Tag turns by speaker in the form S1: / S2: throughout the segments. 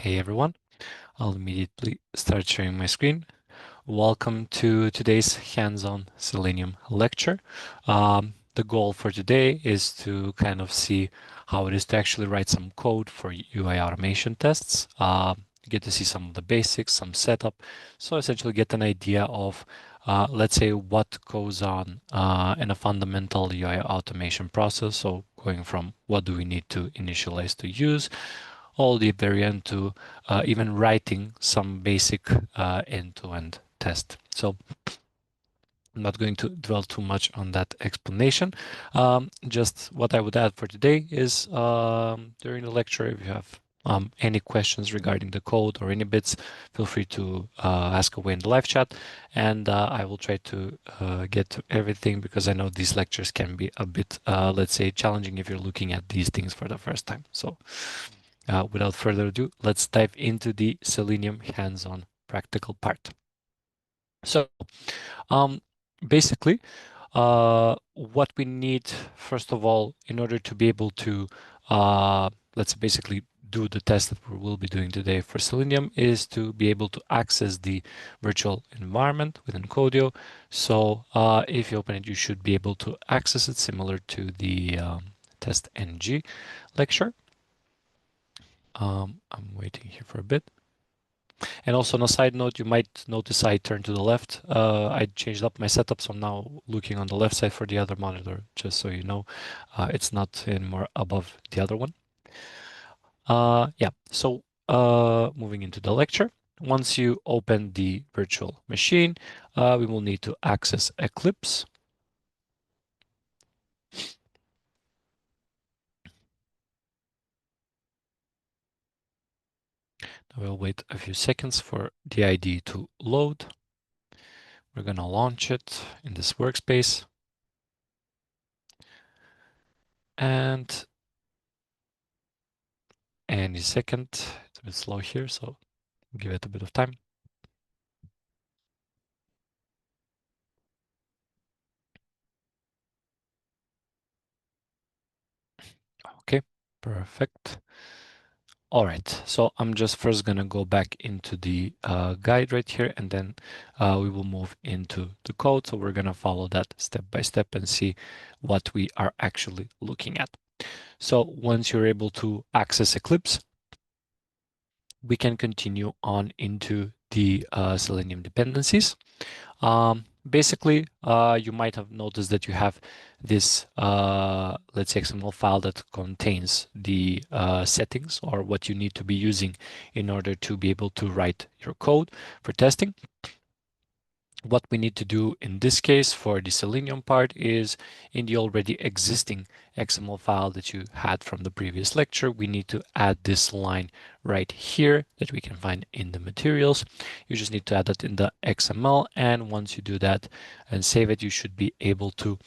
S1: Hey everyone, I'll immediately start sharing my screen. Welcome to today's hands-on Selenium lecture. The goal for today is to kind of see how it is to actually write some code for UI automation tests. You get to see some of the basics, some setup. So essentially get an idea of, let's say, what goes on in a fundamental UI automation process. So going from what do we need to initialize to use, all the variant to even writing some basic end-to-end test. So I'm not going to dwell too much on that explanation. Just what I would add for today is during the lecture, if you have any questions regarding the code or any bits, feel free to ask away in the live chat, and I will try to get to everything because I know these lectures can be a bit, let's say, challenging if you're looking at these things for the first time. So without further ado, let's dive into the Selenium hands-on practical part. So basically, what we need, first of all, in order to be able to, let's basically do the test that we will be doing today for Selenium, is to be able to access the virtual environment within Codio. So if you open it, you should be able to access it similar to the test ng lecture. I'm waiting here for a bit. And also on a side note, you might notice I turned to the left. I changed up my setup, so I'm now looking on the left side for the other monitor, just so you know. It's not anymore above the other one. Yeah, so moving into the lecture. Once you open the virtual machine, we will need to access Eclipse. We'll wait a few seconds for the IDE to load. We're going to launch it in this workspace. And any second, it's a bit slow here, so give it a bit of time. Okay, perfect. All right, so I'm just first going to go back into the guide right here, and then we will move into the code. So we're going to follow that step by step and see what we are actually looking at. So once you're able to access Eclipse, we can continue on into the Selenium dependencies. Basically, you might have noticed that you have this, let's say, XML file that contains the settings or what you need to be using in order to be able to write your code for testing. What we need to do in this case for the Selenium part is in the already existing XML file that you had from the previous lecture, we need to add this line right here that we can find in the materials. You just need to add that in the XML, and once you do that and save it, you should be able to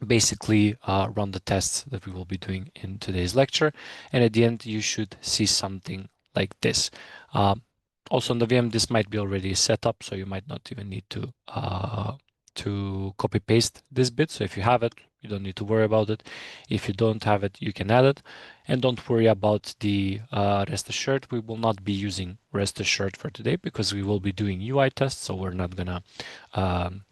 S1: basically run the tests that we will be doing in today's lecture. And at the end, you should see something like this. Also on the VM, this might be already set up, so you might not even need to copy paste this bit. So if you have it, you don't need to worry about it. If you don't have it, you can add it. And don't worry about the rest assured. We will not be using rest assured for today because we will be doing UI tests. So we're not gonna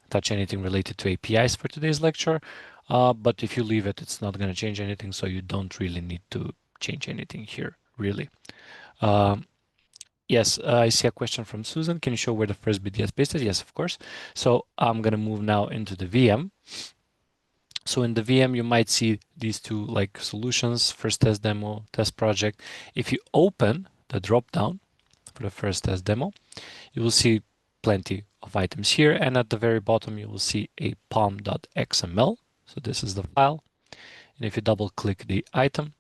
S1: touch anything related to APIs for today's lecture. But if you leave it, it's not gonna change anything. So you don't really need to change anything here, really. Yes, I see a question from Susan. Can you show where the first bit gets pasted? Yes, of course. So I'm going to move now into the VM. So in the VM, you might see these two like solutions, first test demo, test project. If you open the dropdown for the first test demo, you will see plenty of items here. And at the very bottom, you will see a pom.xml. So this is the file. And if you double click the item,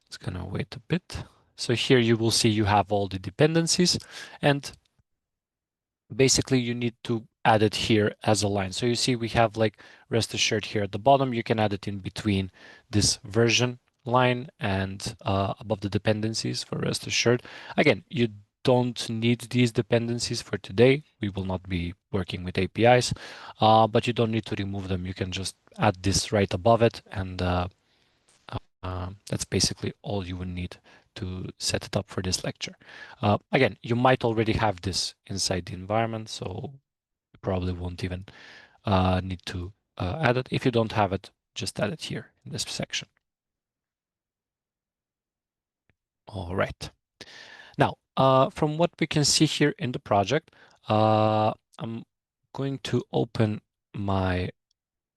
S1: it's going to wait a bit. So here you will see you have all the dependencies, and basically you need to add it here as a line. So you see we have like rest assured here at the bottom. You can add it in between this version line and above the dependencies for rest assured. Again, you don't need these dependencies for today. We will not be working with APIs, but you don't need to remove them. You can just add this right above it, and That's basically all you would need to set it up for this lecture. Again, you might already have this inside the environment, so you probably won't even need to add it. If you don't have it, just add it here in this section. All right. Now, from what we can see here in the project, I'm going to open my,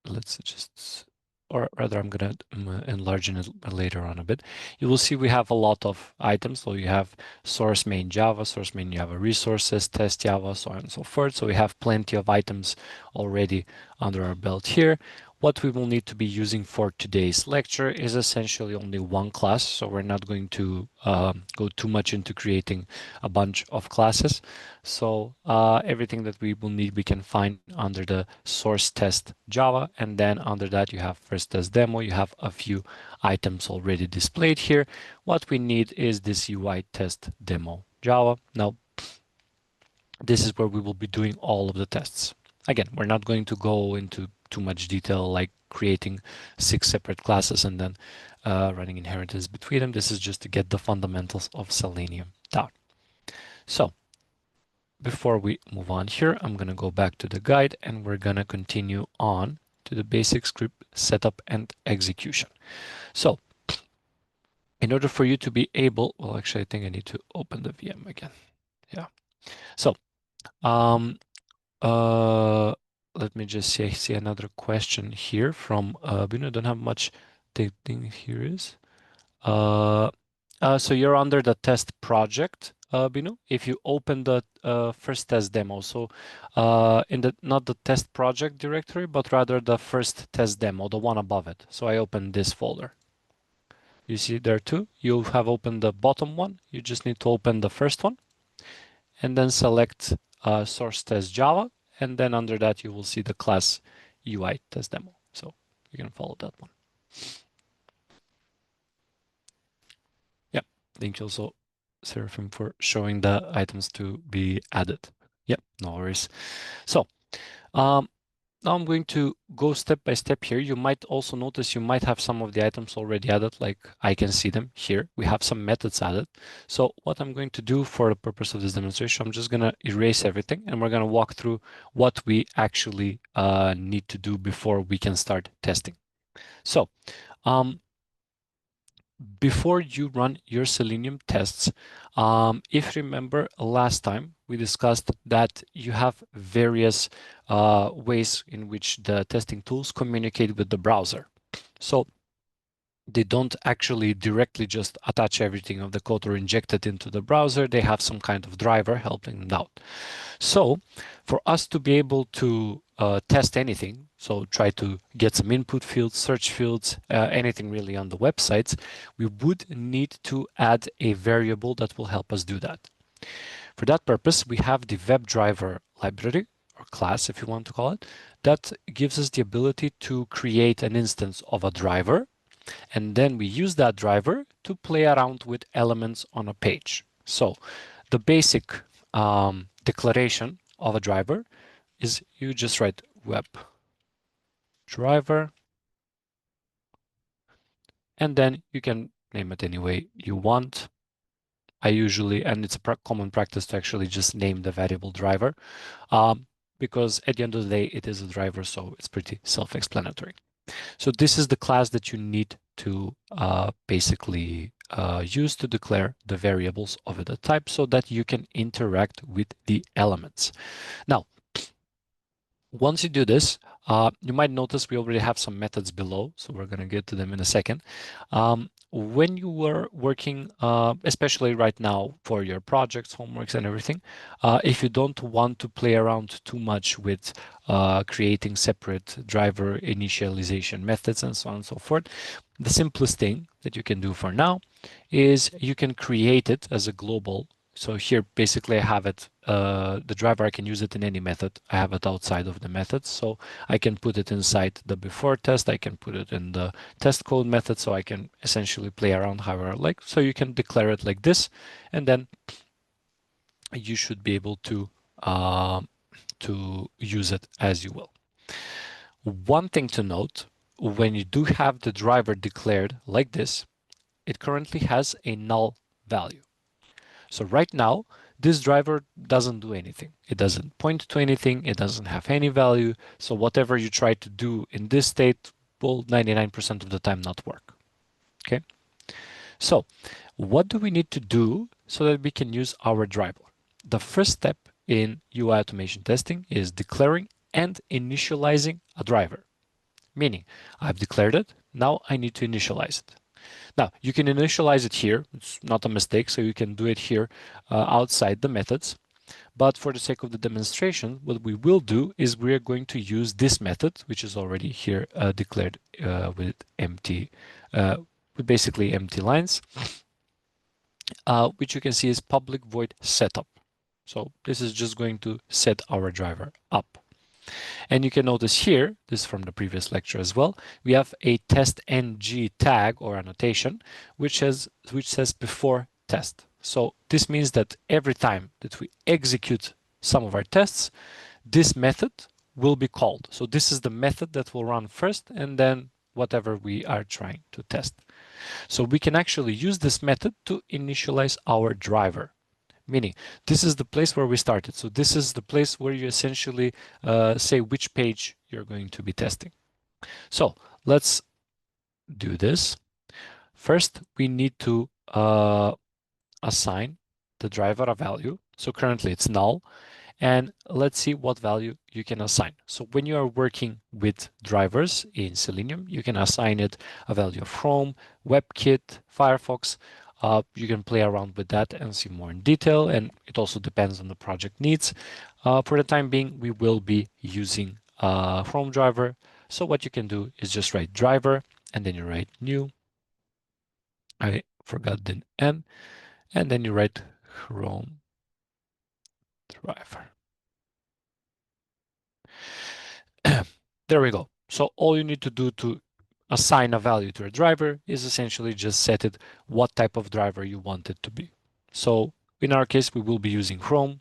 S1: let's just, or rather I'm going to enlarge it later on a bit. You will see we have a lot of items. So you have source main Java, source main Java resources, test Java, so on and so forth. So we have plenty of items already under our belt here. What we will need to be using for today's lecture is essentially only one class. So we're not going to go too much into creating a bunch of classes. So everything that we will need, we can find under the source test Java. And then under that, you have first test demo. You have a few items already displayed here. What we need is this UI test demo Java. Now, this is where we will be doing all of the tests. Again, we're not going to go into too much detail like creating 6 separate classes and then running inheritance between them. This is just to get the fundamentals of Selenium down. So before we move on here, I'm going to go back to the guide and we're going to continue on to the basic script setup and execution. So in order for you to be able, well, actually, I think I need to open the VM again. Yeah. So let me just see another question here from Bino. I don't have much thing here is. So you're under the test project, Binu. If you open the first test demo, so in the not the test project directory, but rather the first test demo, the one above it. So I opened this folder. You see there too. You have opened the bottom one. You just need to open the first one, and then select source test Java, and then under that you will see the class UI test demo. So you can follow that one. Yeah, thank you also, Seraphim, for showing the items to be added. Yep, no worries. So now I'm going to go step by step here. You might also notice you might have some of the items already added, like I can see them here. We have some methods added. So what I'm going to do for the purpose of this demonstration, I'm just going to erase everything and we're going to walk through what we actually need to do before we can start testing. So before you run your Selenium tests, if you remember last time, we discussed that you have various ways in which the testing tools communicate with the browser. So they don't actually directly just attach everything of the code or inject it into the browser. They have some kind of driver helping them out. So for us to be able to test anything, so try to get some input fields, search fields, anything really on the websites, we would need to add a variable that will help us do that. For that purpose, we have the WebDriver library, or class if you want to call it, that gives us the ability to create an instance of a driver, and then we use that driver to play around with elements on a page. So the basic declaration of a driver is you just write web driver, and then you can name it any way you want. I usually, and it's a common practice to actually just name the variable driver, because at the end of the day, it is a driver, so it's pretty self-explanatory. So this is the class that you need to basically use to declare the variables of the type so that you can interact with the elements. Now, once you do this, you might notice we already have some methods below, so we're going to get to them in a second. When you were working, especially right now for your projects, homeworks, and everything, if you don't want to play around too much with creating separate driver initialization methods and so on and so forth, the simplest thing that you can do for now is you can create it as a global. So here, basically, I have it, the driver, I can use it in any method. I have it outside of the methods. So I can put it inside the before test. I can put it in the test code method. So I can essentially play around however I like. So you can declare it like this, and then you should be able to use it as you will. One thing to note, when you do have the driver declared like this, it currently has a null value. So right now, this driver doesn't do anything. It doesn't point to anything. It doesn't have any value. So whatever you try to do in this state will 99% of the time not work. Okay. So what do we need to do so that we can use our driver? The first step in UI automation testing is declaring and initializing a driver. Meaning, I've declared it, now I need to initialize it. Now, you can initialize it here, it's not a mistake, so you can do it here outside the methods. But for the sake of the demonstration, what we will do is we're going to use this method, which is already here declared with empty, with basically empty lines, which you can see is public void setup. So this is just going to set our driver up. And you can notice here, this is from the previous lecture as well, we have a test ng tag or annotation, which says before test. So this means that every time that we execute some of our tests, this method will be called. So this is the method that will run first and then whatever we are trying to test. So we can actually use this method to initialize our driver. Meaning, this is the place where we started. So this is the place where you essentially say which page you're going to be testing. So let's do this. First, we need to assign the driver a value. So currently it's null. And let's see what value you can assign. So when you are working with drivers in Selenium, you can assign it a value of Chrome, WebKit, Firefox. You can play around with that and see more in detail, and it also depends on the project needs. For the time being, we will be using Chrome driver. So what you can do is just write driver, and then you write new. I forgot the N, and then you write Chrome driver. There we go. So all you need to do to assign a value to a driver is essentially just set it what type of driver you want it to be. So in our case, we will be using Chrome.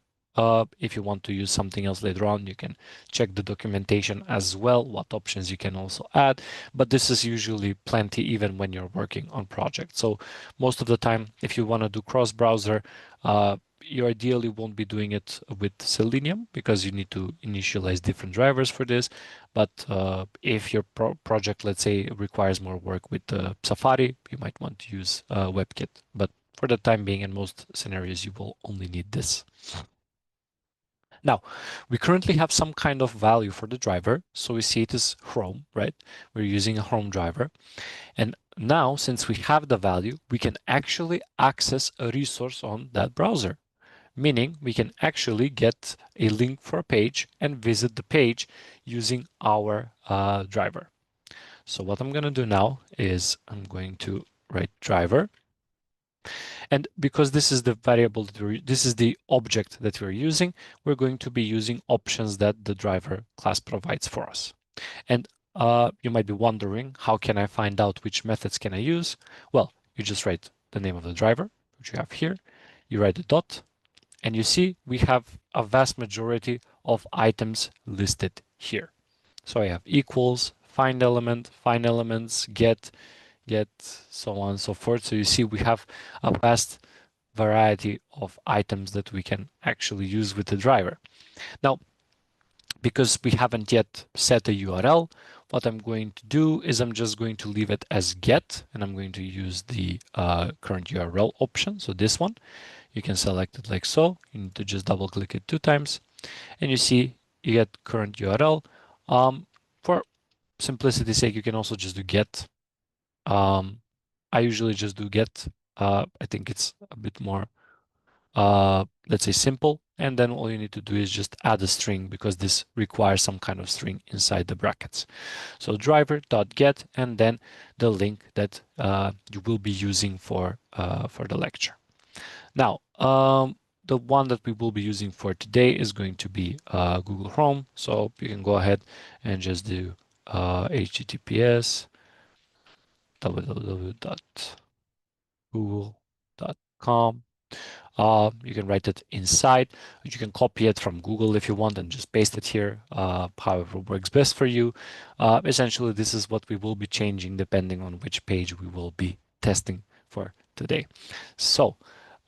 S1: If you want to use something else later on, you can check the documentation as well, what options you can also add. But this is usually plenty even when you're working on projects. So most of the time, if you want to do cross-browser, you ideally won't be doing it with Selenium because you need to initialize different drivers for this. But if your project, let's say, requires more work with Safari, you might want to use WebKit. But for the time being, in most scenarios, you will only need this. Now, we currently have some kind of value for the driver. So we see it is Chrome, right? We're using a Chrome driver. And now, since we have the value, we can actually access a resource on that browser. Meaning we can actually get a link for a page and visit the page using our driver. So what I'm going to do now is I'm going to write driver. And because this is the variable that this is the object that we're using, we're going to be using options that the driver class provides for us. And you might be wondering, how can I find out which methods can I use? Well, you just write the name of the driver, which you have here. You write the dot, and you see we have a vast majority of items listed here. So I have equals, find element, find elements, get, so on and so forth. So you see we have a vast variety of items that we can actually use with the driver. Now, because we haven't yet set a URL, what I'm going to do is I'm just going to leave it as get, and I'm going to use the current URL option. So this one, you can select it like so. You need to just double click it 2 times, and you see you get current URL. For simplicity's sake, you can also just do get. I usually just do get. I think it's a bit more, let's say, simple. And then all you need to do is just add a string because this requires some kind of string inside the brackets. So driver.get and then the link that you will be using for the lecture. Now, the one that we will be using for today is going to be Google Chrome. So you can go ahead and just do https www.google.com. You can write it inside. You can copy it from Google if you want and just paste it here, however works best for you. Essentially, this is what we will be changing depending on which page we will be testing for today. So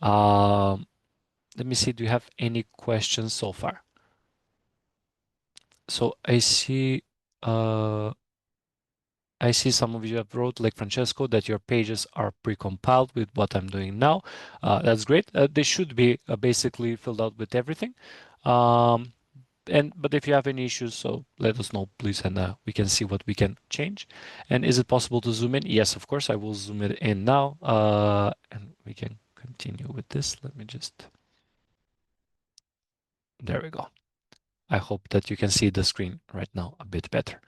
S1: let me see, do you have any questions so far? So I see some of you have wrote, like Francesco, that your pages are pre-compiled with what I'm doing now. That's great. They should be basically filled out with everything. But if you have any issues, so let us know, please, and we can see what we can change. And is it possible to zoom in? Yes, of course. I will zoom it in now, and we can continue with this. Let me just. There we go. I hope that you can see the screen right now a bit better.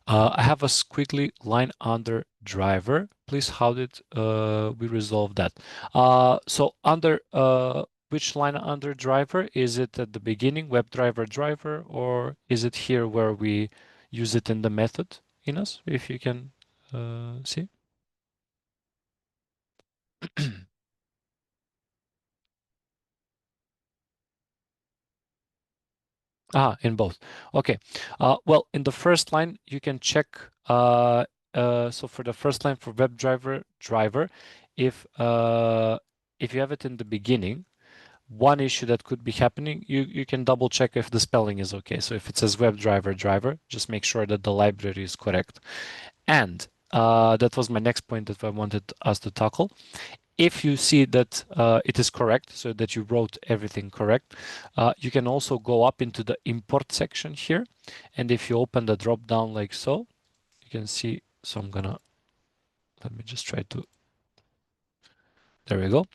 S1: I have a squiggly line under driver. Please, how did we resolve that? So under which line under driver? Is it at the beginning, WebDriver driver, or is it here where we use it in the method, Ines, if you can see? In both. Okay. Well, in the first line, you can check. So for the first line for WebDriver driver, if you have it in the beginning, one issue that could be happening, you can double check if the spelling is okay. So if it says WebDriver driver, just make sure that the library is correct. And that was my next point that I wanted us to tackle. If you see that it is correct, so that you wrote everything correct, you can also go up into the import section here. And if you open the drop down like so, you can see, so let me just try to, there we go.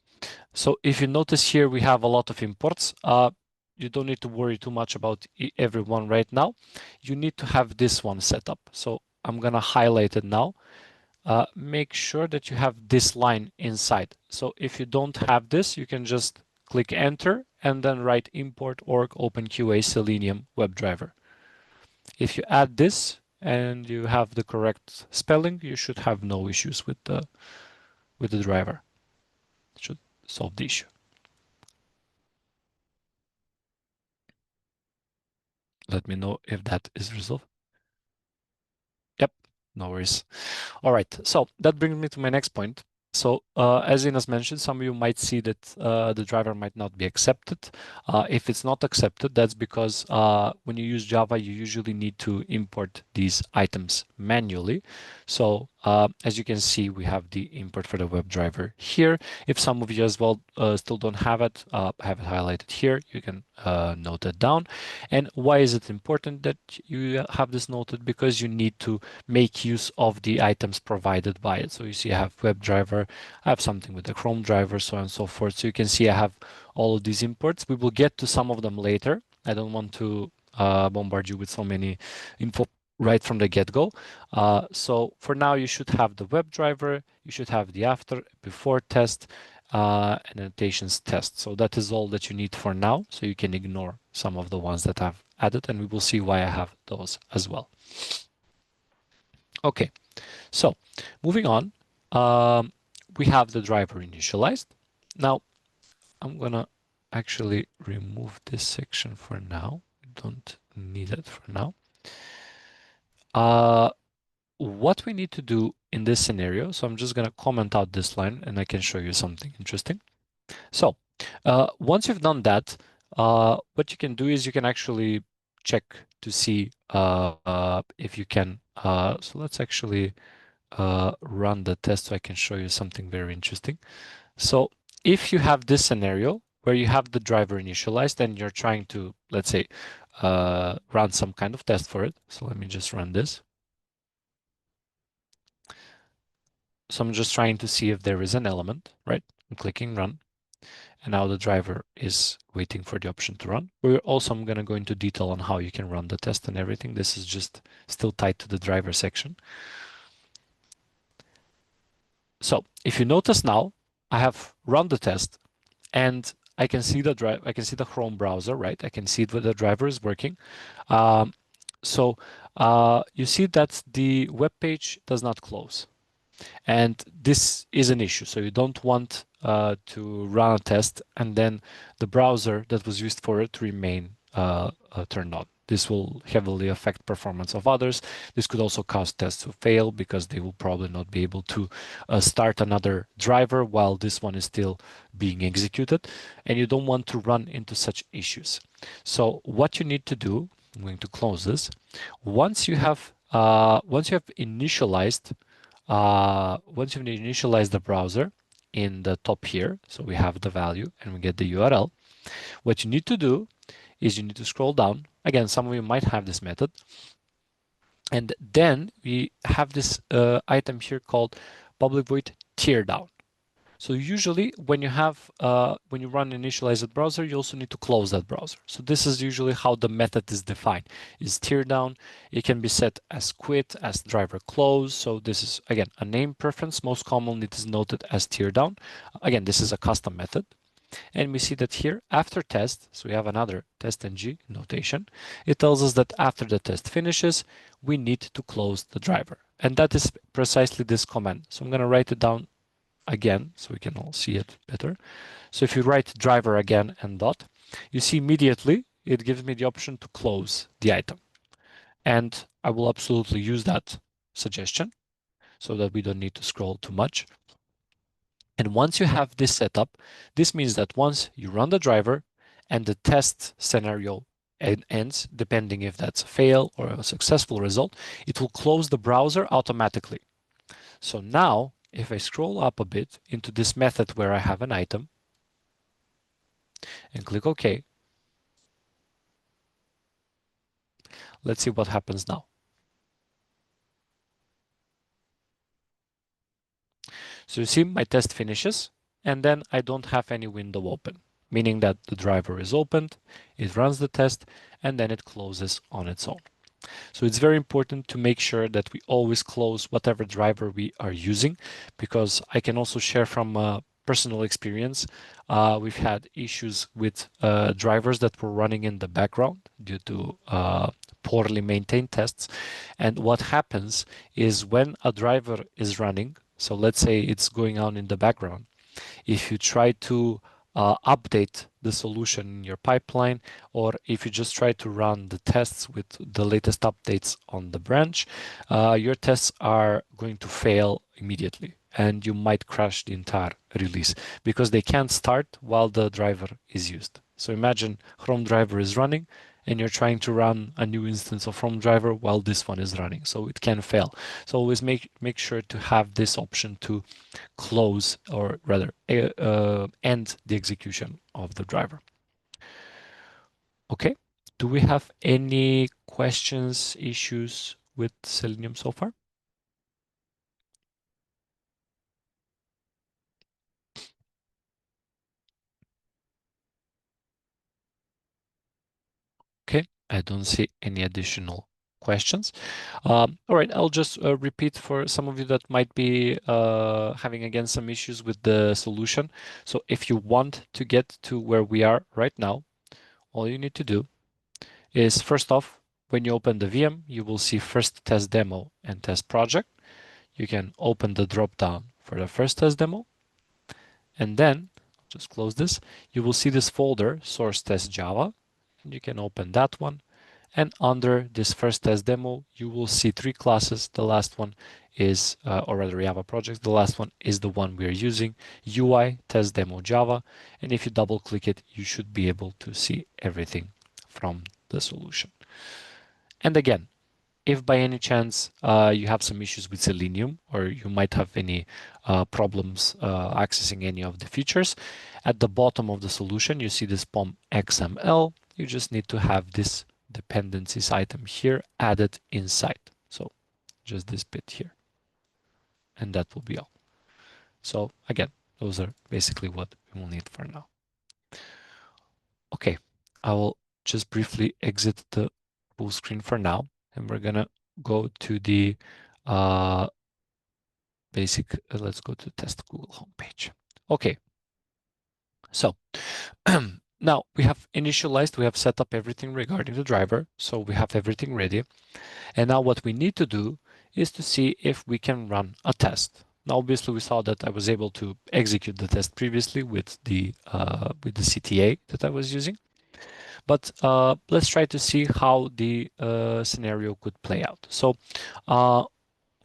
S1: So if you notice here, we have a lot of imports. You don't need to worry too much about everyone right now. You need to have this one set up. So I'm gonna highlight it now. Make sure that you have this line inside. So if you don't have this, you can just click enter and then write import org OpenQA Selenium WebDriver. If you add this and you have the correct spelling, you should have no issues with the driver. It should solve the issue. Let me know if that is resolved. Yep, no worries. All right, so that brings me to my next point. So as Ines mentioned, some of you might see that the driver might not be accepted. If it's not accepted, that's because when you use Java, you usually need to import these items manually. So as you can see, we have the import for the WebDriver here. If some of you as well still don't have it highlighted here, you can note it down. And why is it important that you have this noted? Because you need to make use of the items provided by it. So you see I have WebDriver, I have something with the Chrome driver, so on and so forth. So you can see I have all of these imports. We will get to some of them later. I don't want to bombard you with so many info right from the get-go. So for now, you should have the WebDriver, you should have the after, before test, and annotations test. So that is all that you need for now. So you can ignore some of the ones that I've added, and we will see why I have those as well. Okay, so moving on, we have the driver initialized. Now, I'm gonna actually remove this section for now. Don't need it for now. What we need to do in this scenario, so I'm just gonna comment out this line and I can show you something interesting. So once you've done that, what you can do is you can actually check to see if you can, so let's actually run the test so I can show you something very interesting. So if you have this scenario where you have the driver initialized and you're trying to, let's say, run some kind of test for it. So let me just run this. So I'm just trying to see if there is an element, right? I'm clicking run. And now the driver is waiting for the option to run. I'm going to go into detail on how you can run the test and everything. This is just still tied to the driver section. So if you notice now, I have run the test and I can see the Chrome browser, right? I can see that the driver is working. So you see that the web page does not close. And this is an issue. So you don't want to run a test and then the browser that was used for it remain turned on. This will heavily affect performance of others. This could also cause tests to fail because they will probably not be able to start another driver while this one is still being executed. And you don't want to run into such issues. So what you need to do, I'm going to close this. Once you've initialized the browser in the top here, so we have the value and we get the URL, what you need to do is you need to scroll down. Again, some of you might have this method. And then we have this item here called public void teardown. So usually when you run initialized browser, you also need to close that browser. So this is usually how the method is defined. Is teardown. It can be set as quit, as driver close. So this is again a name preference. Most commonly it is noted as teardown. Again, this is a custom method. And we see that here after test, so we have another test ng notation. It tells us that after the test finishes, we need to close the driver. And that is precisely this command. So I'm going to write it down again so we can all see it better. So if you write driver again and dot, you see immediately it gives me the option to close the item. And I will absolutely use that suggestion so that we don't need to scroll too much. And once you have this set up, this means that once you run the driver and the test scenario ends, depending if that's a fail or a successful result, it will close the browser automatically. So now, if I scroll up a bit into this method where I have an item and click OK, let's see what happens now. So you see my test finishes and then I don't have any window open, meaning that the driver is opened, it runs the test, and then it closes on its own. So it's very important to make sure that we always close whatever driver we are using, because I can also share from personal experience. We've had issues with drivers that were running in the background due to poorly maintained tests. And what happens is when a driver is running, so let's say it's going on in the background, if you try to update the solution in your pipeline, or if you just try to run the tests with the latest updates on the branch, your tests are going to fail immediately and you might crash the entire release because they can't start while the driver is used. So imagine Chrome driver is running and you're trying to run a new instance of Chrome driver while this one is running, so it can fail. So always make sure to have this option to close, or rather end the execution of the driver. Okay, do we have any questions, issues with Selenium so far? Okay, I don't see any additional questions. All right, I'll just repeat for some of you that might be having again some issues with the solution. So if you want to get to where we are right now, all you need to do is first off, when you open the VM, you will see first test demo and test project. You can open the drop-down for the first test demo, and then just close this. You will see this folder, source test Java. You can open that one. And under this first test demo, you will see three classes. The last one is, or rather Java project. The last one is the one we're using, UI test demo Java. And if you double click it, you should be able to see everything from the solution. And again, if by any chance you have some issues with Selenium, or you might have any problems accessing any of the features, at the bottom of the solution, you see this POM XML. You just need to have this dependencies item here added inside. So just this bit here, and that will be all. So again, those are basically what we will need for now. Okay, I will just briefly exit the full screen for now, and we're gonna go to the basic, let's go to test Google homepage. Okay, so now we have initialized, we have set up everything regarding the driver, so we have everything ready. And now what we need to do is to see if we can run a test. Now, obviously, we saw that I was able to execute the test previously with the CTA that I was using. But let's try to see how the scenario could play out. So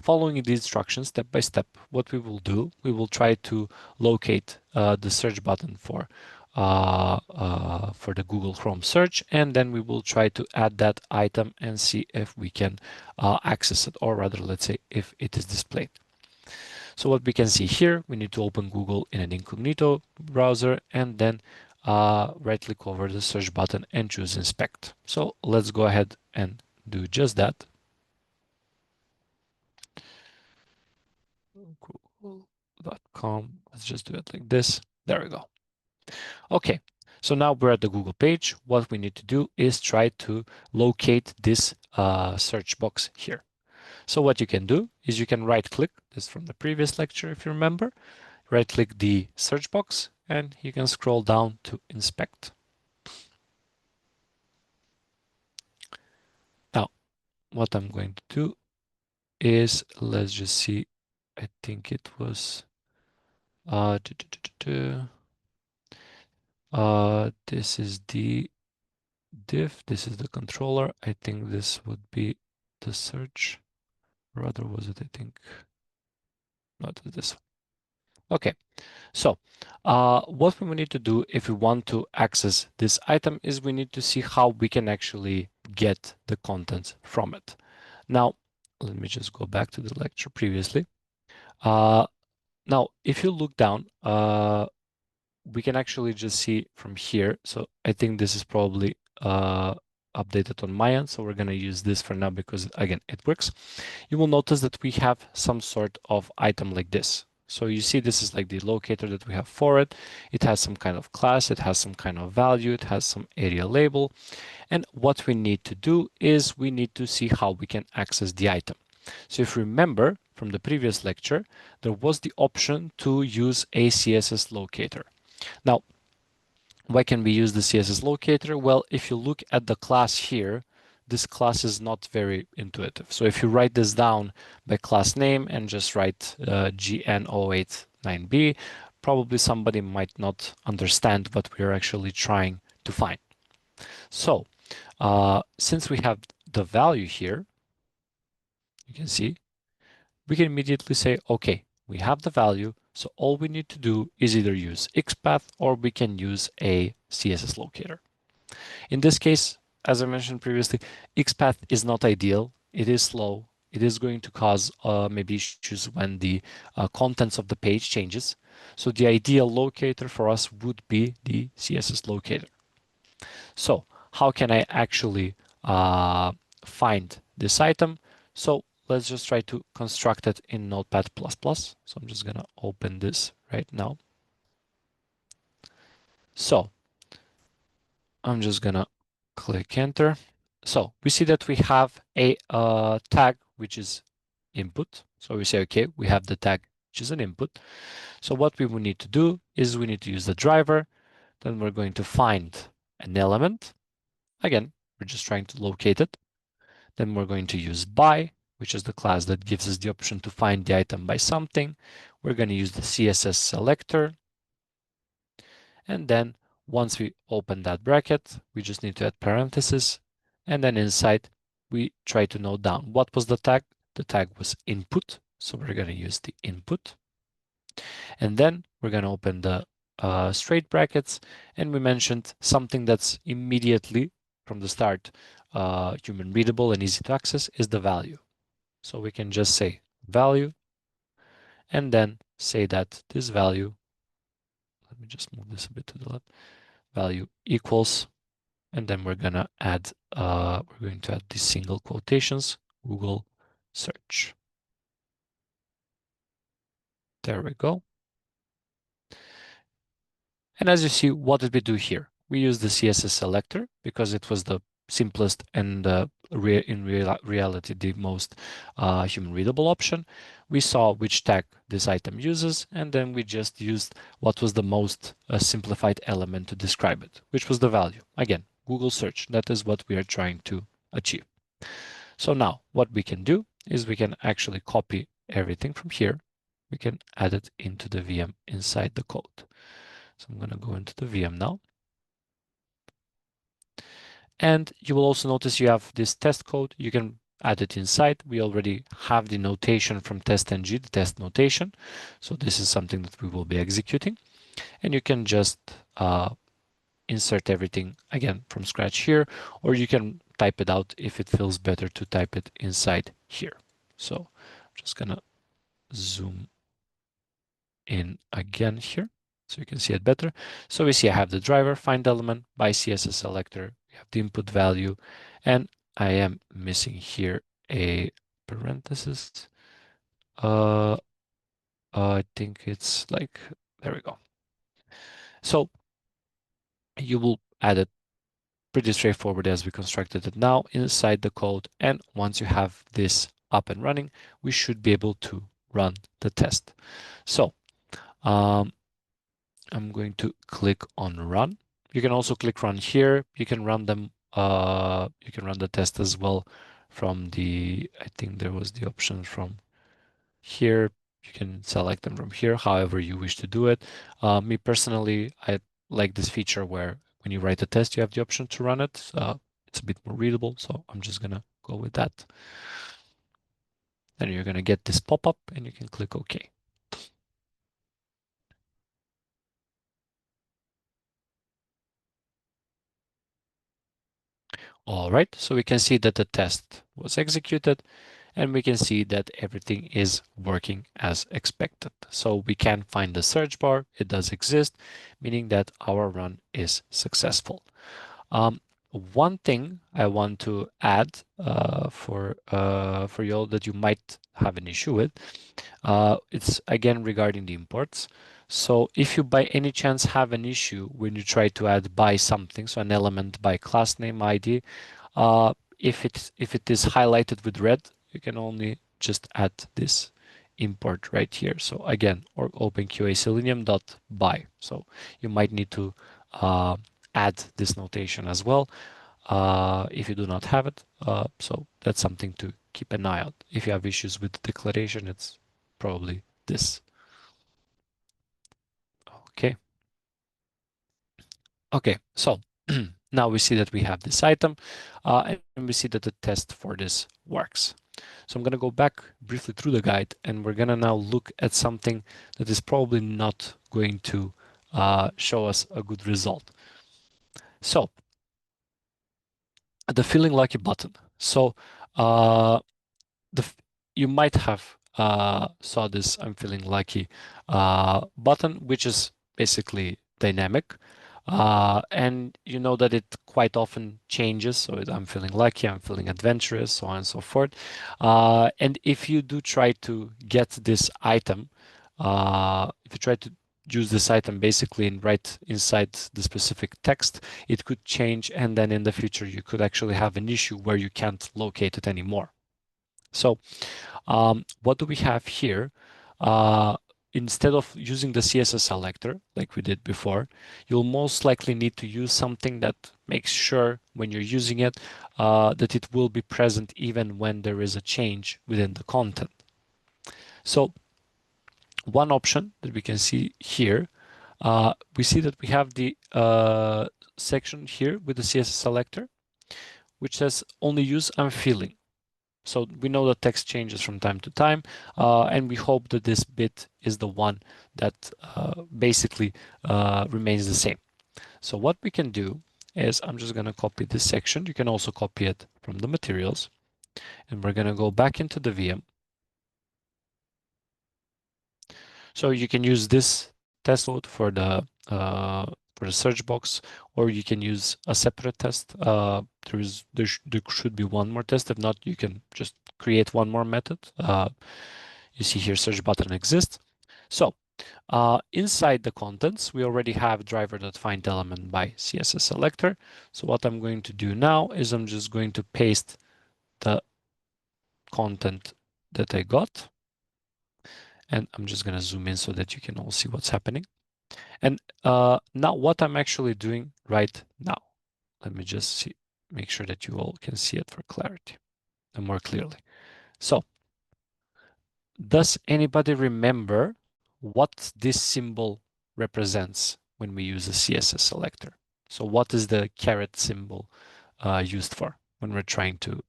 S1: following the instructions step by step, what we will do, we will try to locate the search button for the Google Chrome search, and then we will try to add that item and see if we can access it, or rather, let's say, if it is displayed. So what we can see here, we need to open Google in an incognito browser and then right click over the search button and choose inspect. So let's go ahead and do just that. Google.com. Let's just do it like this. There we go. Okay, so now we're at the Google page. What we need to do is try to locate this search box here. So what you can do is you can right click this from the previous lecture, if you remember, right click the search box and you can scroll down to inspect. Now, what I'm going to do is let's just see. I think it was this is the div, this is the controller. I think this would be the search. Rather was it, I think, not this one. Okay, so what we need to do if we want to access this item is we need to see how we can actually get the content from it. Now, let me just go back to the lecture previously. Now, if you look down, we can actually just see from here. So I think this is probably updated on my end. So we're going to use this for now because, again, it works. You will notice that we have some sort of item like this. So you see this is like the locator that we have for it. It has some kind of class. It has some kind of value. It has some area label. And what we need to do is we need to see how we can access the item. So if you remember from the previous lecture, there was the option to use a CSS locator. Now, why can we use the CSS locator? Well, if you look at the class here, this class is not very intuitive. So if you write this down by class name and just write GN089B, probably somebody might not understand what we're actually trying to find. So since we have the value here, you can see, we can immediately say, okay, we have the value. So all we need to do is either use XPath or we can use a CSS locator. In this case, as I mentioned previously, XPath is not ideal. It is slow. It is going to cause maybe issues when the contents of the page changes. So the ideal locator for us would be the CSS locator. So how can I actually find this item? So let's just try to construct it in Notepad++. So I'm just going to open this right now. So I'm just going to click enter. So we see that we have a tag, which is input. So we say, okay, we have the tag, which is an input. So what we will need to do is we need to use the driver. Then we're going to find an element. Again, we're just trying to locate it. Then we're going to use by, which is the class that gives us the option to find the item by something. We're going to use the CSS selector. And then once we open that bracket, we just need to add parentheses. And then inside, we try to note down what was the tag. The tag was input. So we're going to use the input. And then we're going to open the straight brackets. And we mentioned something that's immediately from the start human readable and easy to access is the value. So we can just say value and then say that this value, let me just move this a bit to the left, value equals, and then we're gonna add, we're going to add these single quotations, Google search. There we go. And as you see, what did we do here? We used the CSS selector because it was the simplest and in reality the most human readable option. We saw which tag this item uses, and then we just used what was the most simplified element to describe it, which was the value. Again, Google search, that is what we are trying to achieve. So now what we can do is we can actually copy everything from here. We can add it into the VM inside the code. So I'm going to go into the VM now. And you will also notice you have this test code. You can add it inside. We already have the notation from testng, the test notation. So this is something that we will be executing. And you can just insert everything again from scratch here, or you can type it out if it feels better to type it inside here. So I'm just gonna zoom in again here so you can see it better. So we see I have the driver, find element by CSS selector, we have the input value, and I am missing here a parenthesis. I think it's like, there we go. So you will add it pretty straightforward as we constructed it now inside the code. And once you have this up and running, we should be able to run the test. So I'm going to click on run. You can also click run here. You can run them. You can run the test as well from the, I think there was the option from here. You can select them from here, however you wish to do it. Me personally, I like this feature where when you write a test, you have the option to run it. It's a bit more readable, so I'm just gonna go with that. Then you're gonna get this pop-up and you can click OK. All right, so we can see that the test was executed and we can see that everything is working as expected. So we can find the search bar, it does exist, meaning that our run is successful. One thing I want to add for you all that you might have an issue with, it's again regarding the imports. So if you by any chance have an issue when you try to add by something, so an element by class name ID, if it is highlighted with red, you can only just add this import right here. So again, or OpenQA selenium.by. So you might need to add this notation as well if you do not have it. So that's something to keep an eye out. If you have issues with the declaration, it's probably this. Okay. Okay, so now we see that we have this item and we see that the test for this works. So I'm going to go back briefly through the guide and we're going to now look at something that is probably not going to show us a good result. So the feeling lucky button. So the you might have saw this I'm feeling lucky button, which is basically dynamic. And you know that it quite often changes. So I'm feeling lucky, I'm feeling adventurous, so on and so forth. And if you do try to get this item, if you try to use this item basically and write inside the specific text, it could change. And then in the future, you could actually have an issue where you can't locate it anymore. So what do we have here? Instead of using the CSS selector like we did before, you'll most likely need to use something that makes sure when you're using it that it will be present even when there is a change within the content. So one option that we can see here, we see that we have the section here with the CSS selector, which says only use I'm feeling. So we know that text changes from time to time, and we hope that this bit is the one that basically remains the same. So what we can do is I'm just going to copy this section. You can also copy it from the materials, and we're going to go back into the VM. So you can use this test mode for the search box, or you can use a separate test. There should be one more test. If not, you can just create one more method. You see here search button exists. So inside the contents, we already have driver.find element by CSS selector. So what I'm going to do now is I'm just going to paste the content that I got. And I'm just going to zoom in so that you can all see what's happening. And now what I'm actually doing right now, let me just make sure that you all can see it for clarity and more clearly. So Does anybody remember what this symbol represents when we use a CSS selector? So what is the caret symbol used for when we're trying to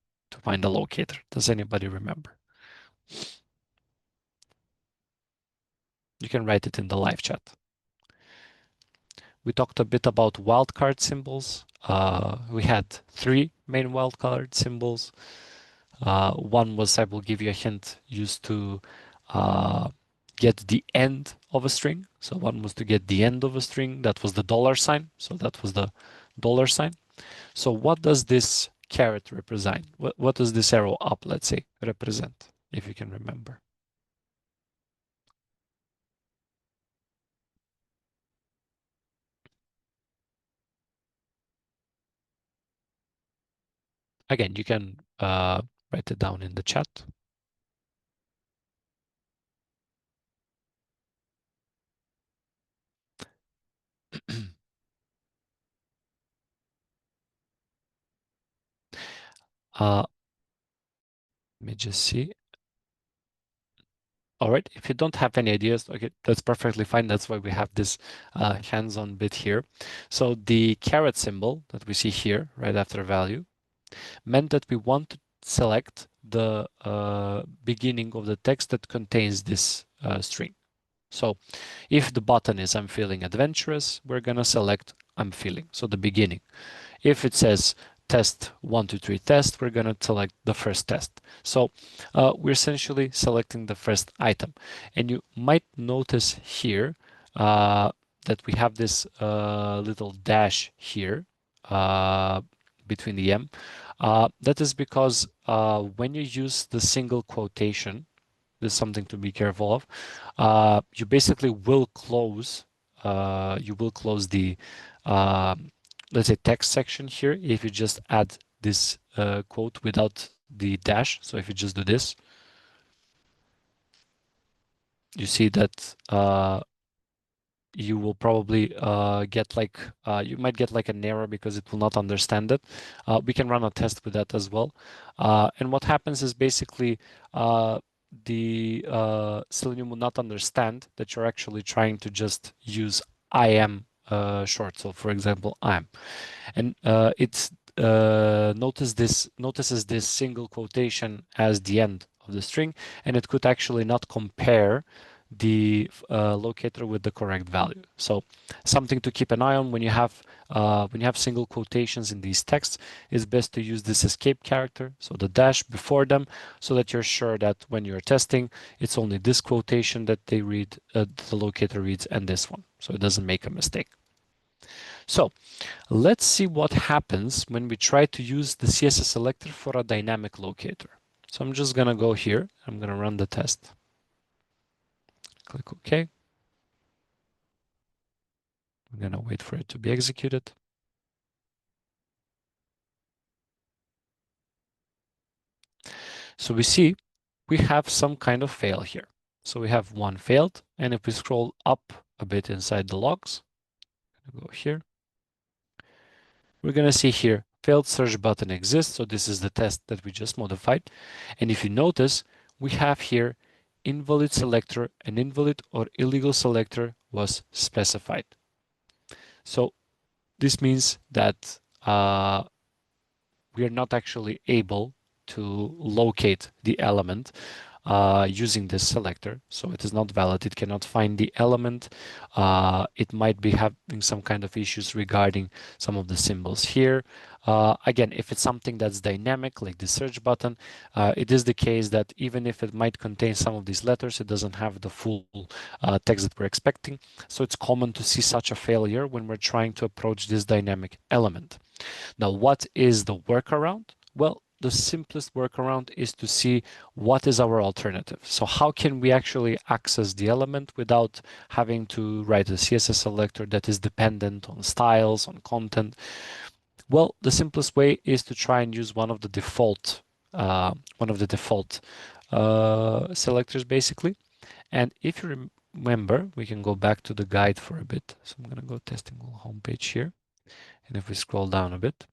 S1: find a locator? Does anybody remember? You can write it in the live chat. We talked a bit about wildcard symbols. We had three main wildcard symbols. One was, I will give you a hint, used to get the end of a string. So one was to get the end of a string. That was the dollar sign. So that was the dollar sign. So what does this caret represent? What does this arrow up, let's say, represent, if you can remember? Again, you can write it down in the chat. Let me just see. All right, if you don't have any ideas, okay, that's perfectly fine. That's why we have this hands-on bit here. So the caret symbol that we see here, right after value, meant that we want to select the beginning of the text that contains this string. So if the button is I'm feeling adventurous, we're gonna select I'm feeling, so the beginning. If it says test 1, 2, 3 test, we're going to select the first test. So we're essentially selecting the first item. And you might notice here that we have this little dash here between the M. That is because when you use the single quotation, there's something to be careful of. You basically will close, the let's say text section here if you just add this quote without the dash. So if you just do this, you see that you will probably get like you might get like an error because it will not understand it. We can run a test with that as well. And what happens is basically the Selenium will not understand that you're actually trying to just use I am short. So for example, I'm. And it notices this single quotation as the end of the string, and it could actually not compare the locator with the correct value. So something to keep an eye on when you have single quotations in these texts, is best to use this escape character, so the dash before them, so that you're sure that when you're testing, it's only this quotation that they read, the locator reads, and this one, so it doesn't make a mistake. So let's see what happens when we try to use the CSS selector for a dynamic locator. So I'm just going to go here. I'm going to run the test. Click OK. I'm going to wait for it to be executed. So we see we have some kind of fail here. So we have one failed. And if we scroll up a bit inside the logs, go here, we're going to see here failed search button exists. So this is the test that we just modified. And if you notice, we have here invalid selector, an invalid or illegal selector was specified. So this means that we are not actually able to locate the element using this selector. So it is not valid. It cannot find the element. It might be having some kind of issues regarding some of the symbols here. Again, if it's something that's dynamic, like the search button, it is the case that even if it might contain some of these letters, it doesn't have the full text that we're expecting. So it's common to see such a failure when we're trying to approach this dynamic element. Now, what is the workaround? Well, the simplest workaround is to see what is our alternative. So how can we actually access the element without having to write a CSS selector that is dependent on styles, on content? Well, the simplest way is to try and use one of the default selectors, basically. And if you remember, we can go back to the guide for a bit. So I'm going to go testing homepage here. And if we scroll down a bit,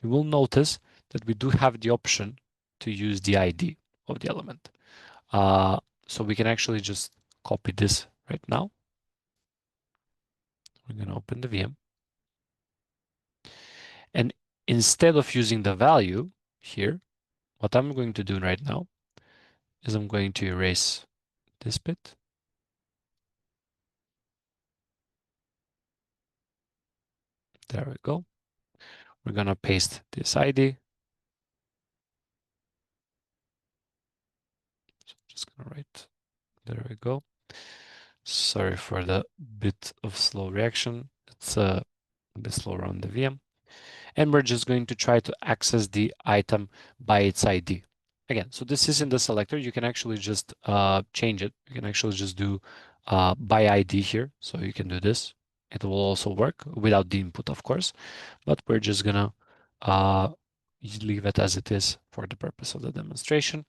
S1: you will notice that we do have the option to use the ID of the element. So we can actually just copy this right now. We're going to open the VM. And instead of using the value here, what I'm going to do right now is I'm going to erase this bit. There we go. We're going to paste this ID. So I'm just going to write, there we go. Sorry for the bit of slow reaction. It's a bit slower on the VM. And we're just going to try to access the item by its ID. Again, so this is in the selector. You can actually just change it. You can actually just do by ID here. So you can do this. It will also work without the input, of course, but we're just gonna leave it as it is for the purpose of the demonstration.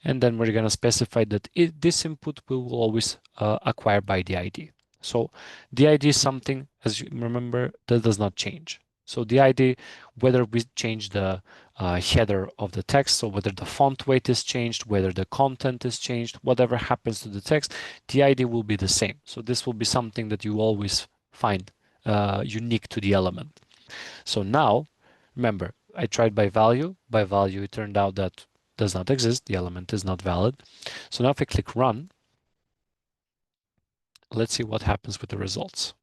S1: And then we're gonna specify that this input we will always acquire by the ID. So the ID is something, as you remember, that does not change. So the ID, whether we change the header of the text, so whether the font weight is changed, whether the content is changed, whatever happens to the text, the ID will be the same. So this will be something that you always find unique to the element. So now, remember, I tried by value. By value, it turned out that does not exist. The element is not valid. So now if I click run, let's see what happens with the results.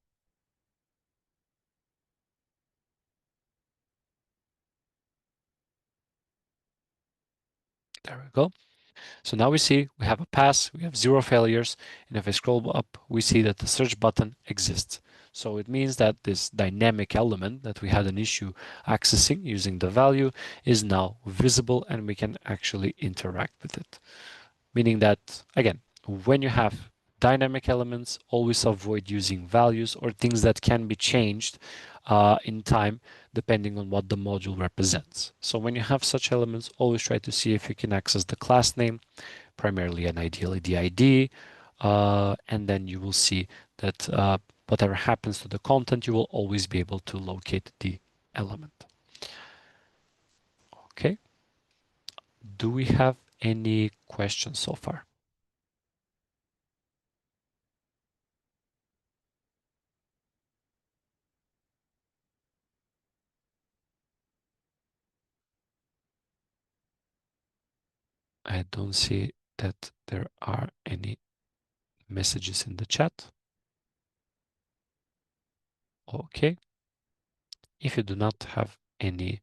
S1: There we go. So now we see we have a pass, we have 0 failures, and if I scroll up, we see that the search button exists. So it means that this dynamic element that we had an issue accessing using the value is now visible and we can actually interact with it. Meaning that, again, when you have dynamic elements, always avoid using values or things that can be changed in time depending on what the module represents. So when you have such elements, always try to see if you can access the class name, primarily and ideally the ID, and then you will see that whatever happens to the content, you will always be able to locate the element. Okay. Do we have any questions so far? I don't see that there are any messages in the chat. Okay. If you do not have any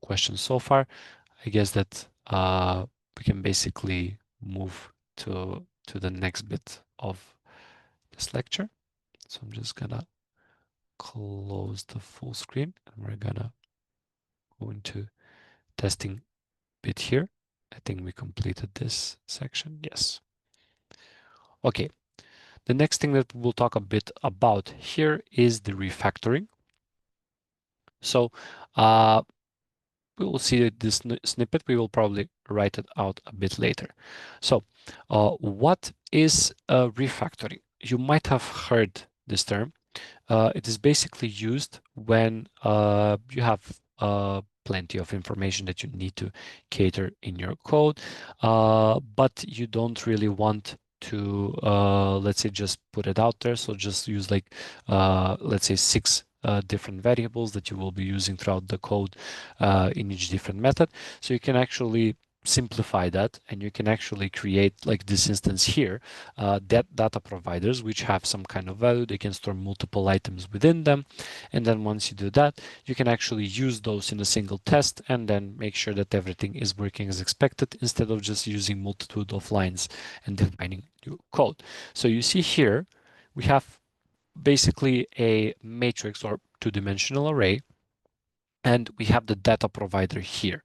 S1: questions so far, I guess that we can basically move to the next bit of this lecture. So I'm just gonna close the full screen and we're gonna go into testing bit here. I think we completed this section. Yes. Okay. The next thing that we'll talk a bit about here is the refactoring. So we will see this snippet. We will probably write it out a bit later. So what is refactoring? You might have heard this term. It is basically used when you have plenty of information that you need to cater in your code, but you don't really want to, let's say, just put it out there. So just use like, let's say, 6 different variables that you will be using throughout the code in each different method. So you can actually simplify that and you can actually create like this instance here, that data providers which have some kind of value. They can store multiple items within them, and then once you do that, you can actually use those in a single test and then make sure that everything is working as expected instead of just using multitude of lines and defining new code. So you see here we have basically a matrix or two-dimensional array, and we have the data provider here.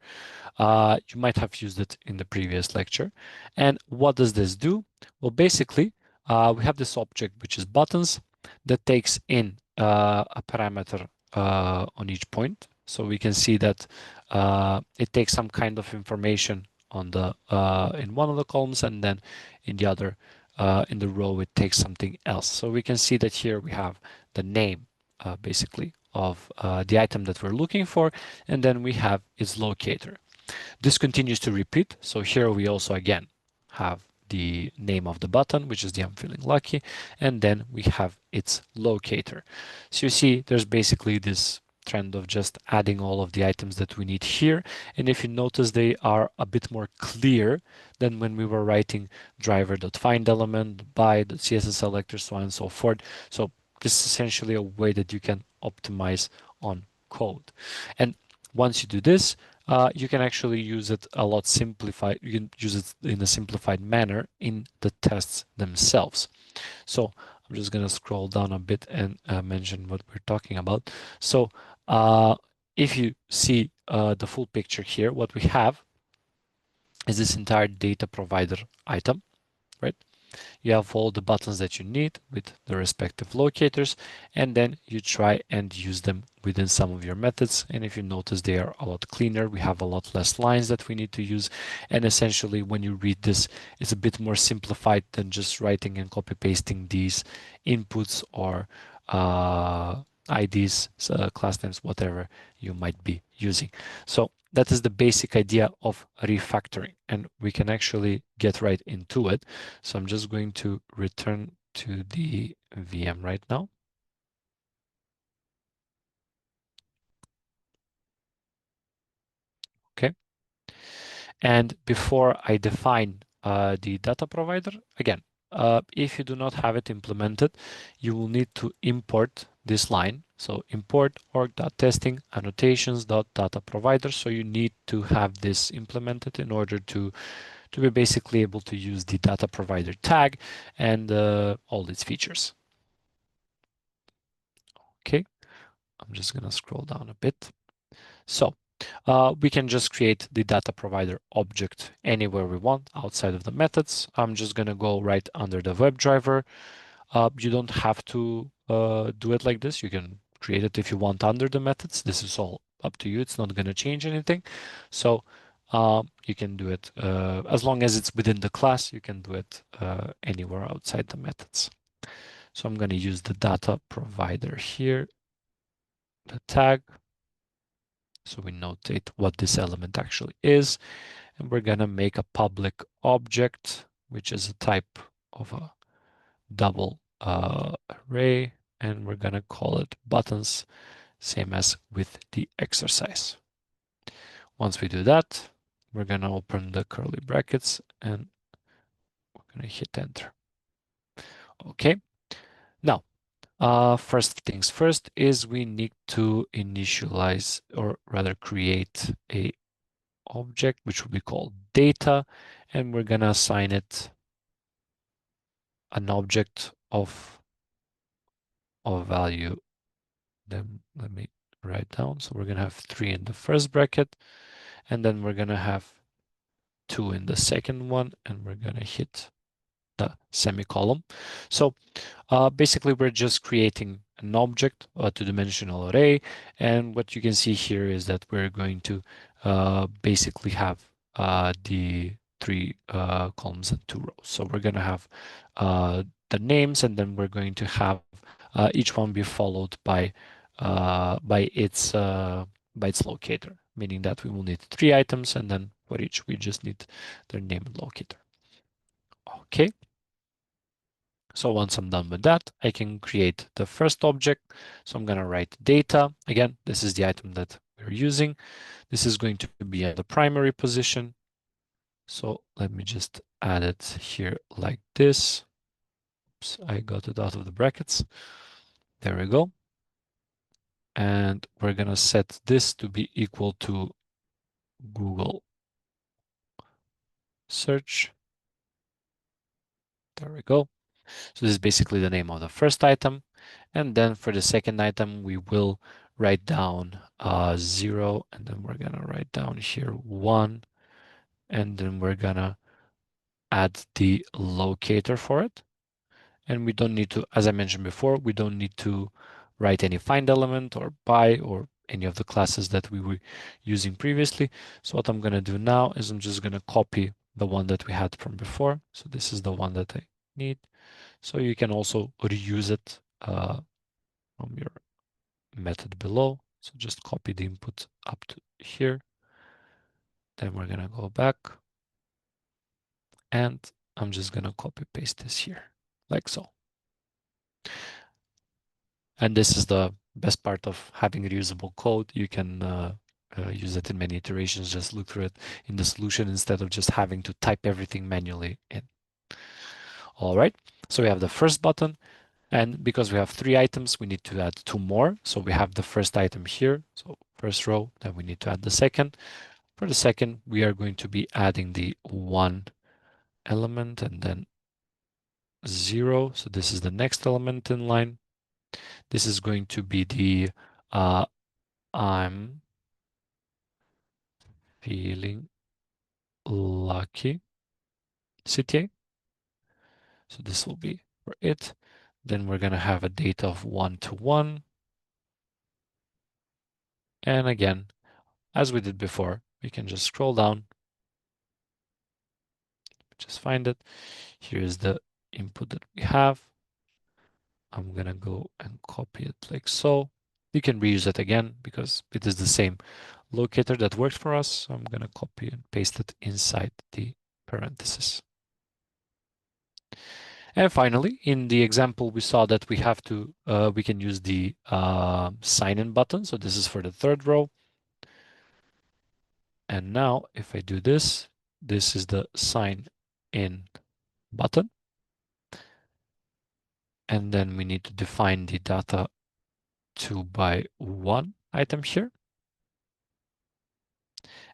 S1: You might have used it in the previous lecture. And what does this do? Well, basically, we have this object, which is buttons, that takes in a parameter on each point. So we can see that it takes some kind of information on the in one of the columns, and then in the other, in the row, it takes something else. So we can see that here we have the name, basically, of the item that we're looking for, and then we have its locator. This continues to repeat. So here we also again have the name of the button, which is the I'm feeling lucky, and then we have its locator. So you see there's basically this trend of just adding all of the items that we need here. And if you notice, they are a bit more clear than when we were writing driver.findElement, by.css selector, so on and so forth. So this is essentially a way that you can optimize on code. And once you do this, you can actually use it a lot simplified. You can use it in a simplified manner in the tests themselves. So I'm just going to scroll down a bit and mention what we're talking about. So if you see the full picture here, what we have is this entire data provider item, right? You have all the buttons that you need with the respective locators, and then you try and use them within some of your methods. And if you notice, they are a lot cleaner. We have a lot less lines that we need to use. And essentially, when you read this, it's a bit more simplified than just writing and copy pasting these inputs or IDs, class names, whatever you might be using. So that is the basic idea of refactoring, and we can actually get right into it. So I'm just going to return to the VM right now. Okay. And before I define the data provider, again, if you do not have it implemented, you will need to import this line. So import org.testing annotations.data provider. So you need to have this implemented in order to be basically able to use the data provider tag and all its features. Okay, I'm just going to scroll down a bit. So we can just create the data provider object anywhere we want outside of the methods. I'm just going to go right under the WebDriver. You don't have to do it like this. You can create it if you want under the methods. This is all up to you. It's not going to change anything. So you can do it as long as it's within the class. You can do it anywhere outside the methods. So I'm going to use the data provider here, the tag. So we notate what this element actually is, and we're going to make a public object, which is a type of a double array, and we're going to call it buttons, same as with the exercise. Once we do that, we're going to open the curly brackets and we're going to hit enter. Okay. Now, first things first is we need to initialize, or rather create a object, which will be called data, and we're going to assign it an object of value. Then let me write down. So we're going to have 3 in the first bracket, and then we're going to have 2 in the second one, and we're going to hit the semicolon. So basically, we're just creating an object, a two-dimensional array, and what you can see here is that we're going to basically have the 3 columns and 2 rows. So we're going to have the names, and then we're going to have each one be followed by its locator, meaning that we will need 3 items, and then for each we just need their name and locator. Okay. So once I'm done with that, I can create the first object. So I'm going to write data. Again, this is the item that we're using. This is going to be at the primary position. So let me just add it here like this. Oops, I got it out of the brackets. There we go. And we're going to set this to be equal to Google search. There we go. So this is basically the name of the first item. And then for the second item, we will write down 0, and then we're going to write down here 1, and then we're going to add the locator for it. And we don't need to, as I mentioned before, we don't need to write any find element or by or any of the classes that we were using previously. So what I'm going to do now is I'm just going to copy the one that we had from before. So this is the one that I need. So you can also reuse it from your method below. So just copy the input up to here. Then we're gonna go back and I'm just gonna copy paste this here like so. And this is the best part of having reusable code. You can use it in many iterations, just look through it in the solution instead of just having to type everything manually in. All right, so we have the first button, and because we have 3 items, we need to add 2 more. So we have the first item here, so first row, then we need to add the second. For the second, we are going to be adding the 1 element and then 0. So this is the next element in line. This is going to be the I'm feeling lucky CTA. So this will be for it. Then we're going to have a data of 1 to 1. And again, as we did before, we can just scroll down, just find it. Here's the input that we have. I'm going to go and copy it like so. You can reuse it again because it is the same locator that worked for us. So I'm going to copy and paste it inside the parenthesis. And finally, in the example, we saw that we have to, we can use the sign in button. So this is for the third row. And now if I do this, this is the sign in button. And then we need to define the data 2 by 1 item here.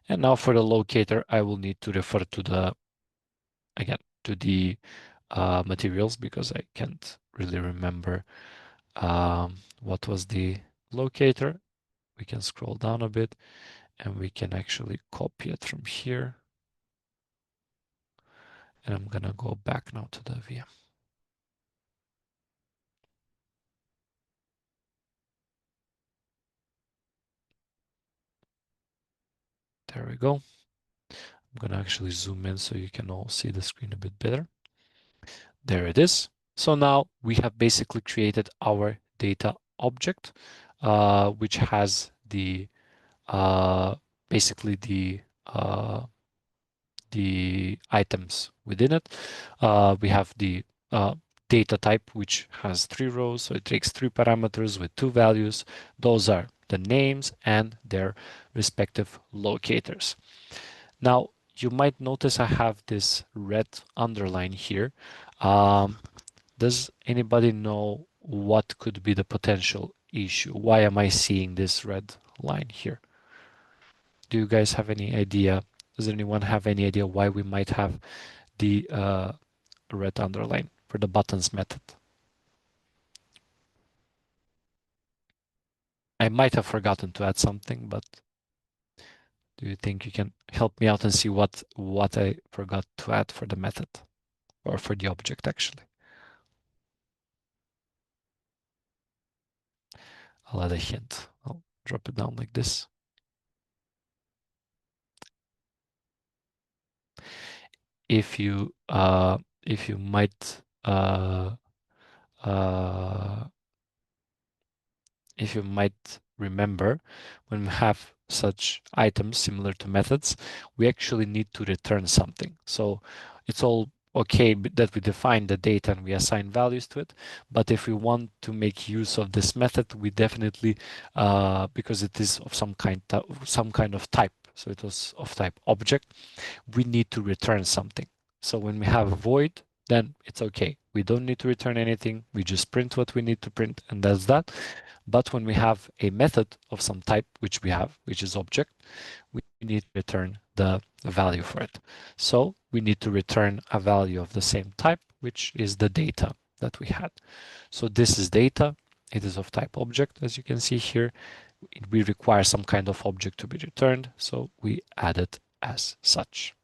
S1: And now for the locator, I will need to refer to the, again, to the materials because I can't really remember what was the locator. We can scroll down a bit and we can actually copy it from here. And I'm gonna go back now to the VM. There we go. I'm gonna actually zoom in so you can all see the screen a bit better. There it is. So now we have basically created our data object, which has the basically the items within it. We have the data type, which has 3 rows. So it takes 3 parameters with 2 values. Those are the names and their respective locators. Now, you might notice I have this red underline here. Does anybody know what could be the potential issue? Why am I seeing this red line here? Do you guys have any idea? Does anyone have any idea why we might have the red underline for the buttons method? I might have forgotten to add something, but do you think you can help me out and see what I forgot to add for the method or for the object actually? I'll add a hint. I'll drop it down like this. If you might if you might remember, when we have such items similar to methods, we actually need to return something. So it's all okay that we define the data and we assign values to it. But if we want to make use of this method, we definitely, because it is of some kind of type, so it was of type object, we need to return something. So when we have a void, then it's okay. We don't need to return anything. We just print what we need to print, and that's that. But when we have a method of some type, which we have, which is object, we need to return the value for it. So we need to return a value of the same type, which is the data that we had. So this is data. It is of type object, as you can see here. We require some kind of object to be returned, so we add it as such.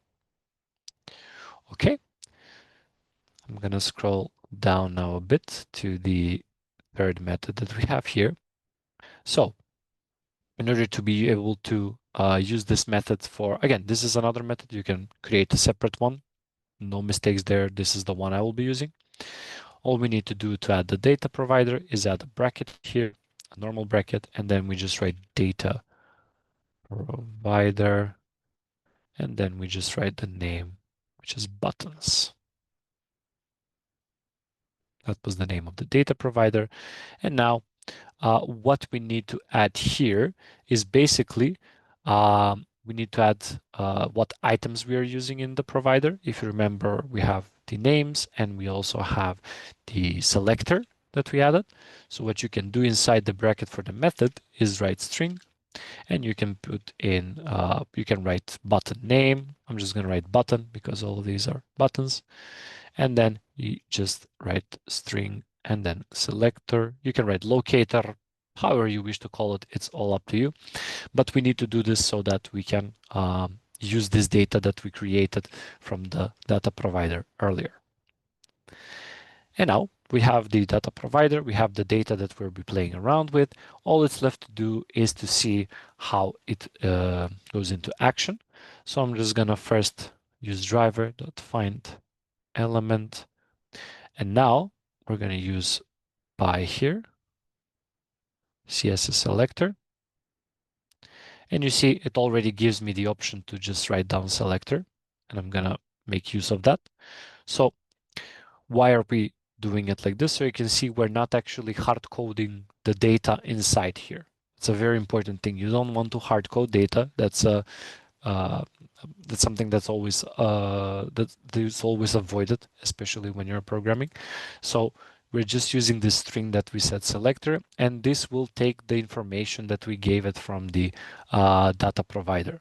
S1: Okay, I'm gonna scroll down now a bit to the third method that we have here. So in order to be able to use this method for, again, this is another method. You can create a separate one. No mistakes there. This is the one I will be using. All we need to do to add the data provider is add a bracket here, a normal bracket, and then we just write data provider and then we just write the name, which is buttons. That was the name of the data provider. And now what we need to add here is basically we need to add what items we are using in the provider. If you remember, we have the names and we also have the selector that we added. So what you can do inside the bracket for the method is write string, and you can put in, you can write button name. I'm just going to write button because all of these are buttons. And then you just write string and then selector. You can write locator, however you wish to call it. It's all up to you. But we need to do this so that we can use this data that we created from the data provider earlier. And now we have the data provider, we have the data that we'll be playing around with. All it's left to do is to see how it goes into action. So I'm just gonna first use driver.find element. And now we're gonna use by here, CSS selector. And you see it already gives me the option to just write down selector, and I'm gonna make use of that. So why are we doing it like this? So you can see we're not actually hard coding the data inside here. It's a very important thing. You don't want to hard code data. That's something that's always avoided, especially when you're programming. So we're just using this string that we set selector, and this will take the information that we gave it from the data provider.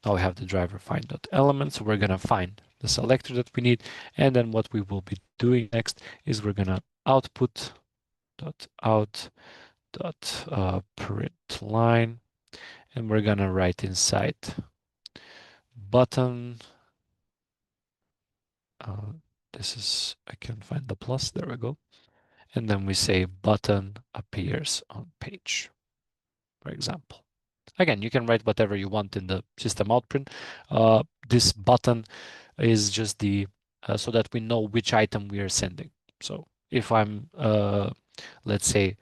S1: Now we have the driver find.element, so we're going to find the selector that we need, and then what we will be doing next is we're going to output dot out dot print line, and we're going to write inside button. This is, I can find the plus, there we go. And then we say button appears on page, for example. Again, you can write whatever you want in the system out print. This button is just the so that we know which item we are sending. So if I'm let's say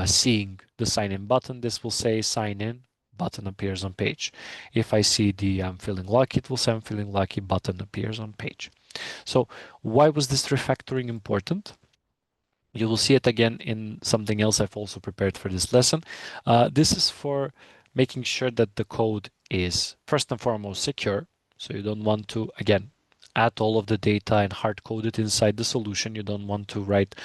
S1: seeing the sign in button, this will say sign in, button appears on page. If I see the I'm feeling lucky, it will say I'm feeling lucky, button appears on page. So why was this refactoring important? You will see it again in something else I've also prepared for this lesson. This is for making sure that the code is first and foremost secure. So you don't want to, again, add all of the data and hard code it inside the solution. You don't want to write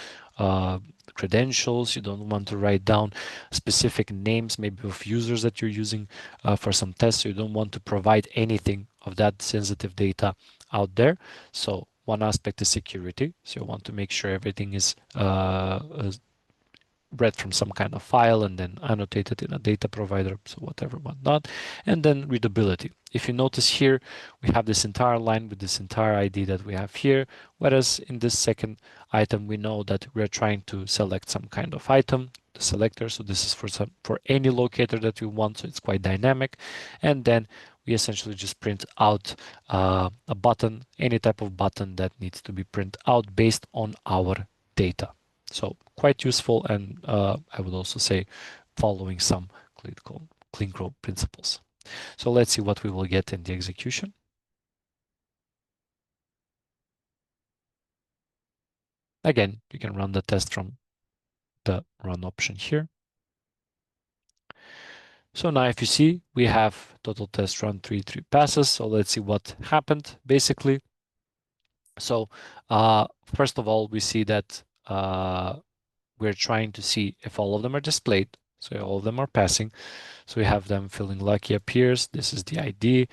S1: credentials. You don't want to write down specific names, maybe of users that you're using for some tests. So you don't want to provide anything of that sensitive data out there. So one aspect is security. So you want to make sure everything is read from some kind of file and then annotated in a data provider, so whatever, whatnot. And then readability. If you notice here, we have this entire line with this entire ID that we have here, whereas in this second item, we know that we're trying to select some kind of item, the selector. So this is for any locator that we want, so it's quite dynamic. And then we essentially just print out a button, any type of button that needs to be printed out based on our data. So quite useful, and I would also say following some clean code principles. So let's see what we will get in the execution. Again, you can run the test from the run option here. So now if you see, we have total test run three passes. So let's see what happened basically. So first of all, we see that we're trying to see if all of them are displayed. So all of them are passing. So we have them feeling lucky appears. This is the ID,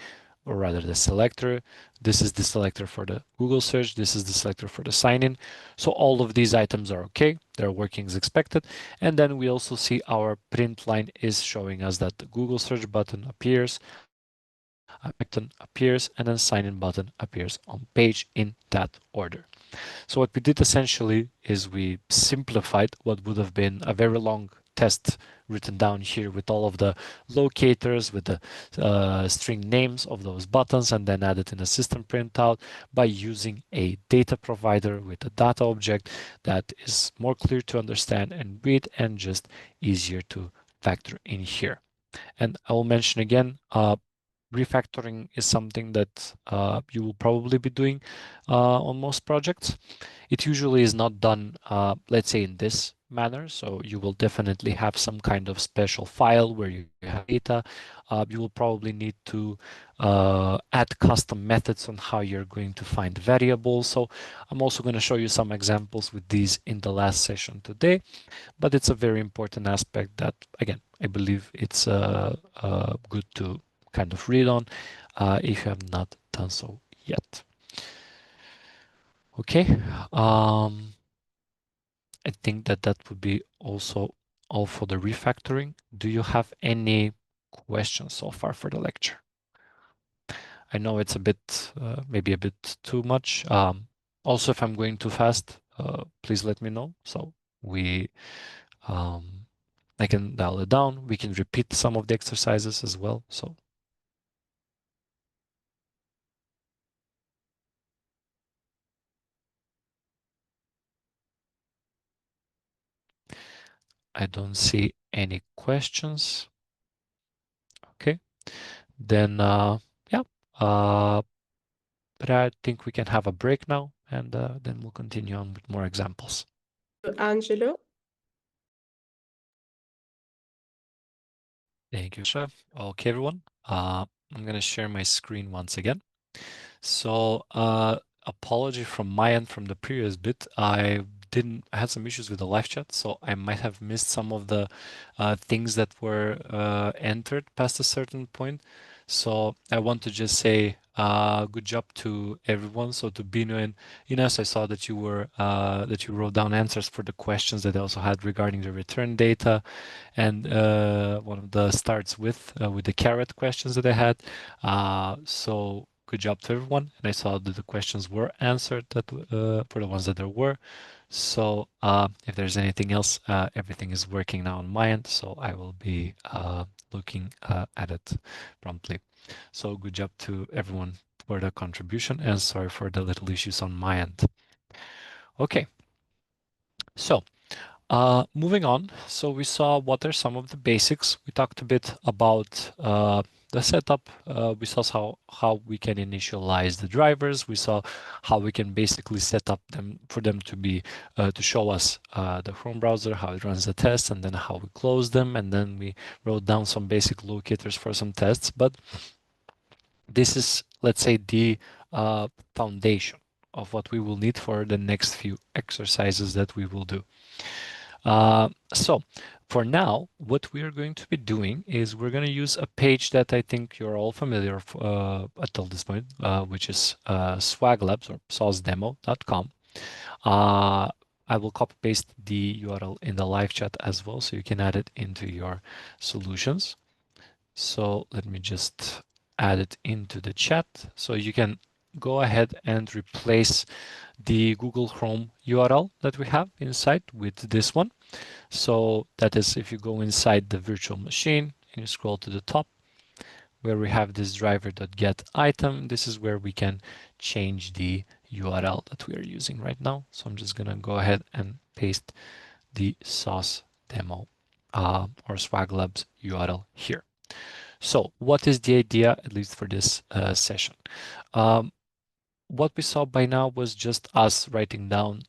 S1: or rather the selector. This is the selector for the Google search. This is the selector for the sign-in. So all of these items are okay. They're working as expected. And then we also see our print line is showing us that the Google search button appears, a button appears, and then sign-in button appears on page in that order. So what we did essentially is we simplified what would have been a very long test written down here with all of the locators, with the string names of those buttons, and then added in a system printout by using a data provider with a data object that is more clear to understand and read and just easier to factor in here. And I will mention again, refactoring is something that you will probably be doing on most projects. It usually is not done, let's say, in this manner. So you will definitely have some kind of special file where you have data. You will probably need to add custom methods on how you're going to find variables. So I'm also going to show you some examples with these in the last session today, but it's a very important aspect that, again, I believe it's good to kind of read on if you have not done so yet. Okay. I think that that would be also all for the refactoring. Do you have any questions so far for the lecture? I know it's a bit, maybe a bit too much. Also, if I'm going too fast, please let me know. So we, I can dial it down. We can repeat some of the exercises as well. So I don't see any questions. Okay, then yeah, but I think we can have a break now, and then we'll continue on with more examples.
S2: Angelo.
S1: Thank you, Chef. Okay, everyone. I'm going to share my screen once again. So, apology from my end from the previous bit. I had some issues with the live chat, so I might have missed some of the things that were entered past a certain point. So I want to just say good job to everyone. So to Bino and Ines, I saw that you were that you wrote down answers for the questions that I also had regarding the return data, and one of the starts with the carrot questions that I had. So good job to everyone, and I saw that the questions were answered that for the ones that there were. So if there's anything else, everything is working now on my end, so I will be looking at it promptly. So good job to everyone for the contribution, and sorry for the little issues on my end. Okay, so moving on, so we saw what are some of the basics. We talked a bit about the setup. We saw how we can initialize the drivers. We saw how we can basically set up them for them to be to show us the Chrome browser, how it runs the tests, and then how we close them. And then we wrote down some basic locators for some tests. But this is, let's say, the foundation of what we will need for the next few exercises that we will do. So for now, what we are going to be doing is we're going to use a page that I think you're all familiar until this point, which is swaglabs or saucedemo.com. I will copy paste the URL in the live chat as well, so you can add it into your solutions. So let me just add it into the chat. So you can go ahead and replace the Google Chrome URL that we have inside with this one. So that is, if you go inside the virtual machine and you scroll to the top where we have this driver.get item, this is where we can change the URL that we are using right now. So I'm just going to go ahead and paste the sauce demo or Swag Labs URL here. So what is the idea, at least for this session? What we saw by now was just us writing down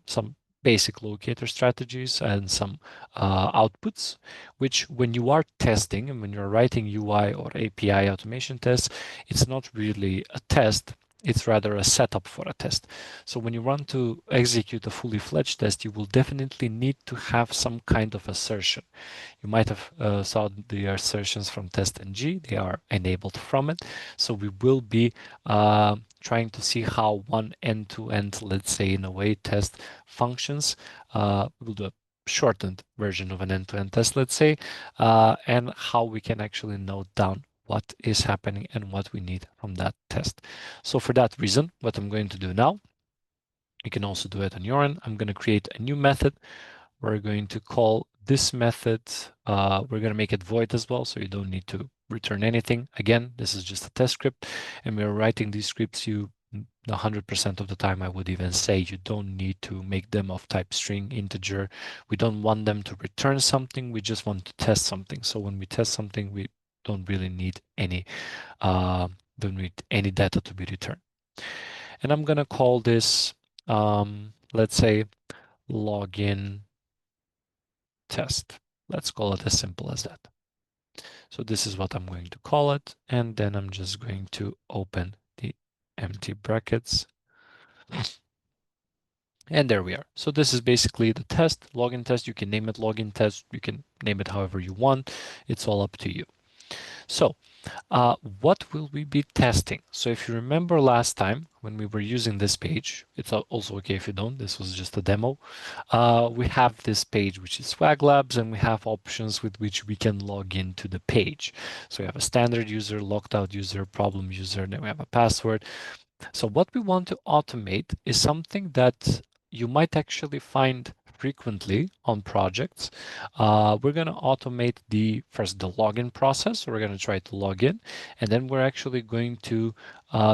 S1: some basic locator strategies and some outputs, which when you are testing and when you're writing UI or API automation tests, it's not really a test. It's rather a setup for a test. So when you want to execute a fully fledged test, you will definitely need to have some kind of assertion. You might have saw the assertions from TestNG. They are enabled from it. So we will be trying to see how one end-to-end, let's say in a way, test functions. We'll do a shortened version of an end-to-end test, let's say, and how we can actually note down what is happening and what we need from that test. So for that reason, what I'm going to do now, you can also do it on your end. I'm going to create a new method. We're going to call this method, we're going to make it void as well, so you don't need to return anything. Again, this is just a test script, and we're writing these scripts 100% of the time. I would even say you don't need to make them of type string, integer. We don't want them to return something. We just want to test something. So when we test something, we don't really need any data to be returned. And I'm gonna call this, let's say, login test. Let's call it as simple as that. So this is what I'm going to call it. And then I'm just going to open the empty brackets. And there we are. So this is basically the test, login test. You can name it login test. You can name it however you want. It's all up to you. So what will we be testing? So if you remember last time when we were using this page, it's also okay if you don't, this was just a demo. We have this page, which is Swag Labs, and we have options with which we can log into the page. So we have a standard user, locked out user, problem user, then we have a password. So what we want to automate is something that you might actually find frequently on projects. We're going to automate the login process. So we're going to try to log in, and then we're actually going to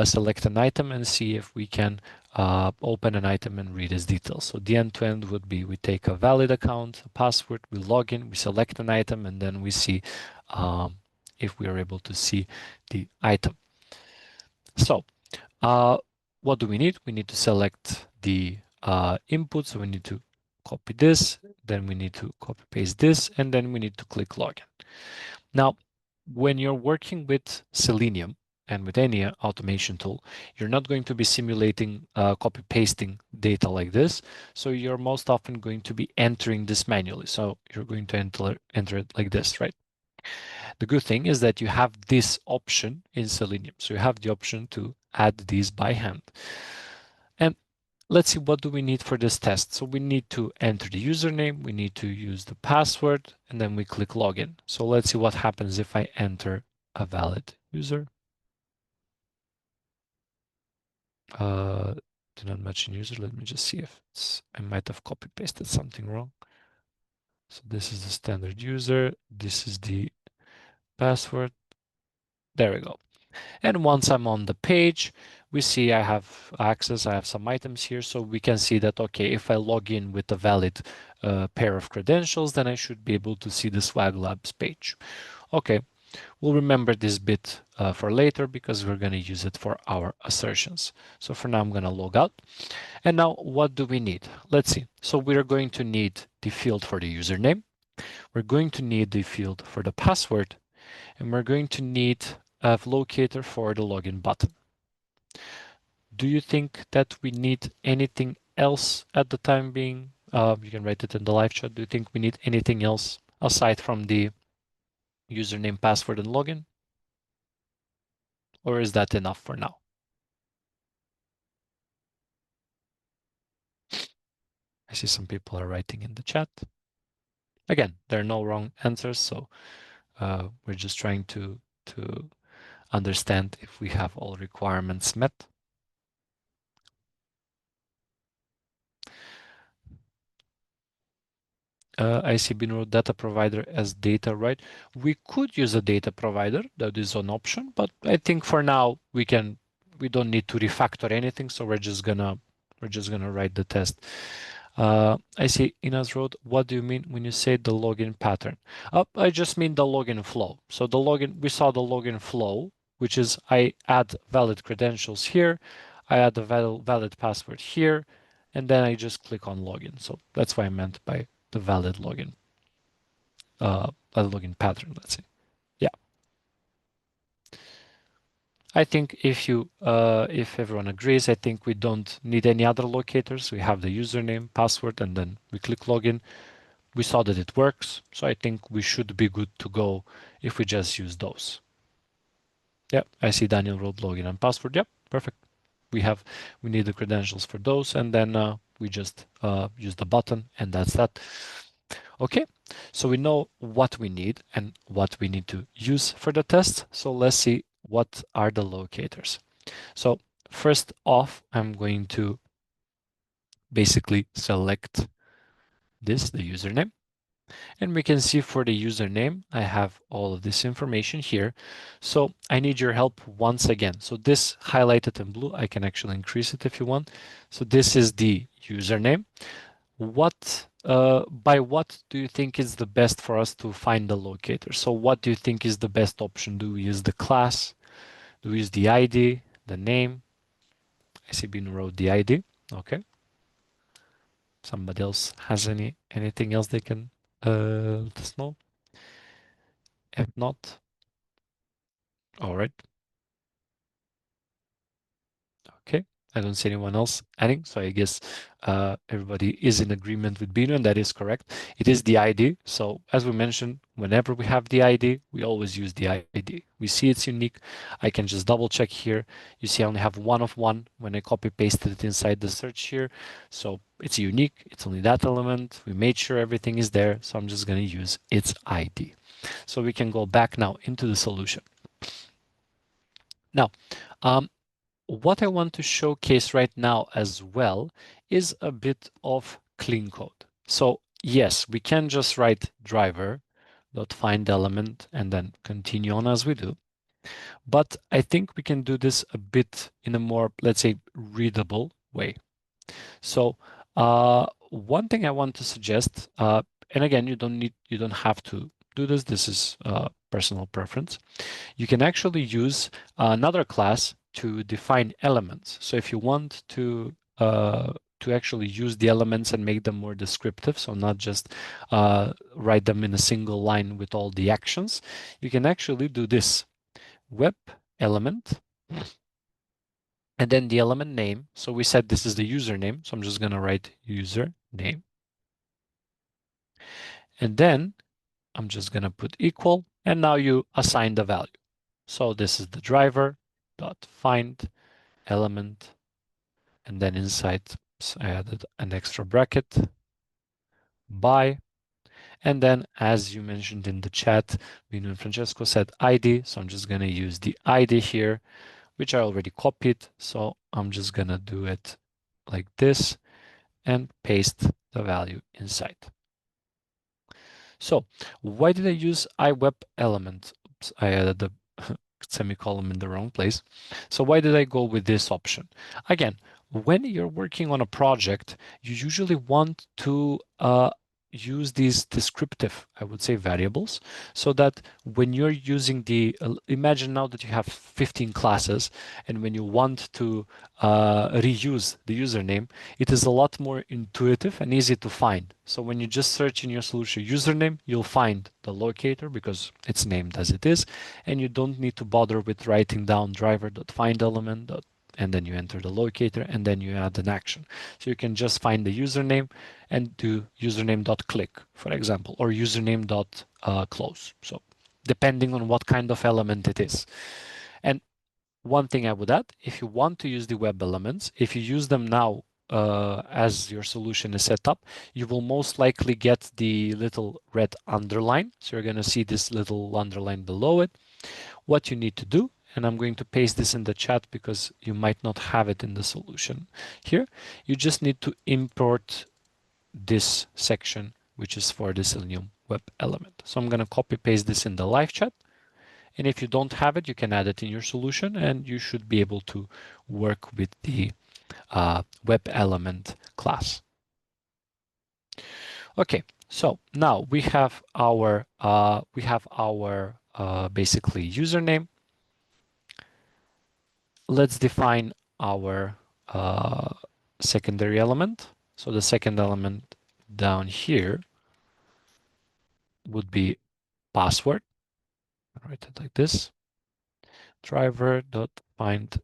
S1: select an item and see if we can open an item and read its details. So the end-to-end would be we take a valid account, a password, we log in, we select an item, and then we see if we are able to see the item. So what do we need? We need to select the input. So we need to copy this, then we need to copy paste this, and then we need to click login. Now, when you're working with Selenium and with any automation tool, you're not going to be simulating copy pasting data like this. So you're most often going to be entering this manually. So you're going to enter it like this, right? The good thing is that you have this option in Selenium. So you have the option to add these by hand. And let's see, what do we need for this test? So we need to enter the username, we need to use the password, and then we click login. So let's see what happens if I enter a valid user. Do not match in user. Let me just see if I might have copy pasted something wrong. So this is the standard user. This is the password. There we go. And once I'm on the page, we see I have access, I have some items here. So we can see that, okay, if I log in with a valid pair of credentials, then I should be able to see the Swag Labs page. Okay, we'll remember this bit for later because we're going to use it for our assertions. So for now, I'm going to log out. And now what do we need? Let's see. So we're going to need the field for the username. We're going to need the field for the password, and we're going to need a locator for the login button. Do you think that we need anything else at the time being? You can write it in the live chat. Do you think we need anything else aside from the username, password, and login? Or is that enough for now? I see some people are writing in the chat. Again, there are no wrong answers, so we're just trying to understand if we have all requirements met. I see Binro data provider as data, right? We could use a data provider, that is an option, but I think for now we don't need to refactor anything, so we're just gonna write the test. I see Inas wrote, what do you mean when you say the login pattern? I just mean the login flow. So the login, we saw the login flow, which is I add valid credentials here, I add the valid password here, and then I just click on login. So that's what I meant by the valid login pattern, let's say. Yeah. I think if everyone agrees, I think we don't need any other locators. We have the username, password, and then we click login. We saw that it works, so I think we should be good to go if we just use those. Yeah, I see Daniel wrote login and password. Yep, perfect. We need the credentials for those, and then we just use the button, and that's that. Okay, so we know what we need and what we need to use for the test. So let's see what are the locators. So first off, I'm going to basically select the username. And we can see for the username, I have all of this information here. So I need your help once again. So this highlighted in blue, I can actually increase it if you want. So this is the username. What by what do you think is the best for us to find the locator? So what do you think is the best option? Do we use the class? Do we use the ID, the name? I see Been wrote the ID. Okay. Somebody else has anything else they can let us know? If not, all right. Okay, I don't see anyone else adding, so I guess everybody is in agreement with Bino, and that is correct. It is the ID. So as we mentioned, whenever we have the ID, we always use the ID. We see it's unique. I can just double check here. You see I only have one of one when I copy pasted it inside the search here. So it's unique. It's only that element. We made sure everything is there. So I'm just going to use its ID. So we can go back now into the solution. Now, what I want to showcase right now as well is a bit of clean code. So yes, we can just write driver.find element and then continue on as we do. But I think we can do this a bit in a more, let's say, readable way. So one thing I want to suggest, and again, you don't have to do this. This is personal preference. You can actually use another class to define elements. So if you want to actually use the elements and make them more descriptive, so not just write them in a single line with all the actions, you can actually do this web element and then the element name. So we said this is the username, so I'm just going to write username. And then I'm just going to put equal, and now you assign the value. So this is the driver dot find element, and then inside I added an extra bracket by, and then as you mentioned in the chat, Vino and Francesco said ID, so I'm just going to use the ID here, which I already copied. So I'm just going to do it like this and paste the value inside. So why did I use iWeb element? Oops, I added the semicolon in the wrong place. So why did I go with this option? Again, when you're working on a project, you usually want to use these descriptive, I would say, variables, so that when you're using imagine now that you have 15 classes, and when you want to reuse the username, it is a lot more intuitive and easy to find. So when you just search in your solution username, you'll find the locator because it's named as it is, and you don't need to bother with writing down driver.find element and then you enter the locator and then you add an action. So you can just find the username and do username.click, for example, or username.close. So depending on what kind of element it is. And one thing I would add, if you want to use the web elements, if you use them now as your solution is set up, you will most likely get the little red underline. So you're going to see this little underline below it. What you need to do, and I'm going to paste this in the chat because you might not have it in the solution here, you just need to import this section, which is for the Selenium web element. So I'm going to copy paste this in the live chat. And if you don't have it, you can add it in your solution and you should be able to work with the web element class. Okay, so now we have our basically username. Let's define our secondary element. So the second element down here would be password. I'll write it like this. Driver.find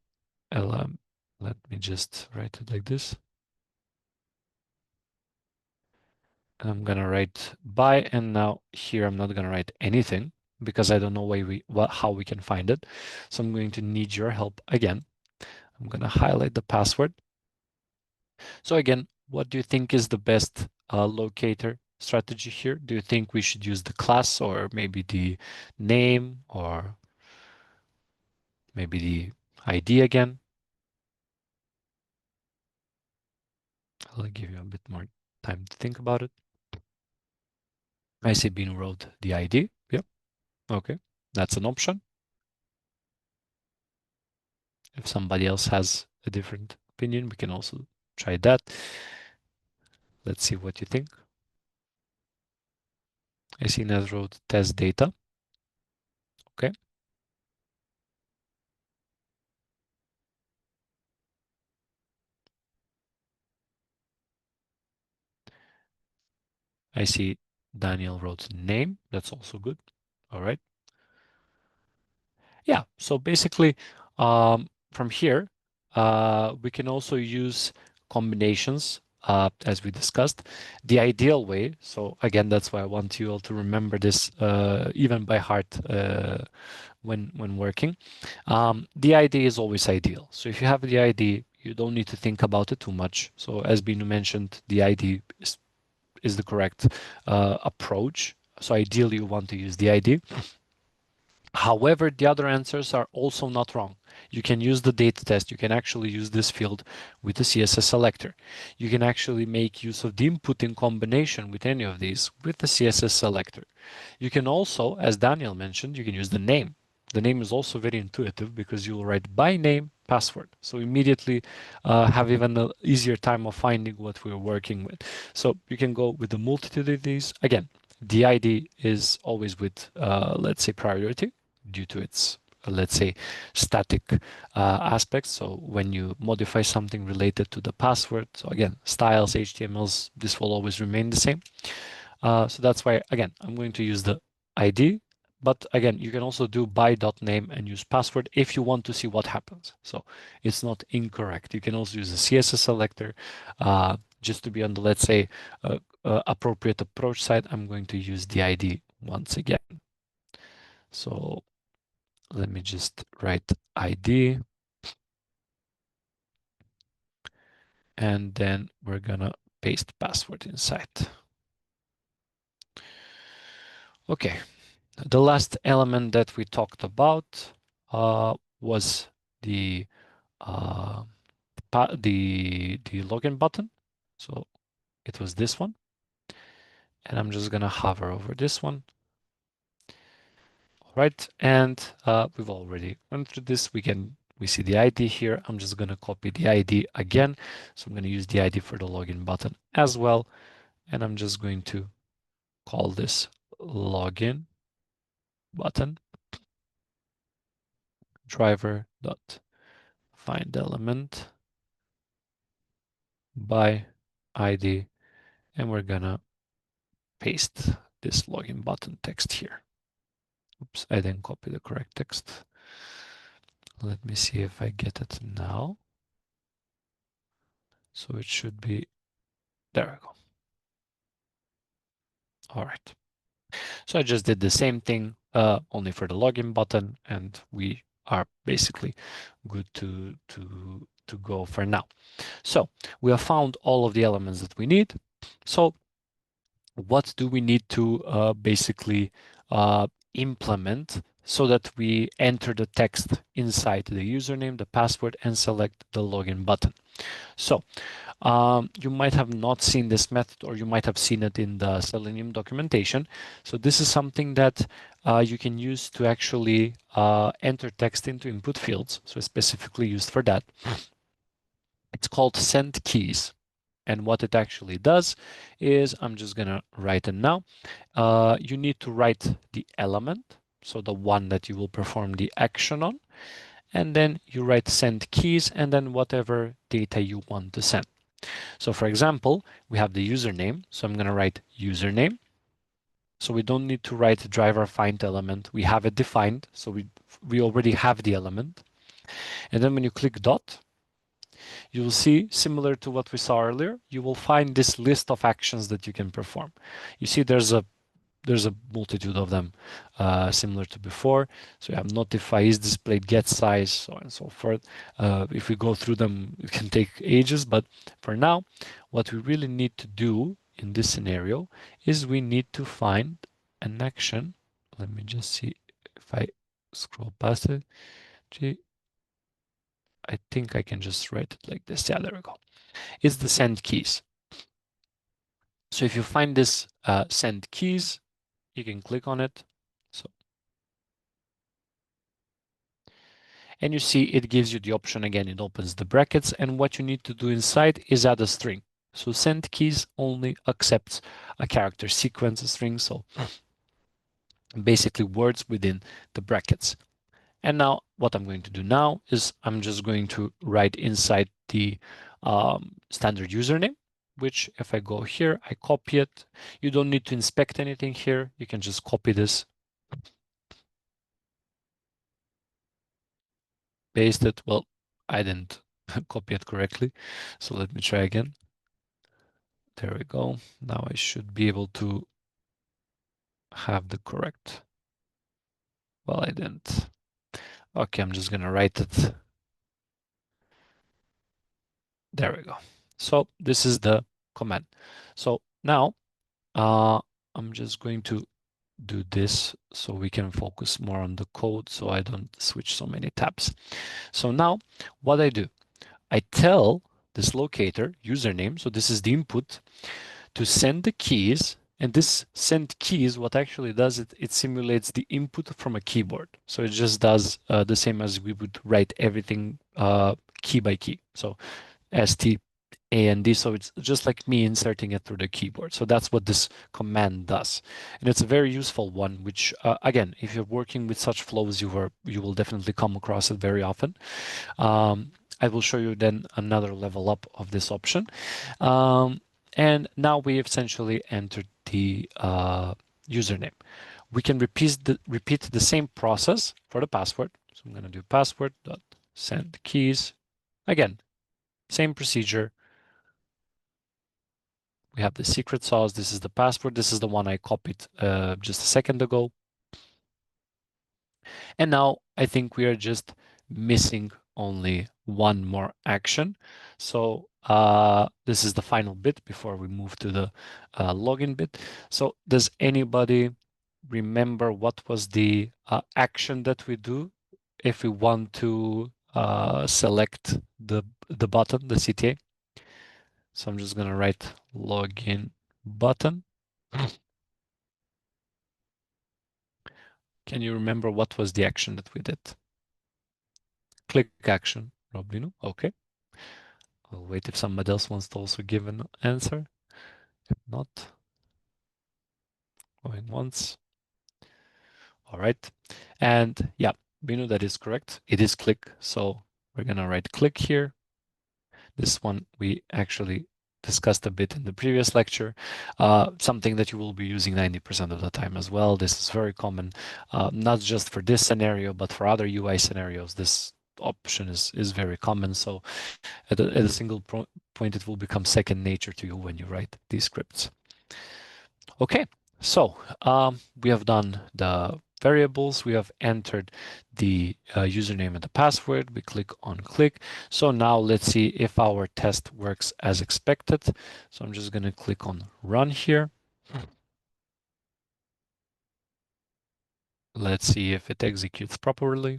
S1: element. Let me just write it like this. And I'm gonna write by, and now here I'm not gonna write anything because I don't know how we can find it. So I'm going to need your help again. I'm gonna highlight the password. So again, what do you think is the best locator strategy here? Do you think we should use the class or maybe the name or maybe the ID again? I'll give you a bit more time to think about it. I see Bean wrote the ID. Yep. Okay. That's an option. If somebody else has a different opinion, we can also try that. Let's see what you think. I see net wrote test data. Okay. I see Daniel wrote name. That's also good. All right. Yeah. So basically, from here, we can also use combinations, as we discussed. The ideal way, so again, that's why I want you all to remember this even by heart when working. The ID is always ideal. So if you have the ID, you don't need to think about it too much. So as Binu mentioned, the ID is the correct approach. So ideally, you want to use the ID. However, the other answers are also not wrong. You can use the data test. You can actually use this field with the CSS selector. You can actually make use of the input in combination with any of these with the CSS selector. You can also, as Daniel mentioned, you can use the name. The name is also very intuitive because you will write by name password. So immediately have even an easier time of finding what we're working with. So you can go with the multitude of these. Again, the ID is always with, let's say, priority due to its, let's say, static aspects. So when you modify something related to the password, so again, styles, HTMLs, this will always remain the same. So that's why, again, I'm going to use the ID, but again, you can also do by.name and use password if you want to see what happens. So it's not incorrect. You can also use the CSS selector just to be on the, let's say, appropriate approach side. I'm going to use the ID once again. So let me just write ID. And then we're gonna paste password inside. Okay, the last element that we talked about was the the login button. So it was this one, and I'm just gonna hover over this one. All right, and we've already went through this. We see the ID here. I'm just gonna copy the ID again. So I'm gonna use the ID for the login button as well, and I'm just going to call this login button driver dot find element by ID, and we're gonna paste this login button text here. Oops, I didn't copy the correct text. Let me see if I get it now. So it should be, there we go. All right. So I just did the same thing, only for the login button, and we are basically good to go for now. So we have found all of the elements that we need. So what do we need to basically implement so that we enter the text inside the username, the password, and select the login button? So you might have not seen this method, or you might have seen it in the Selenium documentation. So this is something that you can use to actually enter text into input fields. So it's specifically used for that. It's called send keys. And what it actually does is, I'm just gonna write it now. You need to write the element, so the one that you will perform the action on, and then you write send keys and then whatever data you want to send. So for example, we have the username. So I'm gonna write username. So we don't need to write driver find element. We have it defined. So we already have the element. And then when you click dot, you will see, similar to what we saw earlier, you will find this list of actions that you can perform. You see there's a multitude of them, similar to before. So you have notify, is displayed, get size, so on and so forth. If we go through them, it can take ages, but for now, what we really need to do in this scenario is we need to find an action. Let me just see if I scroll past it. Gee, I think I can just write it like this. Yeah, there we go. It's the send keys. So if you find this send keys, you can click on it. So, and you see it gives you the option again. It opens the brackets, and what you need to do inside is add a string. So send keys only accepts a character sequence string. So basically words within the brackets. And now what I'm going to do now is I'm just going to write inside the standard username, which if I go here, I copy it. You don't need to inspect anything here. You can just copy this, paste it. Well, I didn't copy it correctly. So let me try again. There we go. Now I should be able to have the correct. Well, I didn't. Okay, I'm just gonna write it. There we go. So this is the command. So now I'm just going to do this so we can focus more on the code so I don't switch so many tabs. So now what I do, I tell this locator username, so this is the input, to send the keys. And this send keys, what actually does it simulates the input from a keyboard. So it just does the same as we would write everything key by key. So ST A and D. So it's just like me inserting it through the keyboard. So that's what this command does. And it's a very useful one, which again, if you're working with such flows, you will definitely come across it very often. I will show you then another level up of this option. And now we essentially entered the username. We can repeat the same process for the password. So I'm going to do password dot send keys. Again, same procedure. We have the secret sauce. This is the password. This is the one I copied just a second ago. And now I think we are just missing only one more action. So this is the final bit before we move to the login bit. So does anybody remember what was the action that we do if we want to select the button, the CTA? So I'm just going to write login button. Can you remember what was the action that we did? Click action, probably no. Okay. I'll wait if somebody else wants to also give an answer. If not, going once. All right. And yeah, we know that is correct. It is click. So we're going to write click here. This one we actually discussed a bit in the previous lecture, something that you will be using 90% of the time as well. This is very common, not just for this scenario, but for other UI scenarios. This option is very common. So at a single point, it will become second nature to you when you write these scripts. Okay, so we have done the variables. We have entered the username and the password. We click on click. So now let's see if our test works as expected. So I'm just going to click on run here. Let's see if it executes properly.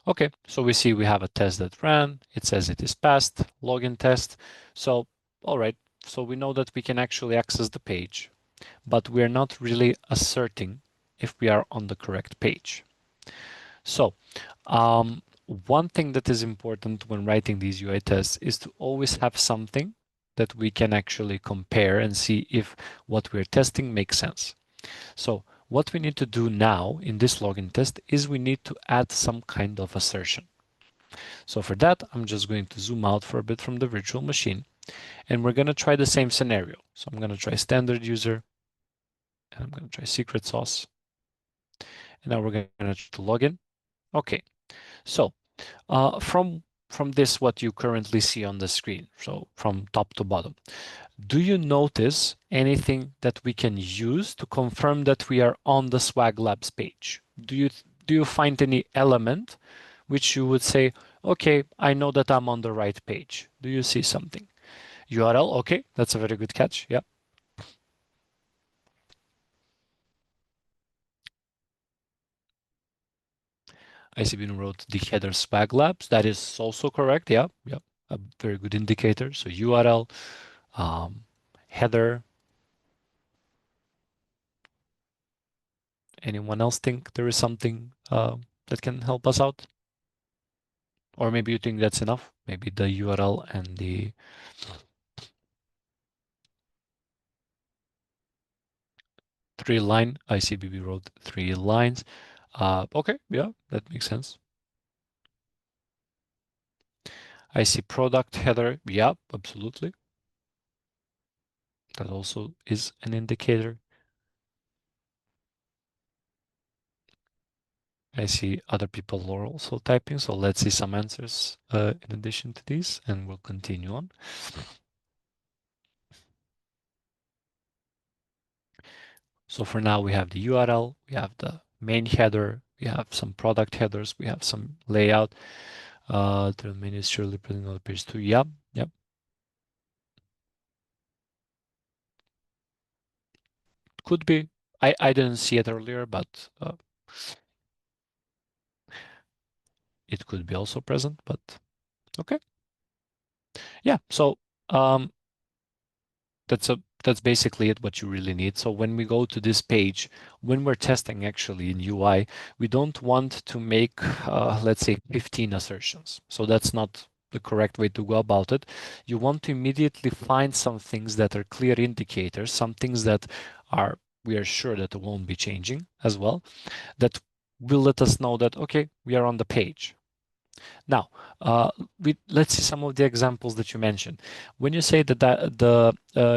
S1: Okay, so we see we have a test that ran. It says it is passed, login test. So, all right, so we know that we can actually access the page, but we're not really asserting if we are on the correct page. So, one thing that is important when writing these UI tests is to always have something that we can actually compare and see if what we're testing makes sense. So what we need to do now in this login test is we need to add some kind of assertion. So for that, I'm just going to zoom out for a bit from the virtual machine, and we're going to try the same scenario. So I'm going to try standard user, and I'm going to try secret sauce. And now we're going to try to log in. Okay, so from this, what you currently see on the screen, so from top to bottom, do you notice anything that we can use to confirm that we are on the Swag Labs page? Do you find any element which you would say, okay, I know that I'm on the right page? Do you see something? URL, okay, that's a very good catch. Yeah. ICBN wrote the header Swag Labs. That is also correct. Yeah, yeah, a very good indicator. So URL, header. Anyone else think there is something that can help us out? Or maybe you think that's enough? Maybe the URL and the 3-line. ICBB wrote 3 lines. Okay, yeah, that makes sense. I see product header. Yeah, absolutely. That also is an indicator. I see other people are also typing, so let's see some answers in addition to these, and we'll continue on. So for now, we have the URL, we have the main header, we have some product headers, we have some layout. The menu is surely printing on the page too. Yep, yep. Could be. I didn't see it earlier, but it could be also present, but okay. Yeah, so um, that's basically it, what you really need. So when we go to this page, when we're testing actually in UI, we don't want to make, let's say, 15 assertions. So that's not the correct way to go about it. You want to immediately find some things that are clear indicators, some things that we are sure that it won't be changing as well, that will let us know that, okay, we are on the page. Now, let's see some of the examples that you mentioned. When you say that the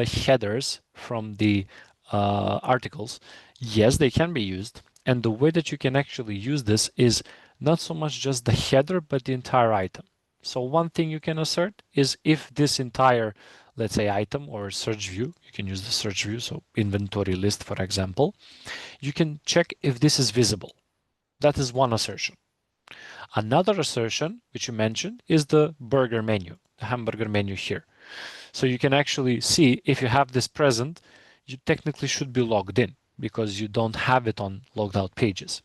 S1: headers from the articles, yes, they can be used. And the way that you can actually use this is not so much just the header, but the entire item. So one thing you can assert is if this entire, let's say, item or search view, you can use the search view, so inventory list, for example, you can check if this is visible. That is one assertion. Another assertion, which you mentioned, is the burger menu, the hamburger menu here. So you can actually see if you have this present, you technically should be logged in because you don't have it on logged out pages.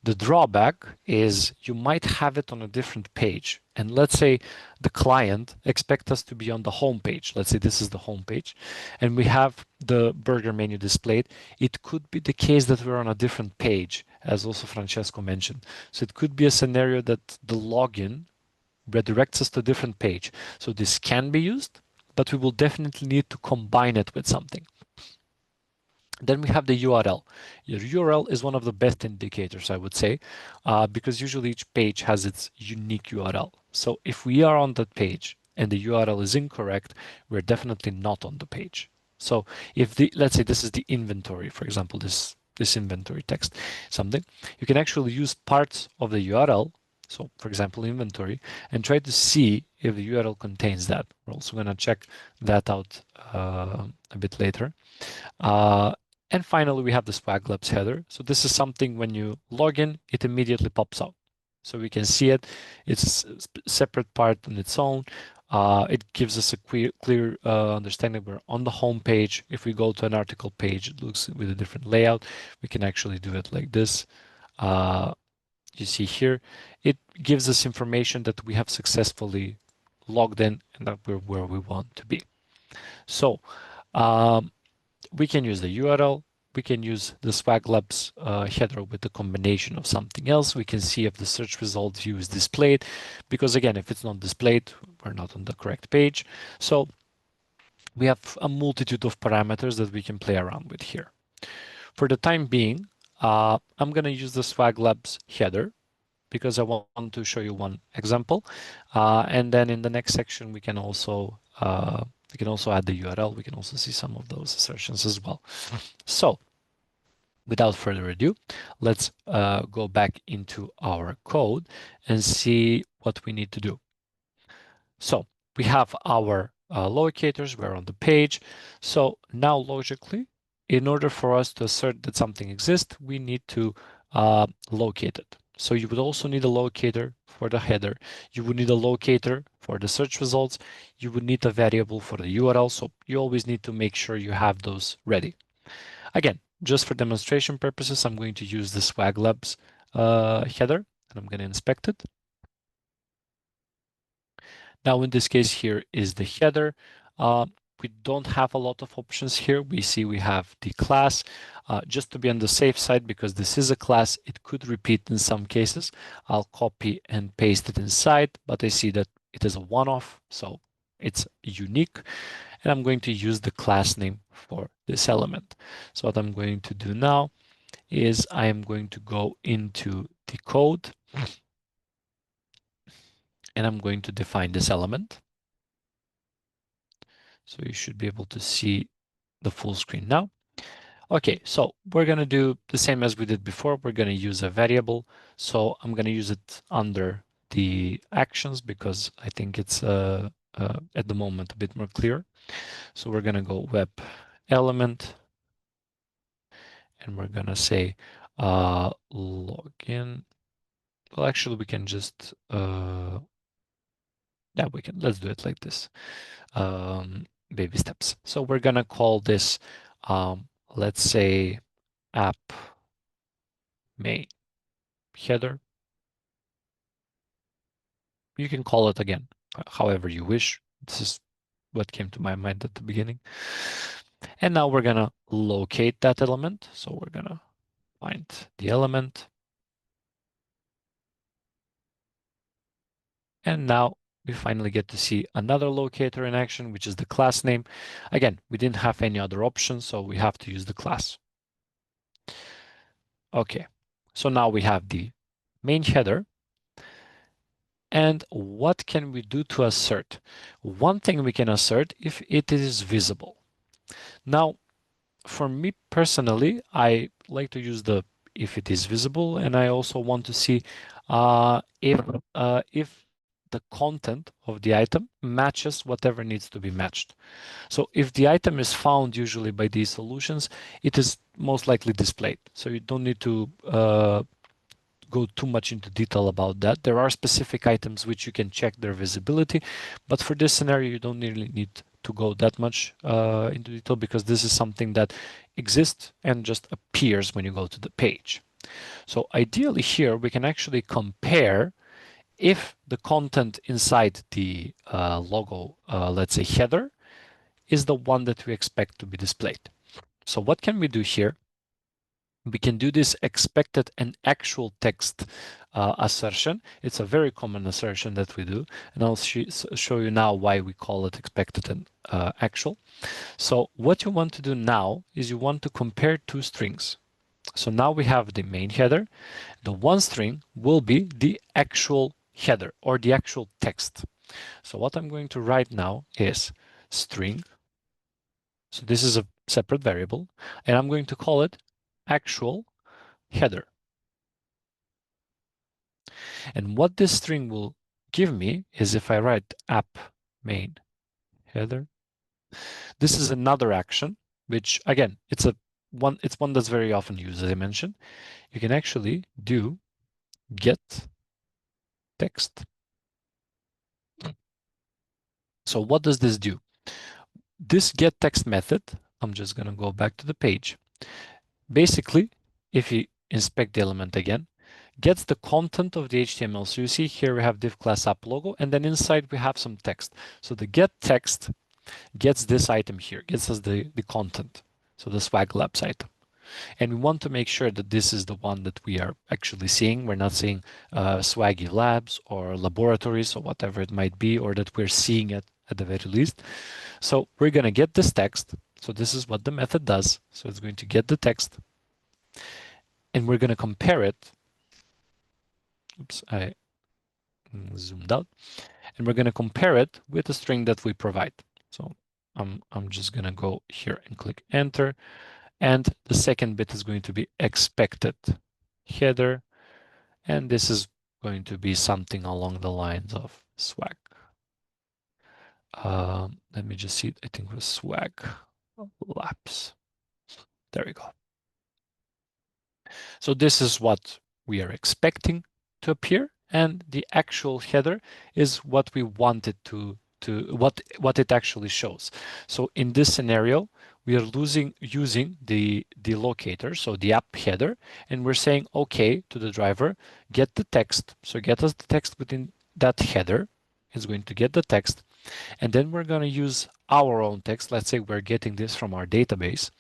S1: The drawback is you might have it on a different page. And let's say the client expects us to be on the home page. Let's say this is the home page and we have the burger menu displayed. It could be the case that we're on a different page, as also Francesco mentioned. So it could be a scenario that the login redirects us to a different page. So this can be used, but we will definitely need to combine it with something. Then we have the URL. Your URL is one of the best indicators, I would say, because usually each page has its unique URL. So if we are on that page and the URL is incorrect, we're definitely not on the page. So if let's say this is the inventory, for example, this inventory text, something, you can actually use parts of the URL. So for example, inventory, and try to see if the URL contains that. We're also going to check that out a bit later. And finally, we have the Swag Labs header. So this is something when you log in, it immediately pops out. So we can see it. It's a separate part on its own. It gives us a clear understanding we're on the home page. If we go to an article page, it looks with a different layout. We can actually do it like this. You see here, it gives us information that we have successfully logged in and that we're where we want to be. So we can use the URL. We can use the Swag Labs header with a combination of something else. We can see if the search result view is displayed, because again, if it's not displayed, we're not on the correct page. So we have a multitude of parameters that we can play around with here. For the time being, I'm going to use the Swag Labs header because I want to show you one example. And then in the next section, we can also add the URL. We can also see some of those assertions as well. So without further ado, let's go back into our code and see what we need to do. So we have our locators, we're on the page. So now logically, in order for us to assert that something exists, we need to locate it. So you would also need a locator for the header. You would need a locator for the search results. You would need a variable for the URL. So you always need to make sure you have those ready. Again, just for demonstration purposes, I'm going to use the Swag Labs header and I'm going to inspect it. Now, in this case, here is the header. We don't have a lot of options here. We see we have the class. Just to be on the safe side, because this is a class, it could repeat in some cases. I'll copy and paste it inside, but I see that it is a one-off, so it's unique. and I'm going to use the class name for this element. So what I'm going to do now is I am going to go into the code and I'm going to define this element. So you should be able to see the full screen now. Okay, so we're going to do the same as we did before. We're going to use a variable. So I'm going to use it under the actions because I think it's at the moment a bit more clear. So we're going to go web element and we're going to say login. Well, actually, we can just, yeah, let's do it like this. Baby steps. So we're going to call this, let's say, app main header. You can call it again, however you wish. This is what came to my mind at the beginning. And now we're going to locate that element. So we're going to find the element. And now we finally get to see another locator in action, which is the class name. Again, we didn't have any other options, so we have to use the class. Okay, so now we have the main header. And what can we do to assert? One thing we can assert if it is visible. Now, for me personally, I like to use the if it is visible, and I also want to see if the content of the item matches whatever needs to be matched. So if the item is found usually by these solutions, it is most likely displayed. So you don't need to go too much into detail about that. There are specific items which you can check their visibility, but for this scenario, you don't really need to go that much into detail because this is something that exists and just appears when you go to the page. So ideally here, we can actually compare if the content inside the logo, let's say header, is the one that we expect to be displayed. So what can we do here? We can do this expected and actual text assertion. It's a very common assertion that we do, and I'll show you now why we call it expected and actual. So what you want to do now is you want to compare two strings. So now we have the main header. The one string will be the actual header or the actual text. So what I'm going to write now is string. So this is a separate variable, and I'm going to call it actual header. And what this string will give me is if I write app main header, this is another action, which again, it's one that's very often used, as I mentioned. You can actually do get text. So what does this do? This get text method, I'm just going to go back to the page. Basically, if you inspect the element again, gets the content of the HTML. So you see here we have div class app logo, and then inside we have some text. So the get text gets this item here, gets us the content. So the Swag Labs item. And we want to make sure that this is the one that we are actually seeing. We're not seeing Swaggy Labs or laboratories or whatever it might be, or that we're seeing it at the very least. So we're going to get this text. So this is what the method does. So it's going to get the text, and we're going to compare it. Oops, I zoomed out. And we're going to compare it with the string that we provide. So I'm just going to go here and click enter. And the second bit is going to be expected header. And this is going to be something along the lines of swag. Let me just see. I think it was swag labs. There we go. So this is what we are expecting to appear, and the actual header is what we want it to what it actually shows. So in this scenario, we are using the locator, so the app header, and we're saying okay to the driver, get the text. So get us the text within that header. It's going to get the text, and then we're going to use our own text. Let's say we're getting this from our database,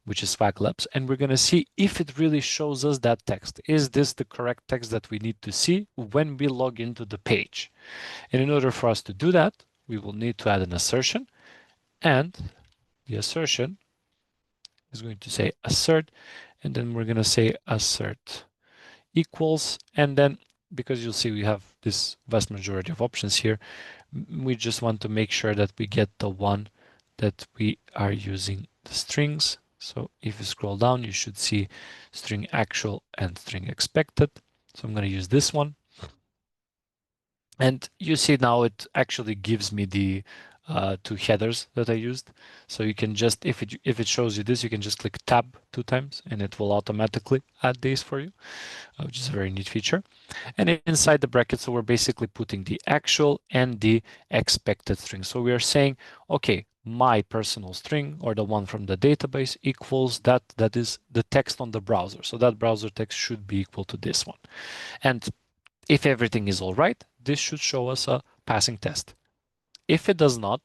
S1: which is Swag Labs, and we're going to see if it really shows us that text. Is this the correct text that we need to see when we log into the page? And in order for us to do that, we will need to add an assertion. And the assertion is going to say assert, and then we're going to say assert equals, and then because you'll see we have this vast majority of options here, we just want to make sure that we get the one that we are using the strings. So if you scroll down, you should see string actual and string expected. So I'm going to use this one. And you see now it actually gives me the two headers that I used. So you can just, if it shows you this, you can just click tab 2 times and it will automatically add these for you, which is a very neat feature. And inside the brackets, so we're basically putting the actual and the expected string. So we are saying, okay, my personal string or the one from the database equals that is the text on the browser. So that browser text should be equal to this one. And if everything is all right, this should show us a passing test. If it does not,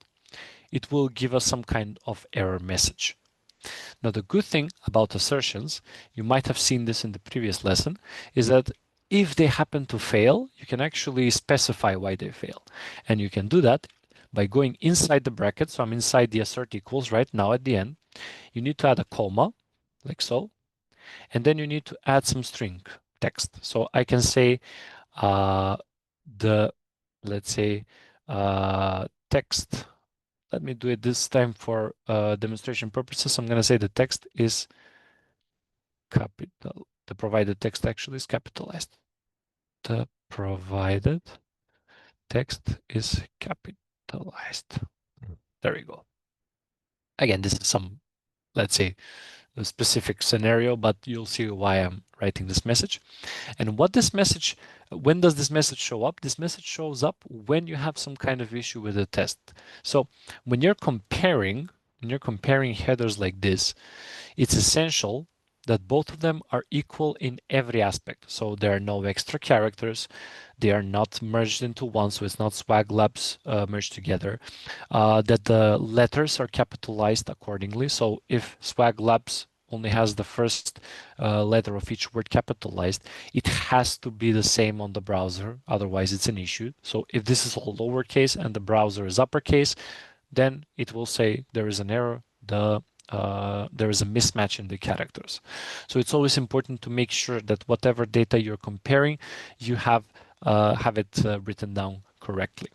S1: it will give us some kind of error message. Now, the good thing about assertions, you might have seen this in the previous lesson, is that if they happen to fail, you can actually specify why they fail. And you can do that by going inside the bracket. So I'm inside the assert equals right now at the end. You need to add a comma, like so. And then you need to add some string text. So I can say uh, let's say, text. Let me do it this time for demonstration purposes. I'm going to say the text is capital. The provided text actually is capitalized. The provided text is capitalized. There we go. Again, this is some, let's say, a specific scenario, but you'll see why I'm writing this message. And what this message, when does this message show up? This message shows up when you have some kind of issue with the test. So when you're comparing headers like this, it's essential that both of them are equal in every aspect. So there are no extra characters. They are not merged into one, so it's not swag labs merged together. That the letters are capitalized accordingly. So if swag labs only has the first letter of each word capitalized, it has to be the same on the browser. Otherwise, it's an issue. So if this is all lowercase and the browser is uppercase, then it will say there is an error. There is a mismatch in the characters. So it's always important to make sure that whatever data you're comparing, you have it written down correctly.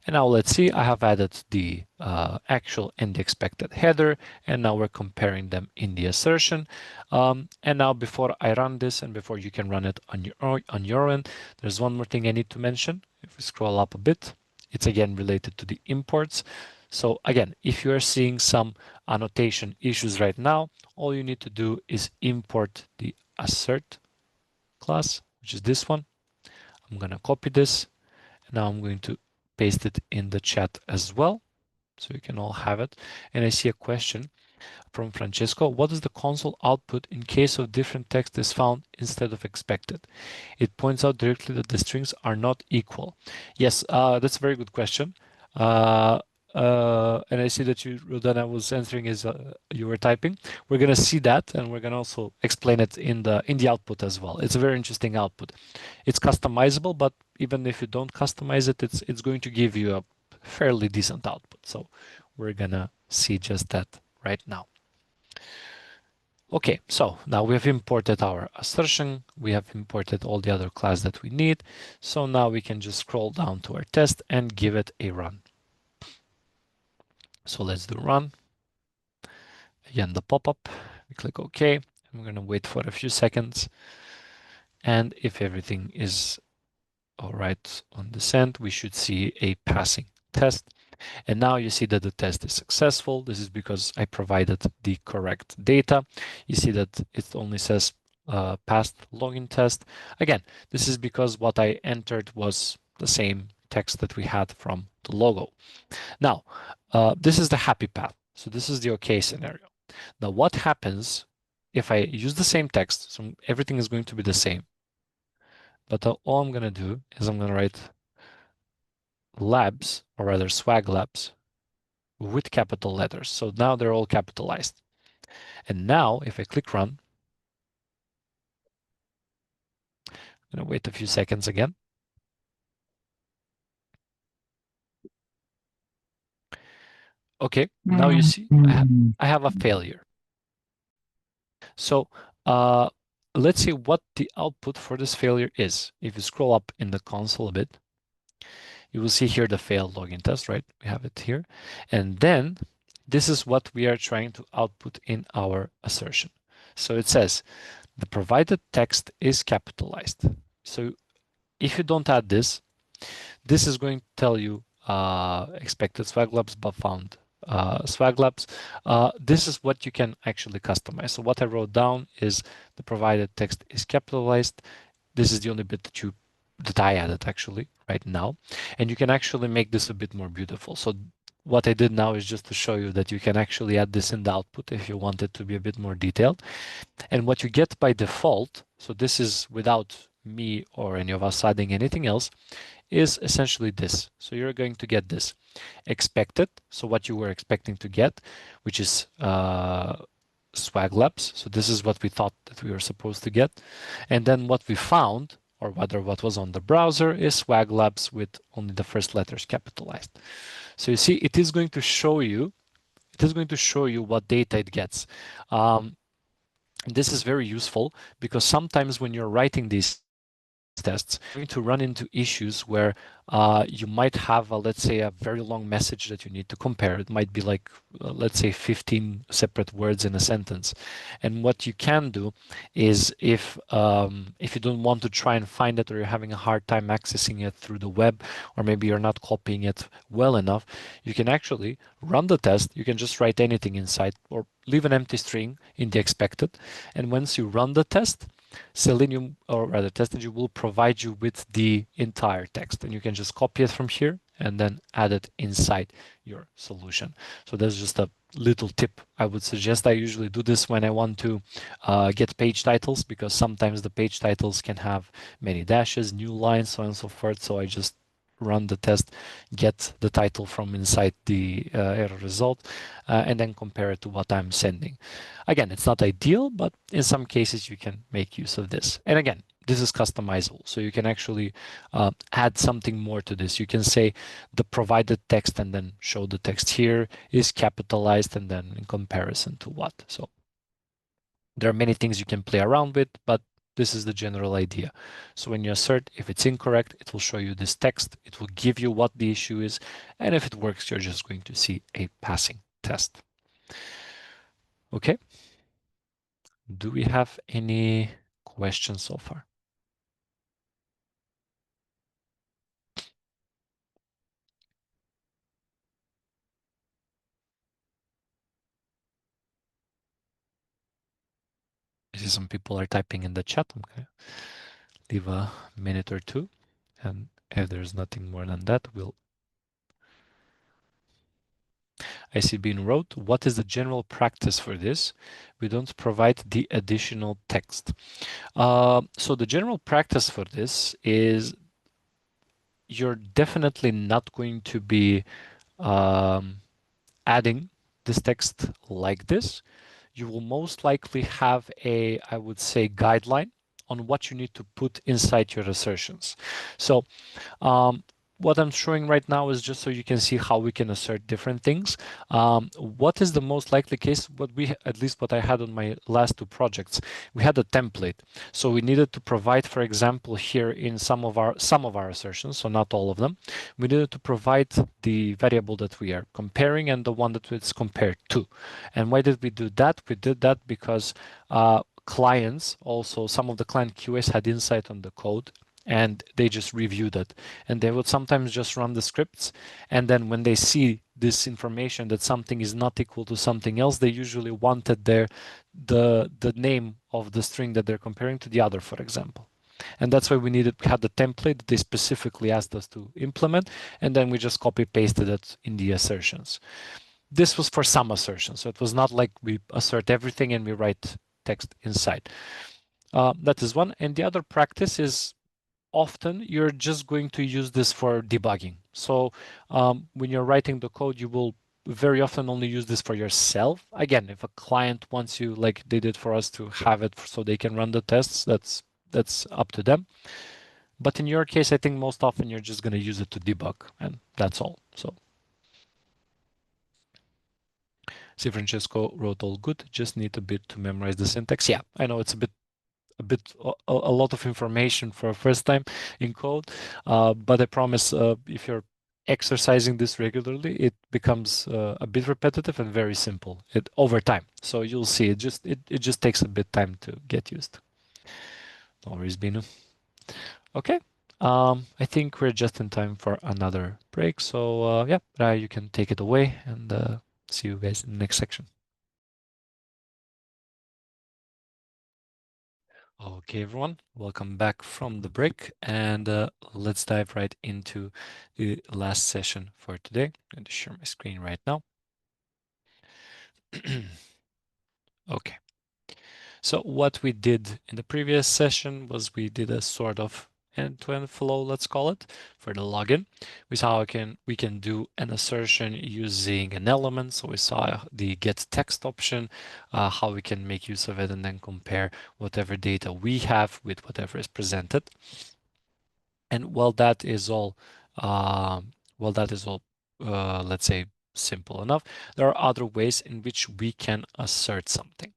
S1: And now let's see, I have added the actual and the expected header, and now we're comparing them in the assertion. And now before I run this and before you can run it on your end, there's one more thing I need to mention. If we scroll up a bit, it's again related to the imports. So again, if you are seeing some annotation issues right now, all you need to do is import the assert class, which is this one. I'm going to copy this. Now I'm going to paste it in the chat as well, so you can all have it. And I see a question from Francesco. What is the console output in case of different text is found instead of expected? It points out directly that the strings are not equal. Yes, that's a very good question. And I see that Rodana was answering as you were typing. We're going to see that, and we're going to also explain it in the output as well. It's a very interesting output. It's customizable, but even if you don't customize it, it's going to give you a fairly decent output. So we're going to see just that right now. Okay, so now we have imported our assertion. We have imported all the other class that we need. So now we can just scroll down to our test and give it a run. So let's do run. Again, the pop-up, we click OK. I'm going to wait for a few seconds. And if everything is all right on this end, we should see a passing test. And now you see that the test is successful. This is because I provided the correct data. You see that it only says passed login test. Again, this is because what I entered was the same text that we had from the logo. Now, this is the happy path. So this is the okay scenario. Now, what happens if I use the same text? So everything is going to be the same. But all I'm going to do is I'm going to write labs, or rather swag labs, with capital letters. So now they're all capitalized. And now if I click run, I'm going to wait a few seconds again. Okay, now you see I have a failure. So let's see what the output for this failure is. If you scroll up in the console a bit, you will see here the failed login test, right? We have it here. And then this is what we are trying to output in our assertion. So it says the provided text is capitalized. So if you don't add this, this is going to tell you expected swag labs but found swag labs. This is what you can actually customize. So what I wrote down is the provided text is capitalized. This is the only bit that I added actually right now. And you can actually make this a bit more beautiful. So what I did now is just to show you that you can actually add this in the output if you want it to be a bit more detailed. And what you get by default, so this is without me or any of us adding anything else, is essentially this. So you're going to get this expected, so what you were expecting to get, which is swag labs. So this is what we thought that we were supposed to get. And then what we found, or rather what was on the browser, is swag labs with only the first letters capitalized. So you see, it is going to show you what data it gets. This is very useful because sometimes when you're writing these tests, you're going to run into issues where you might have, let's say, a very long message that you need to compare. It might be like, let's say, 15 separate words in a sentence. And what you can do is if you don't want to try and find it, or you're having a hard time accessing it through the web, or maybe you're not copying it well enough, you can actually run the test. You can just write anything inside or leave an empty string in the expected. And once you run the test, Selenium, or rather TestEngine, will provide you with the entire text, and you can just copy it from here and then add it inside your solution. So that's just a little tip I would suggest. I usually do this when I want to get page titles, because sometimes the page titles can have many dashes, new lines, so on and so forth. So I just run the test, get the title from inside the error result, and then compare it to what I'm sending. Again, it's not ideal, but in some cases you can make use of this. And again, this is customizable, so you can actually add something more to this. You can say the provided text and then show the text here is capitalized and then in comparison to what. So there are many things you can play around with, but this is the general idea. So when you assert, if it's incorrect, it will show you this text. It will give you what the issue is. And if it works, you're just going to see a passing test. Okay. Do we have any questions so far? I see some people are typing in the chat. I'm going to leave a minute or two. And if there's nothing more than that, I see being wrote, what is the general practice for this? We don't provide the additional text. So the general practice for this is you're definitely not going to be adding this text like this. You will most likely have a, I would say, guideline on what you need to put inside your assertions. So what I'm showing right now is just so you can see how we can assert different things. What is the most likely case? At least what I had on my last two projects, we had a template. So we needed to provide, for example, here in some of our assertions, so not all of them, we needed to provide the variable that we are comparing and the one that it's compared to. And why did we do that? We did that because clients, also some of the client QAs had insight on the code, and they just reviewed it, and they would sometimes just run the scripts, and then when they see this information that something is not equal to something else, they usually wanted the name of the string that they're comparing to the other, for example. And that's why we had the template that they specifically asked us to implement, and then we just copy pasted it in the assertions. This was for some assertions, so it was not like we assert everything and we write text inside. That is one. And the other practice is often you're just going to use this for debugging. So when you're writing the code, you will very often only use this for yourself. Again, if a client wants you, like they did for us, to have it so they can run the tests, that's up to them. But in your case, I think most often you're just going to use it to debug, and that's all. So See, Francesco wrote all good, just need a bit to memorize the syntax. Yeah, I know it's a lot of information for a first time in code, but I promise if you're exercising this regularly, it becomes a bit repetitive and very simple over time. So you'll see it just takes a bit time to get used. No worries, Binu. Okay. I think we're just in time for another break. So yeah, Rai, you can take it away and see you guys in the next section. Okay, everyone, welcome back from the break, and let's dive right into the last session for today. I'm going to share my screen right now. Okay, so what we did in the previous session was we did a sort of end-to-end flow, let's call it, for the login. We saw how we can do an assertion using an element. So we saw the get text option, how we can make use of it and then compare whatever data we have with whatever is presented. And while that is all, let's say, simple enough, there are other ways in which we can assert something.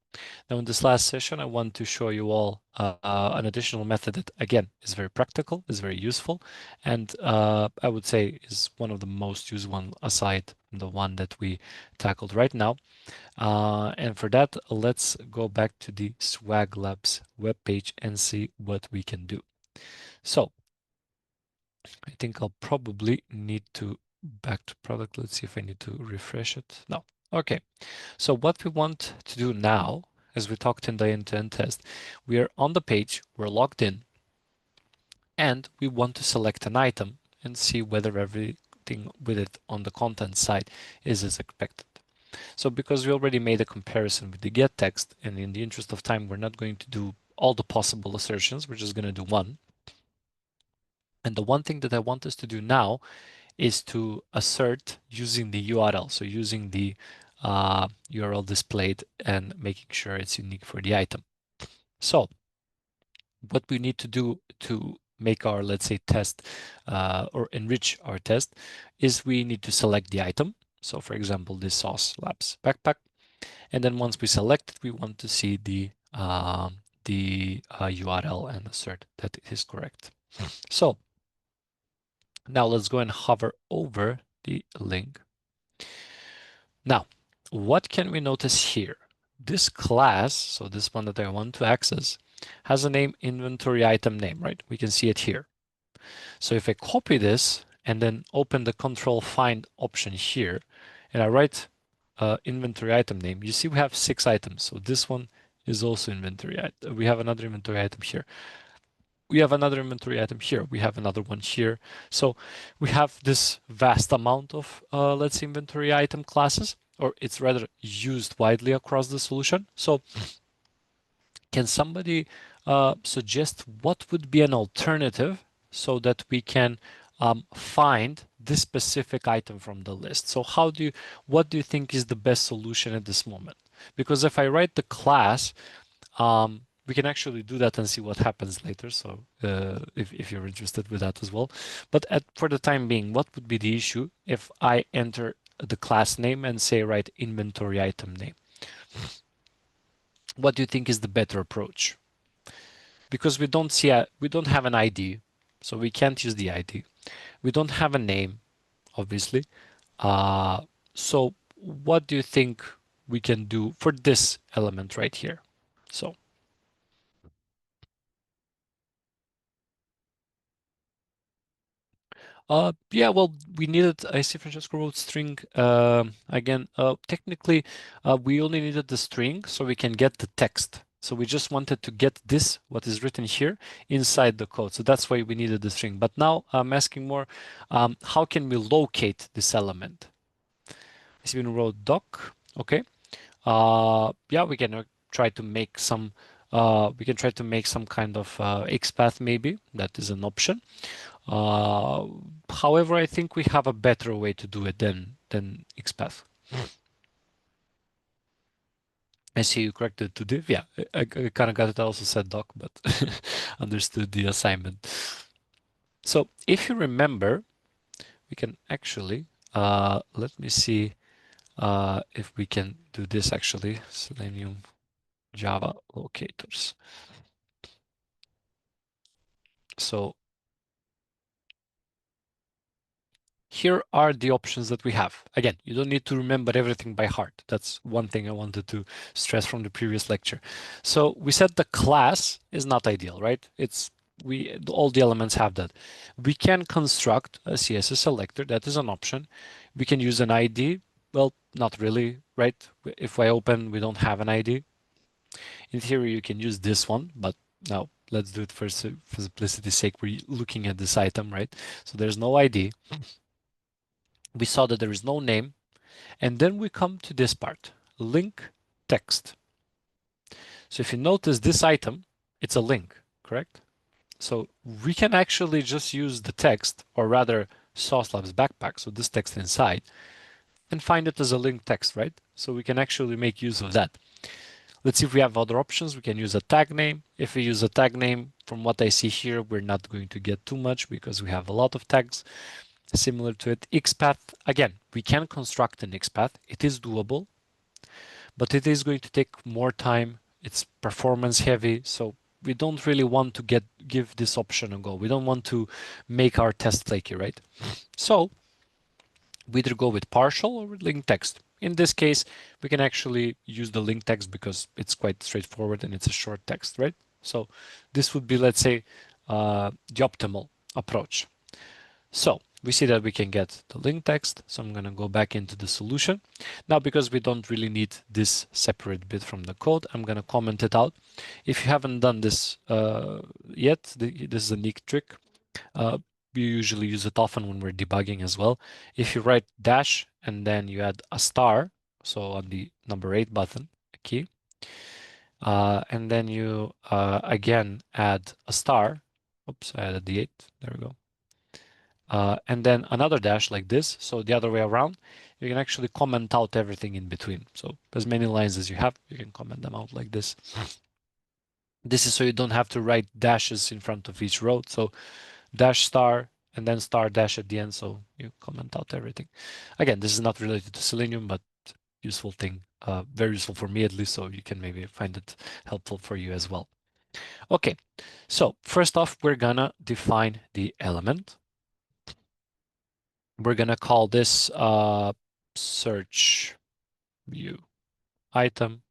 S1: Now, in this last session, I want to show you all an additional method that, again, is very practical, is very useful, and I would say is one of the most used one aside from the one that we tackled right now. And for that, let's go back to the Swag Labs webpage and see what we can do. So I think I'll probably need to back to product. Let's see if I need to refresh it. No. Okay. So what we want to do now, as we talked in the end-to-end test, we are on the page, we're logged in, and we want to select an item and see whether everything with it on the content side is as expected. So because we already made a comparison with the get text, and in the interest of time, we're not going to do all the possible assertions, we're just going to do one. And the one thing that I want us to do now is to assert using the URL, so using the URL displayed and making sure it's unique for the item. So what we need to do to make our, let's say, test or enrich our test is we need to select the item. So for example, this Sauce Labs backpack. And then once we select it, we want to see the URL and assert that it is correct. So now let's go and hover over the link. Now, what can we notice here? This class, so this one that I want to access, has a name inventory item name, right? We can see it here. So if I copy this and then open the control find option here, and I write inventory item name, you see we have 6 items. So this one is also inventory item. We have another inventory item here. We have another inventory item here. We have another one here. So we have this vast amount of, let's say, inventory item classes, or it's rather used widely across the solution. So can somebody suggest what would be an alternative so that we can find this specific item from the list? So what do you think is the best solution at this moment? Because if I write the class, we can actually do that and see what happens later. So if you're interested with that as well. But for the time being, what would be the issue if I enter the class name and say write inventory item name? What do you think is the better approach? Because we don't have an ID, so we can't use the ID. We don't have a name, obviously. So what do you think we can do for this element right here? So yeah, well, we needed, I see Francesco wrote string. Again, technically, we only needed the string so we can get the text. So we just wanted to get this, what is written here, inside the code. So that's why we needed the string. But now I'm asking more, how can we locate this element? I see we wrote doc. Okay. Yeah, we can try to make some, kind of XPath maybe. That is an option. However, I think we have a better way to do it than XPath. I see you corrected to div. Yeah, I kind of got it. I also said doc, but understood the assignment. So if you remember, we can actually, let me see. if we can do this actually, Selenium Java locators. So here are the options that we have. Again, you don't need to remember everything by heart. That's one thing I wanted to stress from the previous lecture. So we said the class is not ideal, right? All the elements have that. We can construct a CSS selector. That is an option. We can use an ID. Well, not really, right? If I open, we don't have an ID. In theory, you can use this one, but now let's do it for simplicity's sake. We're looking at this item, right? So there's no ID. We saw that there is no name. And then we come to this part, link text. So if you notice this item, it's a link, correct? So we can actually just use the text, or rather Sauce Labs backpack, so this text inside, and find it as a link text, right? So we can actually make use of that. Let's see if we have other options. We can use a tag name. If we use a tag name, from what I see here, we're not going to get too much because we have a lot of tags similar to it. XPath, again, we can construct an XPath. It is doable, but it is going to take more time. It's performance heavy, so we don't really want to give this option a go. We don't want to make our test flaky, right? So we either go with partial or with link text. In this case, we can actually use the link text because it's quite straightforward and it's a short text, right? So this would be, let's say, the optimal approach. So we see that we can get the link text. So I'm going to go back into the solution. Now, because we don't really need this separate bit from the code, I'm going to comment it out. If you haven't done this yet, this is a neat trick. We usually use it often when we're debugging as well. If you write dash and then you add a star, so on the number 8 button, a key, and then you again add a star. Oops, I added the 8. There we go. And then another dash like this. So the other way around, you can actually comment out everything in between. So as many lines as you have, you can comment them out like this. This is so you don't have to write dashes in front of each row. So dash star and then star dash at the end. So you comment out everything. Again, this is not related to Selenium, but useful thing, very useful for me at least. So you can maybe find it helpful for you as well. Okay, so first off, we're gonna define the element. We're gonna call this search view item,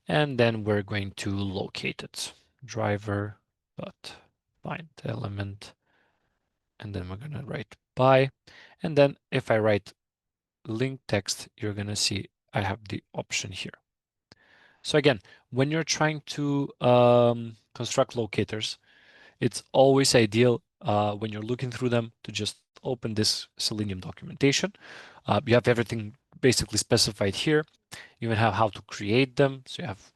S1: and then we're going to locate it. Driver dot find element, and then we're gonna write by, and then if I write link text, you're gonna see I have the option here. So again, when you're trying to construct locators, it's always ideal when you're looking through them to just open this Selenium documentation. You have everything basically specified here. You even have how to create them. So you have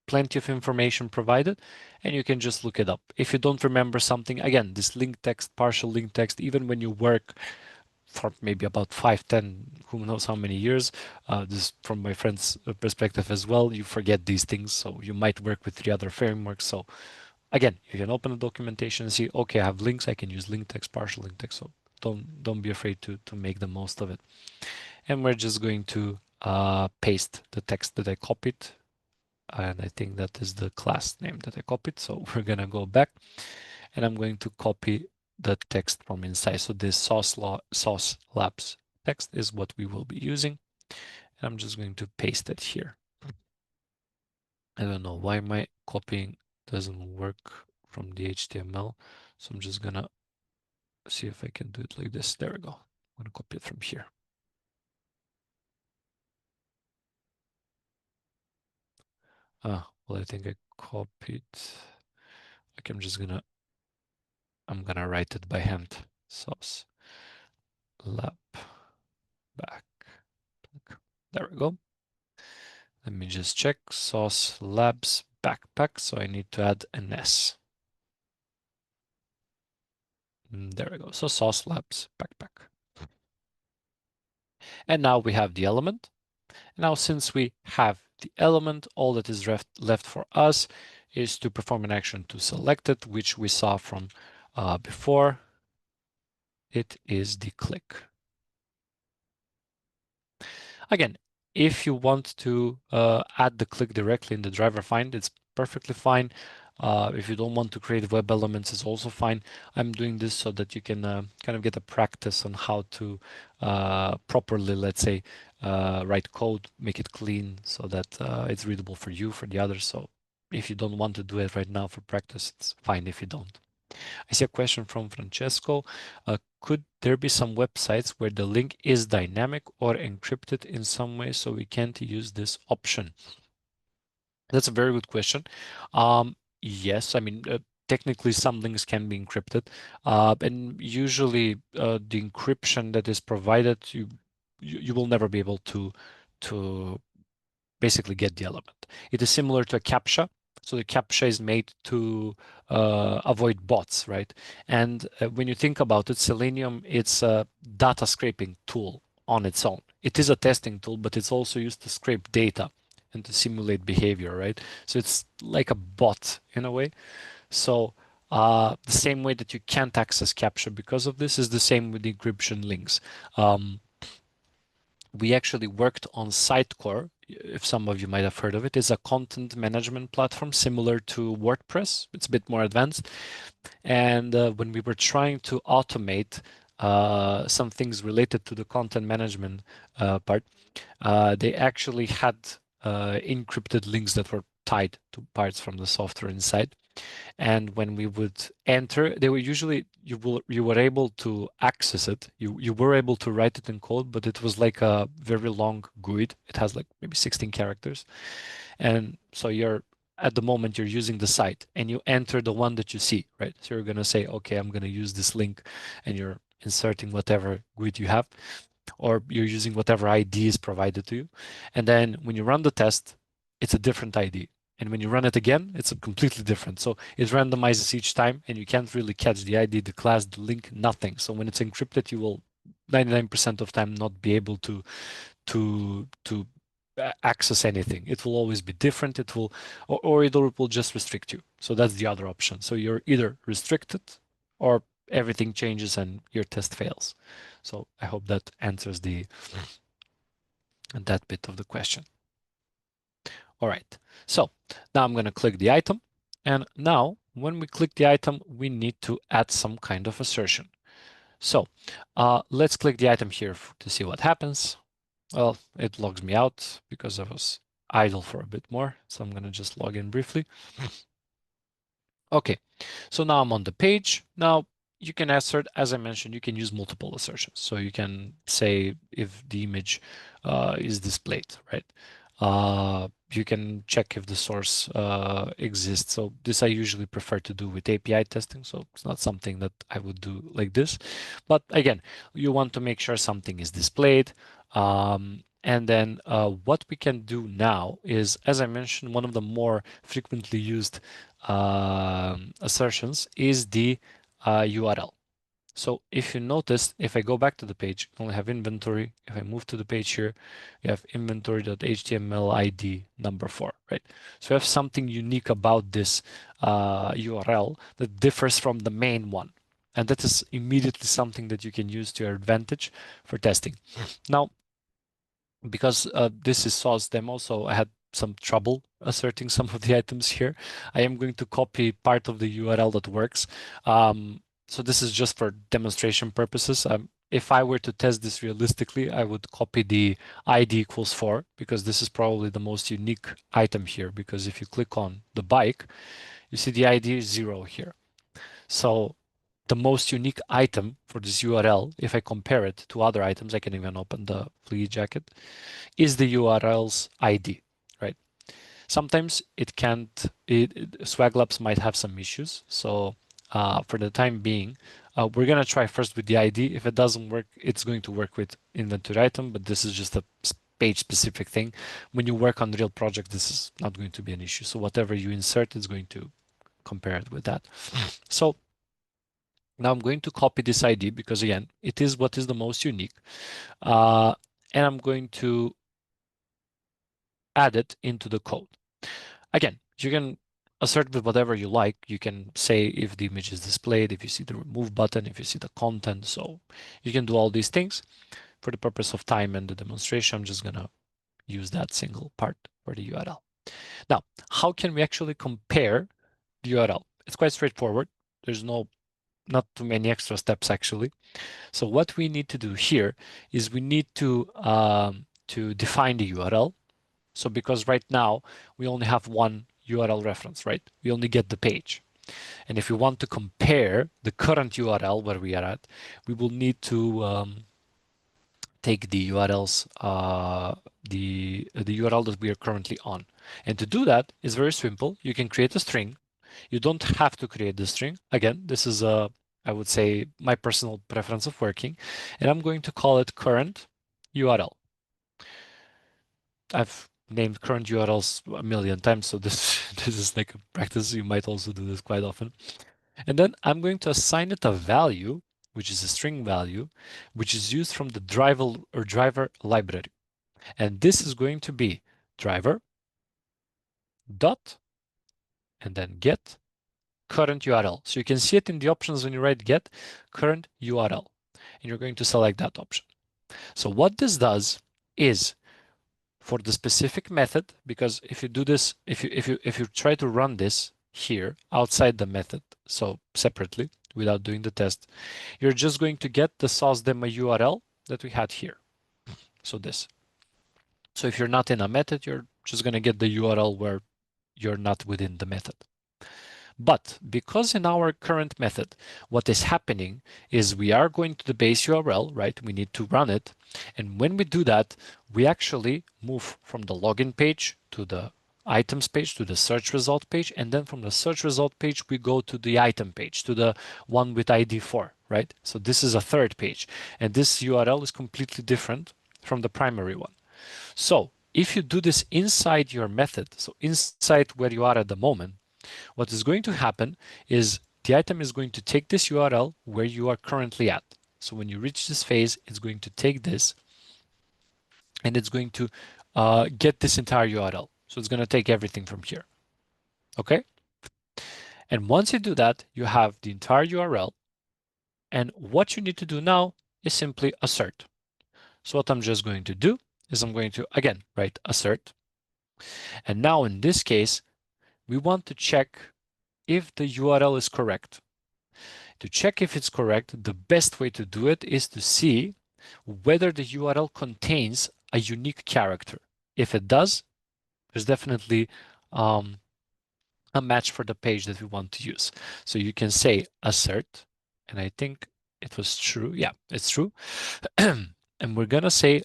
S1: plenty of information provided and you can just look it up. If you don't remember something, again, this link text, partial link text, even when you work for maybe about 5, 10, who knows how many years, this from my friend's perspective as well, you forget these things. So you might work with 3 other frameworks. So again, you can open the documentation and see, okay, I have links, I can use link text, partial link text. So don't be afraid to make the most of it. And we're just going to paste the text that I copied. And I think that is the class name that I copied. So we're gonna go back and I'm going to copy the text from inside. So this Sauce Labs text is what we will be using. And I'm just going to paste it here. I don't know why my copying doesn't work from the HTML. So I'm just gonna see if I can do it like this. There we go. I'm gonna copy it from here. Well, I think I copied. Like I'm gonna write it by hand. Sauce lab back. There we go. Let me just check. Sauce labs backpack. So I need to add an S. There we go. So Sauce Labs backpack. And now we have the element. Now, since we have the element, all that is left for us is to perform an action to select it, which we saw from before. It is the click. Again, if you want to add the click directly in the driver find, it's perfectly fine. If you don't want to create web elements, it's also fine. I'm doing this so that you can kind of get a practice on how to properly, let's say, write code, make it clean so that it's readable for you, for the others. So if you don't want to do it right now for practice, it's fine if you don't. I see a question from Francesco. Could there be some websites where the link is dynamic or encrypted in some way so we can't use this option? That's a very good question. Yes, I mean, technically some links can be encrypted, and usually the encryption that is provided, you will never be able to basically get the element. It is similar to a CAPTCHA. So the CAPTCHA is made to avoid bots, right? And when you think about it, Selenium, it's a data scraping tool on its own. It is a testing tool, but it's also used to scrape data and to simulate behavior, right? So it's like a bot in a way. So the same way that you can't access CAPTCHA because of this is the same with encryption links. We actually worked on Sitecore, if some of you might have heard of it. It's a content management platform similar to WordPress. It's a bit more advanced. And when we were trying to automate some things related to the content management part, they actually had encrypted links that were tied to parts from the software inside. And when we would enter, they were usually you were able to access it. You were able to write it in code, but it was like a very long GUID. It has like maybe 16 characters. And so you're at the moment you're using the site and you enter the one that you see, right? So you're gonna say, okay, I'm gonna use this link, and you're inserting whatever GUID you have, or you're using whatever ID is provided to you. And then when you run the test, it's a different ID. And when you run it again, it's a completely different. So it randomizes each time, and you can't really catch the ID, the class, the link, nothing. So when it's encrypted, you will 99% of time not be able to access anything. It will always be different. It will, or it will just restrict you. So that's the other option. So you're either restricted or everything changes and your test fails. So I hope that answers that bit of the question. All right. So now I'm going to click the item. And now when we click the item, we need to add some kind of assertion. So let's click the item here to see what happens. Well, it logs me out because I was idle for a bit more. So I'm going to just log in briefly. Okay, so now I'm on the page. Now you can assert, as I mentioned, you can use multiple assertions. So you can say if the image is displayed, right? You can check if the source exists. So this I usually prefer to do with API testing. So it's not something that I would do like this. But again, you want to make sure something is displayed. And then what we can do now is, as I mentioned, one of the more frequently used assertions is the URL. So if you notice, if I go back to the page, you only have inventory. If I move to the page here, you have inventory.html ID number 4, right? So you have something unique about this URL that differs from the main one. And that is immediately something that you can use to your advantage for testing. Now, because this is Sauce demo, so I had some trouble asserting some of the items here. I am going to copy part of the URL that works. So this is just for demonstration purposes. If I were to test this realistically, I would copy the ID equals 4 because this is probably the most unique item here. Because if you click on the bike, you see the ID is 0 here. So the most unique item for this URL, if I compare it to other items, I can even open the Flea jacket, is the URL's ID, right? Sometimes it can't, Swag Labs might have some issues. So for the time being, we're going to try first with the ID. If it doesn't work, it's going to work with inventory item, but this is just a page specific thing. When you work on real project, this is not going to be an issue. So whatever you insert is going to compare it with that. So now I'm going to copy this ID because again, it is what is the most unique. And I'm going to add it into the code. Again, you can assert with whatever you like. You can say if the image is displayed, if you see the remove button, if you see the content. So you can do all these things. for the purpose of time and the demonstration, I'm just gonna use that single part for the URL. Now, how can we actually compare the URL? It's quite straightforward. There's not too many extra steps actually. So what we need to do here is we need to define the URL. So because right now we only have one URL reference, right? We only get the page. And if we want to compare the current URL where we are at, we will need to take the URLs, the URL that we are currently on. And to do that is very simple. You can create a string. You don't have to create the string. Again, this is I would say my personal preference of working, and I'm going to call it current URL. I've named current URLs a million times, so this this is like a practice. You might also do this quite often. And then I'm going to assign it a value, which is a string value, which is used from the driver library. And this is going to be driver dot and then get current URL. So you can see it in the options when you write get current URL, and you're going to select that option. So what this does is for the specific method, because if you do this, if you try to run this here outside the method, so separately without doing the test, you're just going to get the source demo URL that we had here. So this. So if you're not in a method, you're just going to get the URL where you're not within the method. But because in our current method, what is happening is we are going to the base URL, right? We need to run it. And when we do that, we actually move from the login page to the items page to the search result page. And then from the search result page, we go to the item page, to the one with ID 4, right? So this is a third page. And this URL is completely different from the primary one. So if you do this inside your method, so inside where you are at the moment, what is going to happen is the item is going to take this URL where you are currently at. So when you reach this phase, it's going to take this and it's going to get this entire URL. So it's going to take everything from here. Okay? And once you do that, you have the entire URL. And what you need to do now is simply assert. So what I'm just going to do is I'm going to, again, write assert. And now in this case, we want to check if the URL is correct. To check if it's correct, the best way to do it is to see whether the URL contains a unique character. If it does, there's definitely a match for the page that we want to use. So you can say assert, and I think it was true. Yeah, it's true. And we're gonna say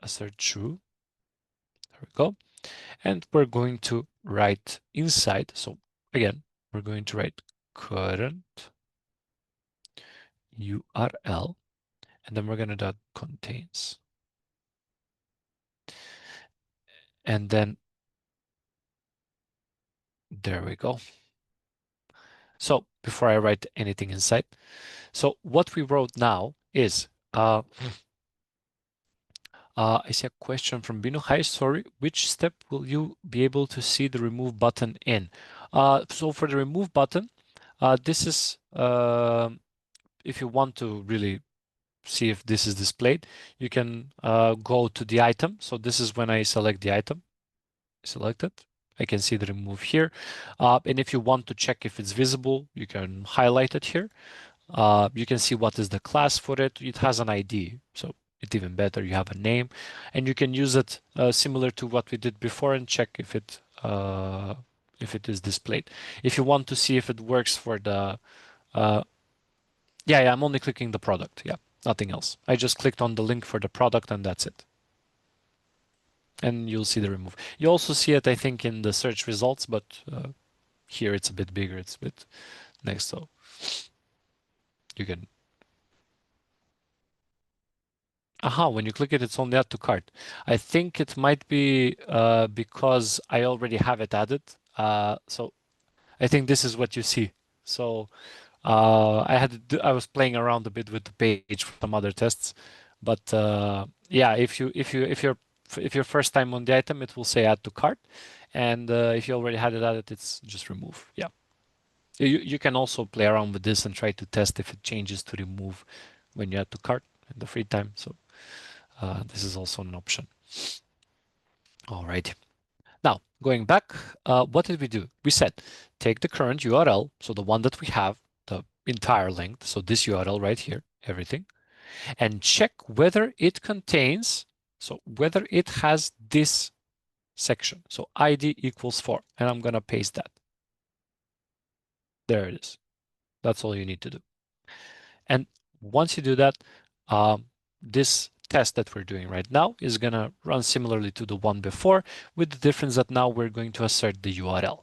S1: assert true. There we go. And we're going to write inside. So again, we're going to write current URL, and then we're going to dot contains. And then there we go. So before I write anything inside, so what we wrote now is, I see a question from Bino. Hi, sorry, which step will you be able to see the remove button in? So for the remove button, this is, if you want to really see if this is displayed, you can go to the item. So this is when I select the item. Select it. I can see the remove here. And if you want to check if it's visible, you can highlight it here. You can see what is the class for it. It has an ID, so it's even better. You have a name, and you can use it similar to what we did before and check if it is displayed. If you want to see if it works for the yeah, I'm only clicking the product. Yeah, nothing else. I just clicked on the link for the product and that's it. And you'll see the remove. You also see it, I think, in the search results, but here it's a bit bigger. It's a bit next, so you can. Aha, when you click it, it's only add to cart. I think it might be because I already have it added. So I think this is what you see. So I was playing around a bit with the page for some other tests, but yeah, if you're first time on the item, it will say add to cart, and if you already had it added, it's just remove. Yeah, you can also play around with this and try to test if it changes to remove when you add to cart. in the free time. So this is also an option. All right. Now, going back, what did we do? We said, take the current URL, so the one that we have, the entire length, so this URL right here, everything, and check whether it contains, so whether it has this section. So ID equals 4, and I'm going to paste that. There it is. That's all you need to do. And once you do that, this test that we're doing right now is going to run similarly to the one before, with the difference that now we're going to assert the URL.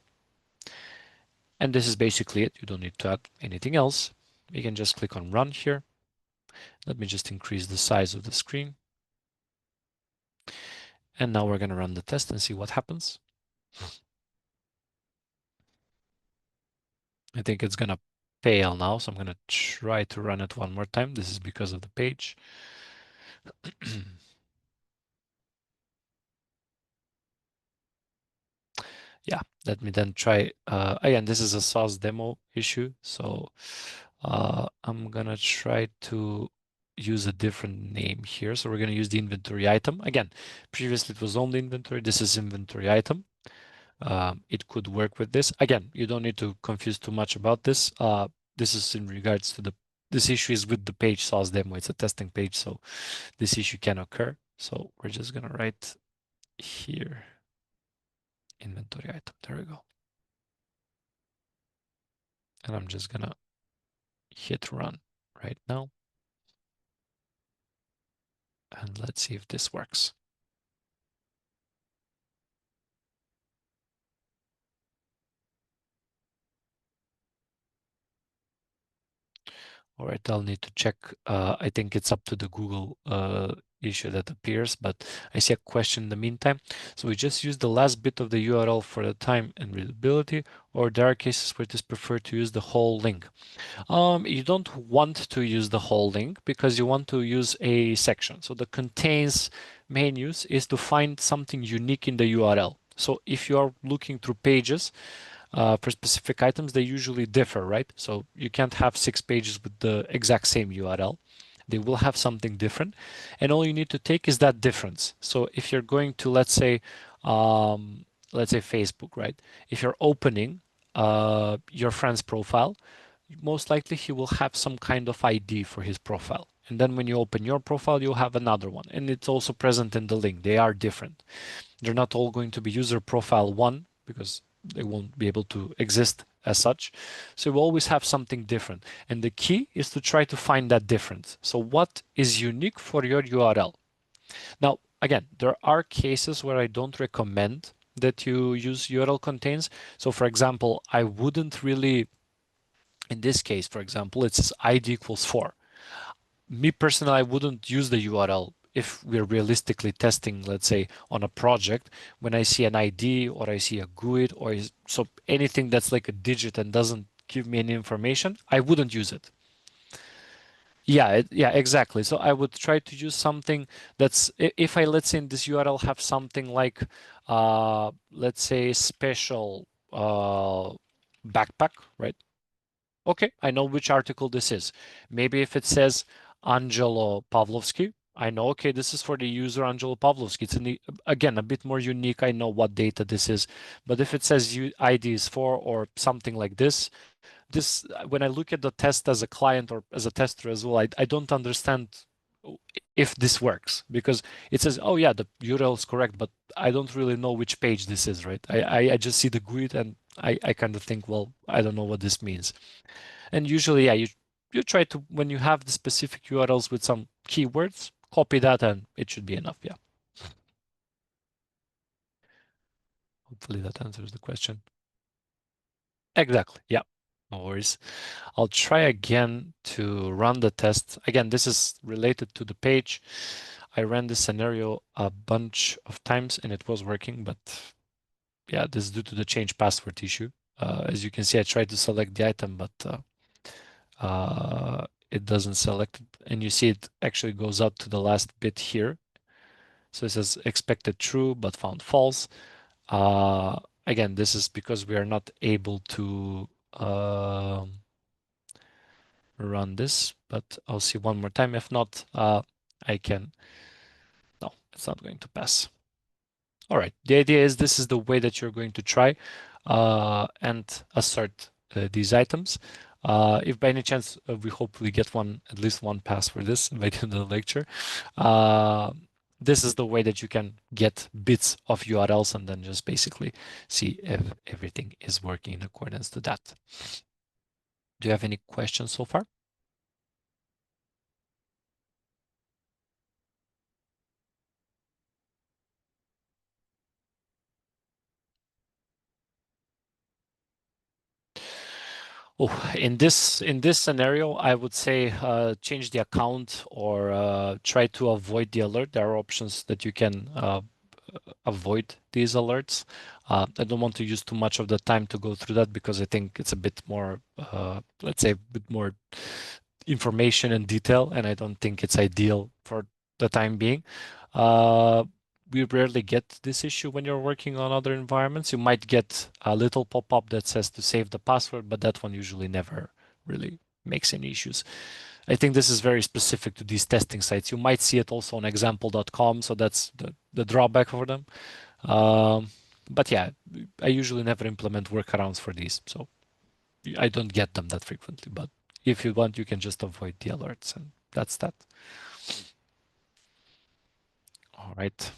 S1: And this is basically it. You don't need to add anything else. You can just click on run here. Let me just increase the size of the screen. And now we're going to run the test and see what happens. I think it's going to fail now, so I'm going to try to run it one more time. This is because of the page. Yeah, let me then try. Again, this is a sauce demo issue, so I'm going to try to use a different name here. So we're going to use the inventory item. Again, previously it was only inventory. This is inventory item. It could work with this. Again, you don't need to confuse too much about this. This is in regards to this issue is with the page source demo. It's a testing page, so this issue can occur. So we're just gonna write here inventory item. There we go. And I'm just gonna hit run right now. And let's see if this works. All right, I'll need to check. I think it's up to the Google issue that appears, but I see a question in the meantime. So we just use the last bit of the URL for the time and readability, or there are cases where it is preferred to use the whole link. You don't want to use the whole link because you want to use a section. So the contains main use is to find something unique in the URL. So if you are looking through pages, for specific items, they usually differ, right? So you can't have 6 pages with the exact same URL. They will have something different. And all you need to take is that difference. So if you're going to, let's say Facebook, right? If you're opening your friend's profile, most likely he will have some kind of ID for his profile. And then when you open your profile, you'll have another one. And it's also present in the link. They are different. They're not all going to be user profile one because they won't be able to exist as such. So you always have something different. And the key is to try to find that difference. So what is unique for your URL? Now, again, there are cases where I don't recommend that you use URL contains. So for example, I wouldn't really, in this case, for example, it says ID equals 4. Me personally, I wouldn't use the URL if we're realistically testing, let's say, on a project. When I see an ID or I see a GUID so anything that's like a digit and doesn't give me any information, I wouldn't use it. Yeah, yeah, exactly. So I would try to use something that's if I, let's say, in this URL have something like let's say special backpack, right? Okay, I know which article this is. Maybe if it says Angelo Pavlovsky, I know, okay, this is for the user Angelo Pavlovsky. It's again a bit more unique. I know what data this is. But if it says ID is for or something like this when I look at the test as a client or as a tester as well, I don't understand if this works because it says, oh yeah, the URL is correct, but I don't really know which page this is, right? I just see the GUID and I kind of think, well, I don't know what this means. And usually, yeah, you try to, when you have the specific URLs with some keywords, copy that and it should be enough. Yeah. Hopefully that answers the question. Exactly. Yeah. No worries. I'll try again to run the test. Again, this is related to the page. I ran this scenario a bunch of times and it was working, but yeah, this is due to the change password issue. As you can see, I tried to select the item, but it doesn't select it. And you see it actually goes out to the last bit here. So it says expected true, but found false. Again, this is because we are not able to run this, but I'll see one more time. If not, I can. No, it's not going to pass. All right. The idea is this is the way that you're going to try and assert these items. If by any chance we hopefully get at least one pass for this by the end of the lecture, this is the way that you can get bits of URLs and then just basically see if everything is working in accordance to that. Do you have any questions so far? Oh, in this scenario, I would say change the account or try to avoid the alert. There are options that you can avoid these alerts. I don't want to use too much of the time to go through that because I think it's a bit more, let's say, a bit more information and detail, and I don't think it's ideal for the time being. Uh, we rarely get this issue when you're working on other environments. You might get a little pop-up that says to save the password, but that one usually never really makes any issues. I think this is very specific to these testing sites. You might see it also on example.com, so that's the drawback for them. But yeah, I usually never implement workarounds for these, so I don't get them that frequently. But if you want, you can just avoid the alerts, and that's that. All right.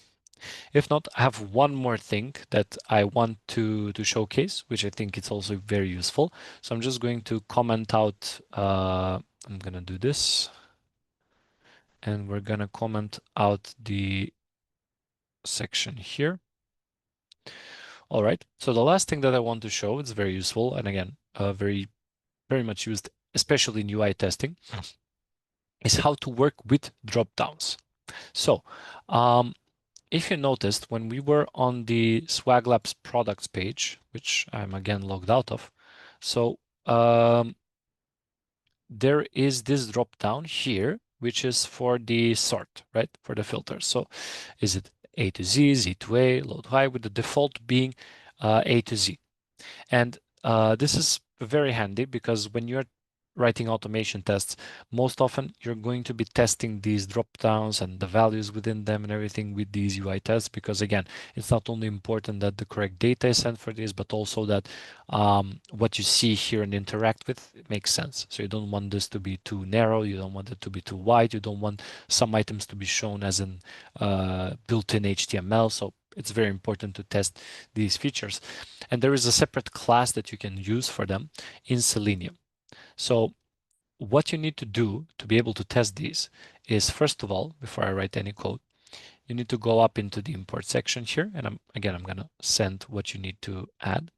S1: If not, I have one more thing that I want to showcase, which I think it's also very useful. So I'm just going to comment out, I'm going to do this, and we're going to comment out the section here. All right. So the last thing that I want to show, it's very useful, and again, very much used, especially in UI testing, is how to work with drop downs. So if you noticed, when we were on the Swag Labs products page, which I'm again logged out of, so there is this drop down here, which is for the sort, right? For the filter. So is it A to Z, Z to A, low to high, with the default being A to Z. And this is very handy because when you're writing automation tests, most often you're going to be testing these drop downs and the values within them and everything with these UI tests, because again, it's not only important that the correct data is sent for this, but also that what you see here and interact with, it makes sense. So you don't want this to be too narrow, you don't want it to be too wide, you don't want some items to be shown as in built-in HTML. So it's very important to test these features. And there is a separate class that you can use for them in Selenium. So what you need to do to be able to test these is, first of all, before I write any code, you need to go up into the import section here. And I'm going to send what you need to add.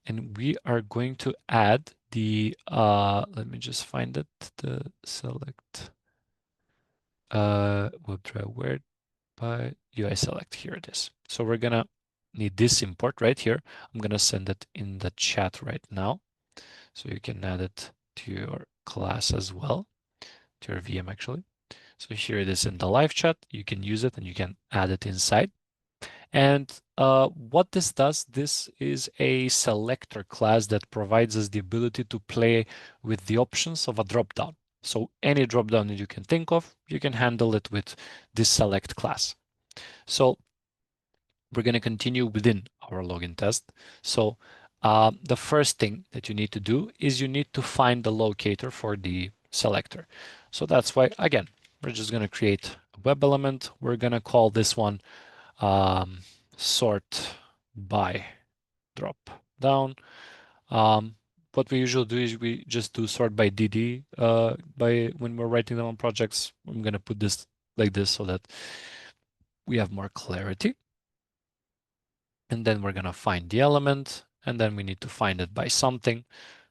S1: And we are going to add the, let me just find it, the select WebDriver where by UI select. Here it is. So we're going to need this import right here. I'm going to send it in the chat right now. So you can add it to your class as well, to your VM actually. So here it is in the live chat. You can use it and you can add it inside. And what this does, this is a selector class that provides us the ability to play with the options of a dropdown. So any dropdown that you can think of, you can handle it with this select class. So we're going to continue within our login test. So the first thing that you need to do is you need to find the locator for the selector. So that's why, again, we're just going to create a web element. We're going to call this one sort by drop down. What we usually do is we just do sort by DD by when we're writing them on projects. I'm going to put this like this so that we have more clarity. And then we're going to find the element, and then we need to find it by something.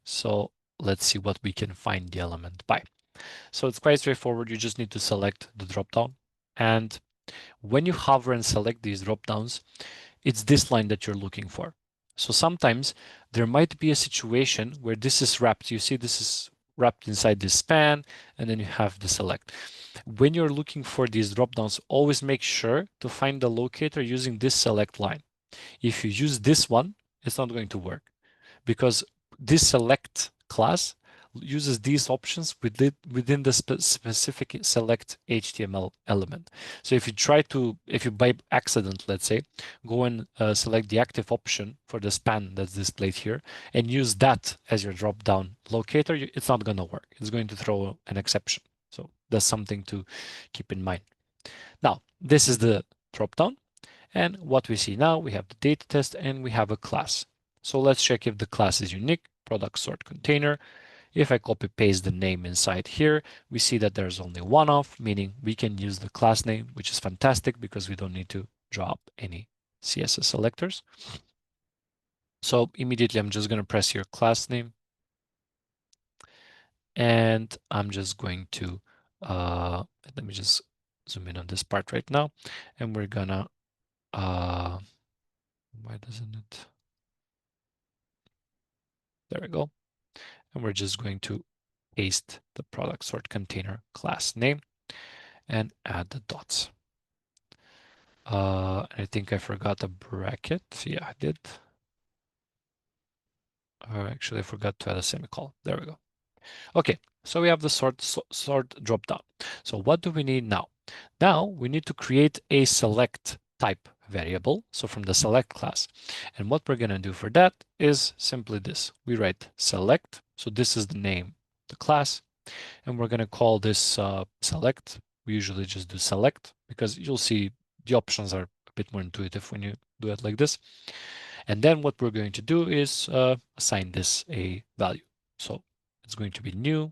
S1: So let's see what we can find the element by. So it's quite straightforward. You just need to select the dropdown. And when you hover and select these dropdowns, it's this line that you're looking for. So sometimes there might be a situation where this is wrapped. You see this is wrapped inside this span, and then you have the select. When you're looking for these dropdowns, always make sure to find the locator using this select line. If you use this one, it's not going to work because this select class uses these options within the specific select HTML element. So if you by accident, let's say, go and select the active option for the span that's displayed here and use that as your drop-down locator, it's not going to work. It's going to throw an exception. So that's something to keep in mind. Now, this is the drop-down. And what we see now, we have the data test and we have a class. So let's check if the class is unique, product sort container. If I copy paste the name inside here, we see that there's only one off, meaning we can use the class name, which is fantastic because we don't need to drop any CSS selectors. So immediately I'm just going to press here class name. And I'm just going to, let me just zoom in on this part right now. And we're gonna, why doesn't it? There we go. And we're just going to paste the product sort container class name and add the dots. I think I forgot a bracket. Yeah, I did. Actually, I forgot to add a semicolon. There we go. Okay, so we have the sort drop down. So what do we need now? Now we need to create a select type variable. So from the select class. And what we're going to do for that is simply this. We write select. So this is the name, the class. And we're going to call this select. We usually just do select because you'll see the options are a bit more intuitive when you do it like this. And then what we're going to do is assign this a value. So it's going to be new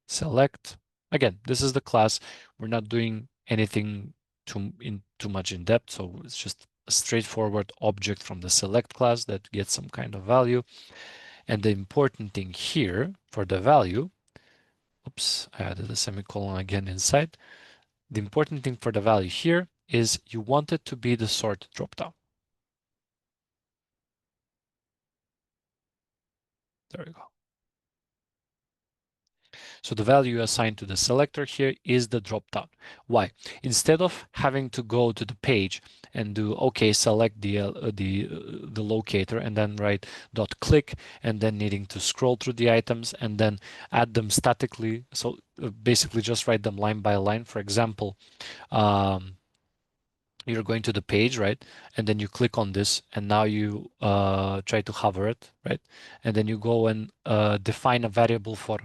S1: select. Again, this is the class. We're not doing anything too much in depth. So it's just a straightforward object from the select class that gets some kind of value. And the important thing here for the value, oops, I added a semicolon again inside. The important thing for the value here is you want it to be the sort dropdown. There we go. So the value assigned to the selector here is the dropdown. Why? Instead of having to go to the page and do, okay, select the locator and then write dot click and then needing to scroll through the items and then add them statically. So basically just write them line by line. For example, you're going to the page, right? And then you click on this and now you try to hover it, right? And then you go and define a variable for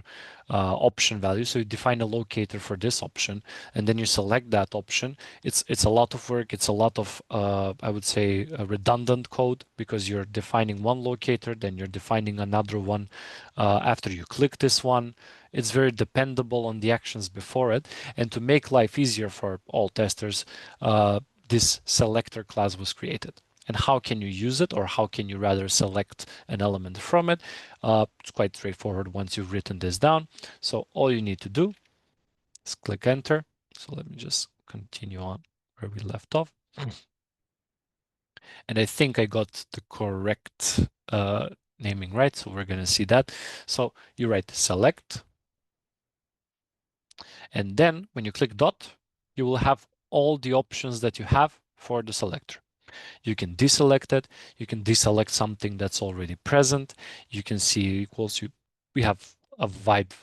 S1: option value. So you define a locator for this option and then you select that option. It's a lot of work. It's a lot of, I would say, redundant code because you're defining one locator, then you're defining another one after you click this one. It's very dependable on the actions before it. And to make life easier for all testers, this selector class was created. And how can you use it, or how can you rather select an element from it? It's quite straightforward once you've written this down. So all you need to do is click enter. So let me just continue on where we left off. And I think I got the correct naming right. So we're going to see that. So you write select. And then when you click dot, you will have all the options that you have for the selector. You can deselect it. You can deselect something that's already present. You can see equals. We have a wide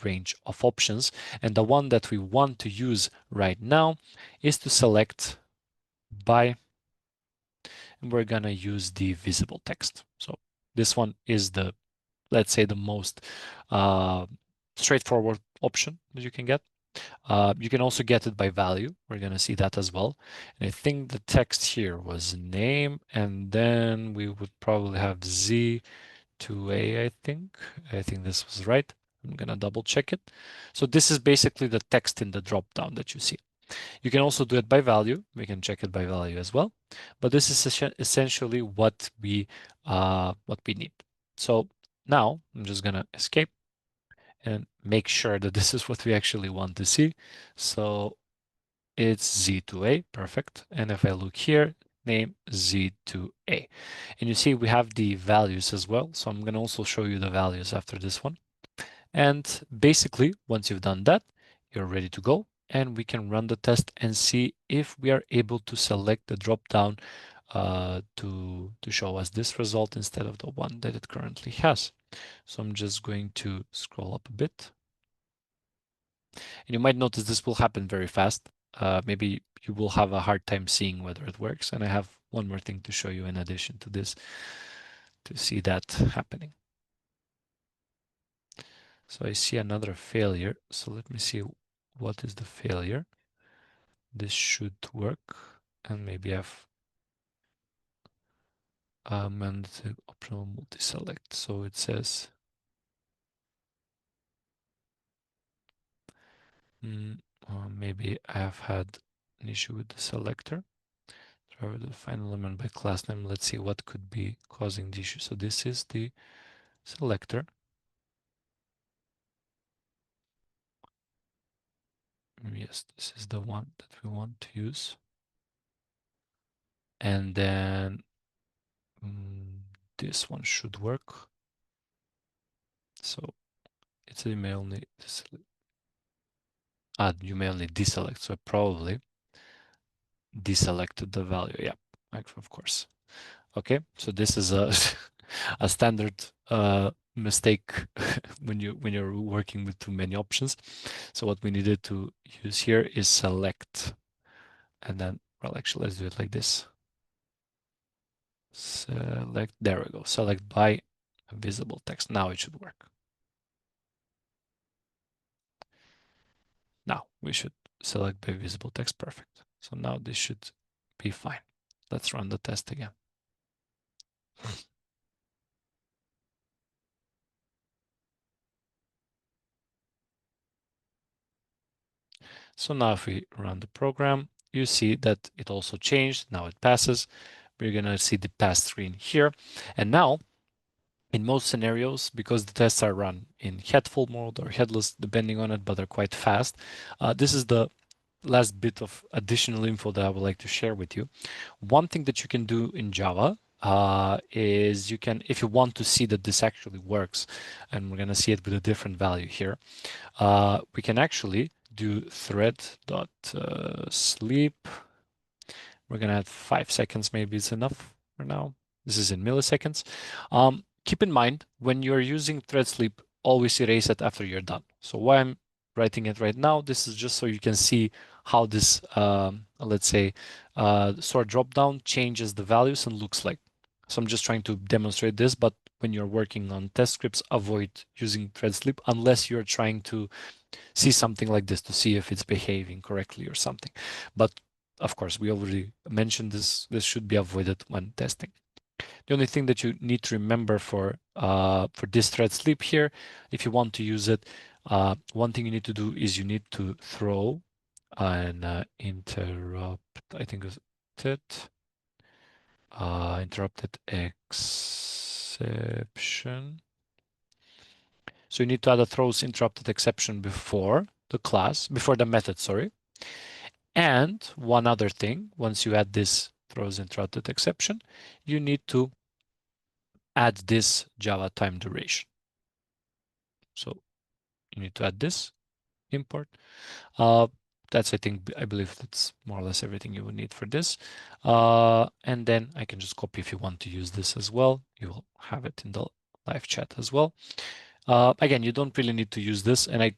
S1: range of options. And the one that we want to use right now is to select by, and we're going to use the visible text. So this one is the, let's say, the most straightforward option that you can get. You can also get it by value. We're going to see that as well. And I think the text here was name, and then we would probably have Z to A, I think. I think this was right. I'm going to double check it. So this is basically the text in the dropdown that you see. You can also do it by value. We can check it by value as well. But this is essentially what we need. So now I'm just going to escape and make sure that this is what we actually want to see. So it's Z to A, perfect. And if I look here, name Z to A. And you see we have the values as well. So I'm going to also show you the values after this one. And basically, once you've done that, you're ready to go. And we can run the test and see if we are able to select the dropdown to show us this result instead of the one that it currently has. So I'm just going to scroll up a bit. And you might notice this will happen very fast. Maybe you will have a hard time seeing whether it works. And I have one more thing to show you in addition to this to see that happening. So I see another failure. So let me see what is the failure. This should work. And maybe I've amended the optional multi-select. So it says, maybe I have had an issue with the selector. Try the final element by class name. Let's see what could be causing the issue. So this is the selector. Yes, this is the one that we want to use. And then this one should work. So it's you may only you may only deselect. So I probably deselected the value. Yeah, of course. Okay, so this is a a standard mistake when you're working with too many options. So what we needed to use here is select, and then well, actually, let's do it like this. Select. There we go. Select by visible text. Now it should work. Now we should select by visible text. Perfect. So now this should be fine. Let's run the test again. So now if we run the program, you see that it also changed. Now it passes. We're going to see the pass screen here. And now, in most scenarios, because the tests are run in headful mode or headless, depending on it, but they're quite fast, this is the last bit of additional info that I would like to share with you. One thing that you can do in Java is you can, if you want to see that this actually works, and we're going to see it with a different value here, we can actually do thread.sleep. We're going to add 5 seconds, maybe it's enough for now. This is in milliseconds. Keep in mind, when you're using thread sleep, always erase it after you're done. So why I'm writing it right now, this is just so you can see how this, let's say, sort dropdown changes the values and looks like. So I'm just trying to demonstrate this, but when you're working on test scripts, avoid using thread sleep unless you're trying to see something like this to see if it's behaving correctly or something. But of course, we already mentioned this. This should be avoided when testing. The only thing that you need to remember for this thread sleep here, if you want to use it, one thing you need to do is you need to throw an interrupt. I think it was interrupted exception. So you need to add a throws interrupted exception before the class, before the method, sorry. And one other thing, once you add this throws interrupted exception, you need to add this Java time duration. So you need to add this import. That's, I believe that's more or less everything you would need for this. And then I can just copy if you want to use this as well. You will have it in the live chat as well. Again, you don't really need to use this. And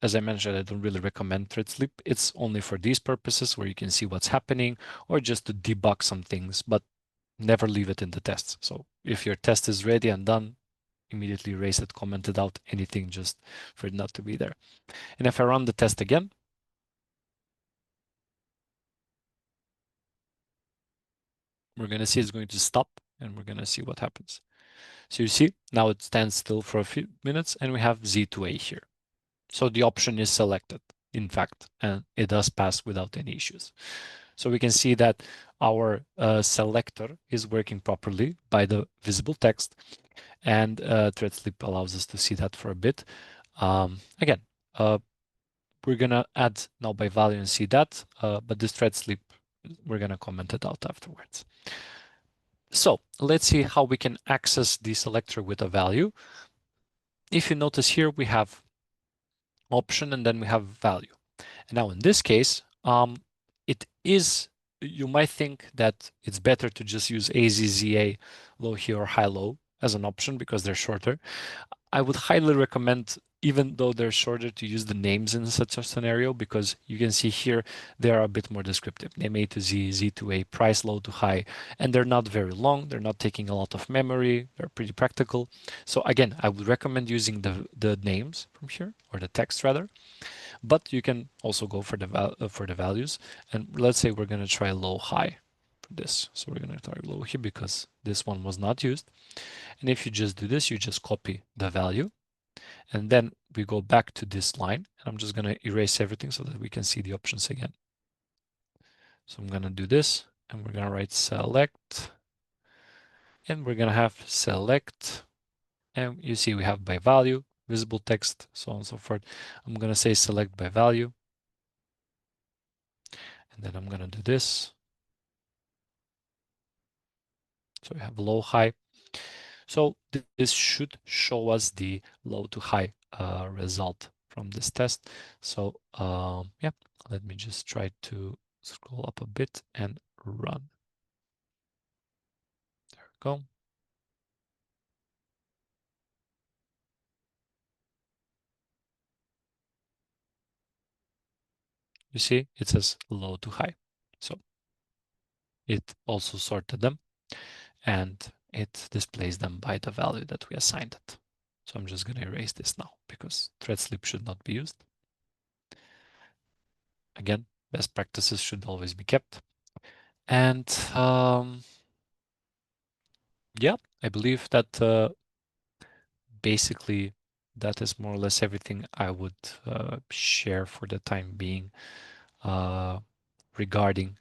S1: as I mentioned, I don't really recommend thread sleep. It's only for these purposes where you can see what's happening or just to debug some things, but never leave it in the tests. So if your test is ready and done, immediately erase it, comment it out, anything just for it not to be there. And if I run the test again, we're going to see it's going to stop and we're going to see what happens. So you see, now it stands still for a few minutes and we have Z2A here. So the option is selected, in fact, and it does pass without any issues. So we can see that our selector is working properly by the visible text, and thread sleep allows us to see that for a bit. Again, we're going to add now by value and see that, but this thread sleep, we're going to comment it out afterwards. So let's see how we can access the selector with a value. If you notice here, we have option and then we have value. And now in this case, you might think that it's better to just use AZZA low here or high low, as an option because they're shorter. I would highly recommend, even though they're shorter, to use the names in such a scenario because you can see here they are a bit more descriptive. Name A to Z, Z to A, price low to high, and they're not very long. They're not taking a lot of memory. They're pretty practical. So again, I would recommend using the names from here, or the text rather, but you can also go for the values. And let's say we're going to try low high for this. So we're going to try low here because this one was not used. And if you just do this, you just copy the value. And then we go back to this line. And I'm just going to erase everything so that we can see the options again. So I'm going to do this, and we're going to write select. And we're going to have select. And you see we have by value, visible text, so on and so forth. I'm going to say select by value. And then I'm going to do this. So we have low, high. So this should show us the low to high result from this test. So yeah, let me just try to scroll up a bit and run. There we go. You see, it says low to high. So it also sorted them and it displays them by the value that we assigned it. So I'm just going to erase this now because thread sleep should not be used. Again, best practices should always be kept. And yeah, I believe that basically that is more or less everything I would share for the time being regarding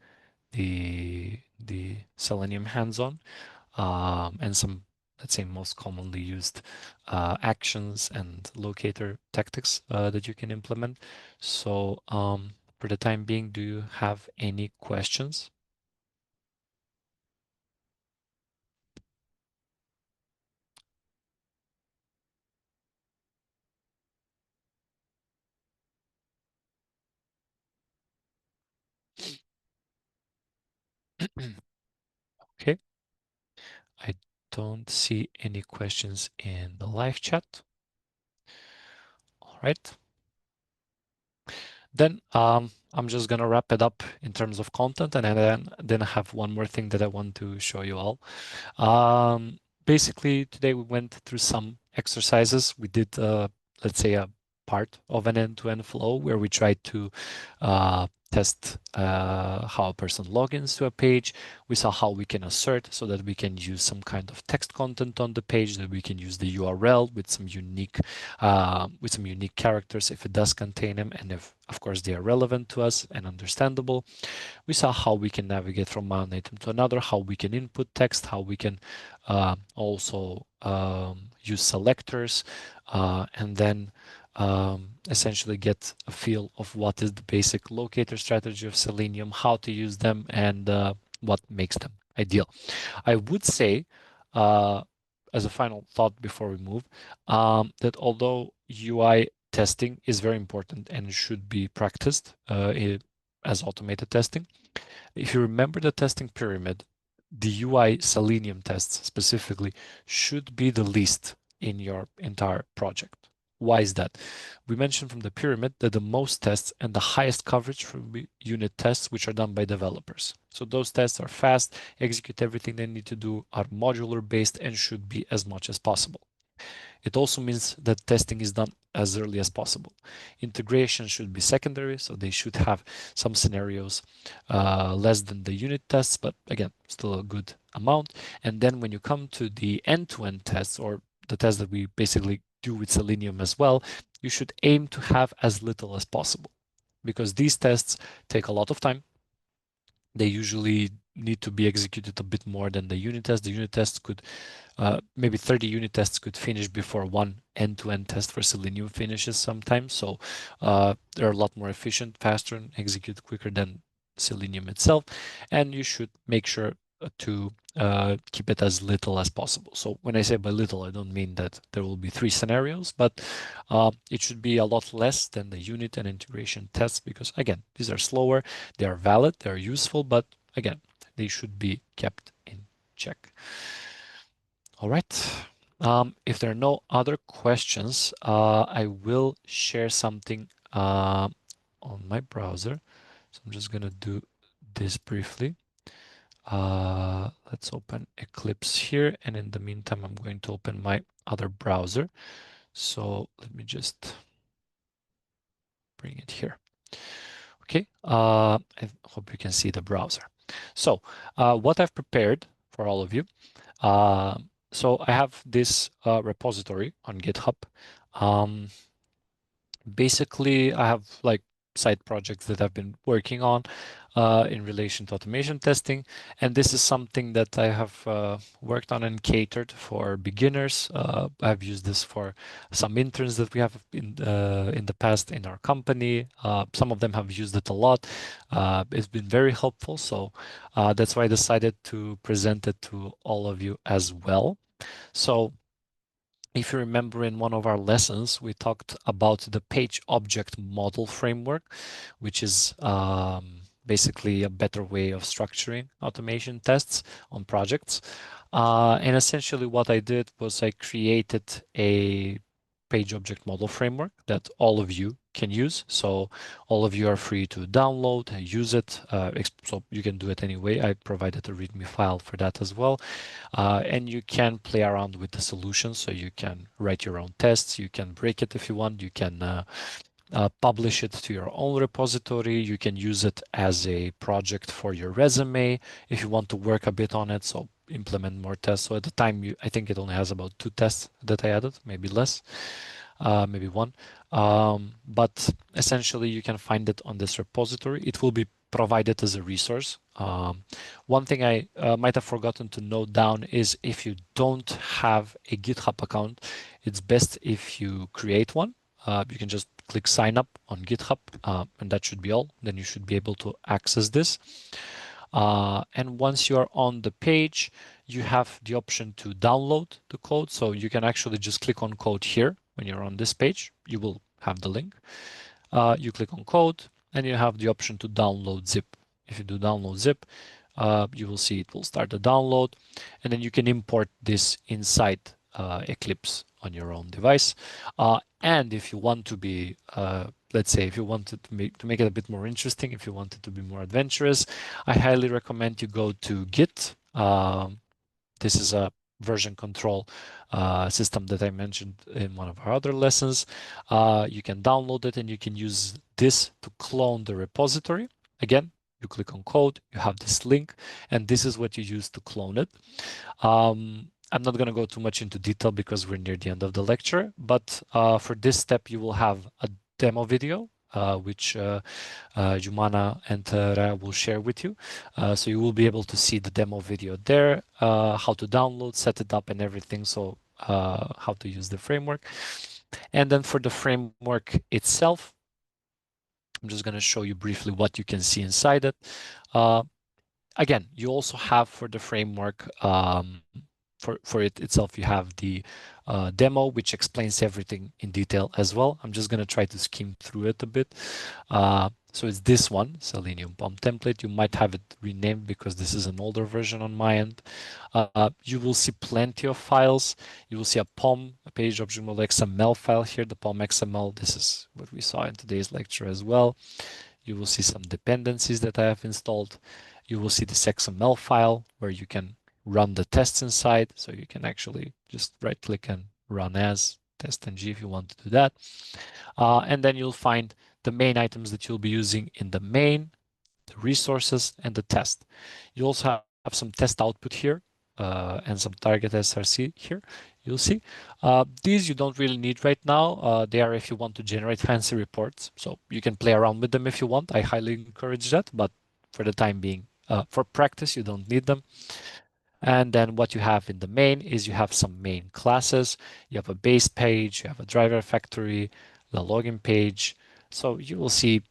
S1: the Selenium hands-on and some, let's say, most commonly used actions and locator tactics that you can implement. So for the time being, do you have any questions? Okay, I don't see any questions in the live chat. All right. Then I'm just gonna wrap it up in terms of content, and then I have one more thing that I want to show you all. Basically, today we went through some exercises. We did, let's say, a part of an end-to-end flow where we tried to test how a person logins to a page. We saw how we can assert so that we can use some kind of text content on the page, that we can use the URL with some unique characters if it does contain them, and if, of course, they are relevant to us and understandable. We saw how we can navigate from one item to another, how we can input text, how we can also use selectors, and then essentially get a feel of what is the basic locator strategy of Selenium, how to use them, and what makes them ideal. I would say, as a final thought before we move, that although UI testing is very important and should be practiced as automated testing, if you remember the testing pyramid, the UI Selenium tests specifically should be the least in your entire project. Why is that? We mentioned from the pyramid that the most tests and the highest coverage will be unit tests, which are done by developers. So those tests are fast, execute everything they need to do, are modular based, and should be as much as possible. It also means that testing is done as early as possible. Integration should be secondary, so they should have some scenarios less than the unit tests, but again, still a good amount. And then when you come to the end-to-end tests, or the tests that we basically do with Selenium as well, you should aim to have as little as possible because these tests take a lot of time. They usually need to be executed a bit more than the unit test. The unit tests could maybe 30 unit tests could finish before one end-to-end test for Selenium finishes sometimes. So they're a lot more efficient, faster, and execute quicker than Selenium itself. And you should make sure to keep it as little as possible. So when I say by little, I don't mean that there will be 3 scenarios, but it should be a lot less than the unit and integration tests because, again, these are slower, they are valid, they are useful, but again, they should be kept in check. All right. If there are no other questions, I will share something on my browser. So I'm just gonna do this briefly. Let's open Eclipse here, and in the meantime, I'm going to open my other browser. So let me just bring it here. Okay, I hope you can see the browser. So what I've prepared for all of you. So I have this repository on GitHub. Um, Basically, I have like side projects that I've been working on in relation to automation testing, and this is something that I have worked on and catered for beginners. I've used this for some interns that we have in the past in our company. Some of them have used it a lot. It's been very helpful, so that's why I decided to present it to all of you as well. So if you remember in one of our lessons, we talked about the page object model framework, which is basically a better way of structuring automation tests on projects. And essentially what I did was I created a page object model framework that all of you can use. So all of you are free to download and use it. So you can do it anyway. I provided a README file for that as well. And you can play around with the solution. So you can write your own tests. You can break it if you want. You can publish it to your own repository. You can use it as a project for your resume if you want to work a bit on it. So implement more tests. So at the time, I think it only has about 2 tests that I added, maybe less, maybe 1. But essentially, you can find it on this repository. It will be provided as a resource. One thing I might have forgotten to note down is if you don't have a GitHub account, it's best if you create one. You can just click sign up on GitHub, and that should be all. Then you should be able to access this. And once you're on the page, you have the option to download the code. So you can actually just click on code here when you're on this page. You will have the link. You click on code, and you have the option to download zip. If you do download zip, you will see it will start the download, and then you can import this inside Eclipse on your own device. And if you want to be, let's say, if you wanted to make it a bit more interesting, if you wanted to be more adventurous, I highly recommend you go to Git. This is a version control system that I mentioned in one of our other lessons. You can download it and you can use this to clone the repository. Again, you click on code, you have this link, and this is what you use to clone it. I'm not going to go too much into detail because we're near the end of the lecture, but for this step, you will have a demo video, which Jumana and Ra will share with you. So you will be able to see the demo video there, how to download, set it up and everything. So how to use the framework. And then for the framework itself, I'm just going to show you briefly what you can see inside it. Again, you also have for the framework, for it itself, you have the demo, which explains everything in detail as well. I'm just going to try to skim through it a bit. So it's this one, Selenium POM template. You might have it renamed because this is an older version on my end. You will see plenty of files. You will see a POM, a page object model XML file here, the POM XML. This is what we saw in today's lecture as well. You will see some dependencies that I have installed. You will see this XML file where you can run the tests inside. So you can actually just right click and run as test ng if you want to do that. And then you'll find the main items that you'll be using in the main, the resources, and the test. You also have some test output here and some target SRC here. You'll see. These you don't really need right now. They are if you want to generate fancy reports. So you can play around with them if you want. I highly encourage that, but for the time being, for practice, you don't need them. And then what you have in the main is you have some main classes. You have a base page, you have a driver factory, the login page. So you will see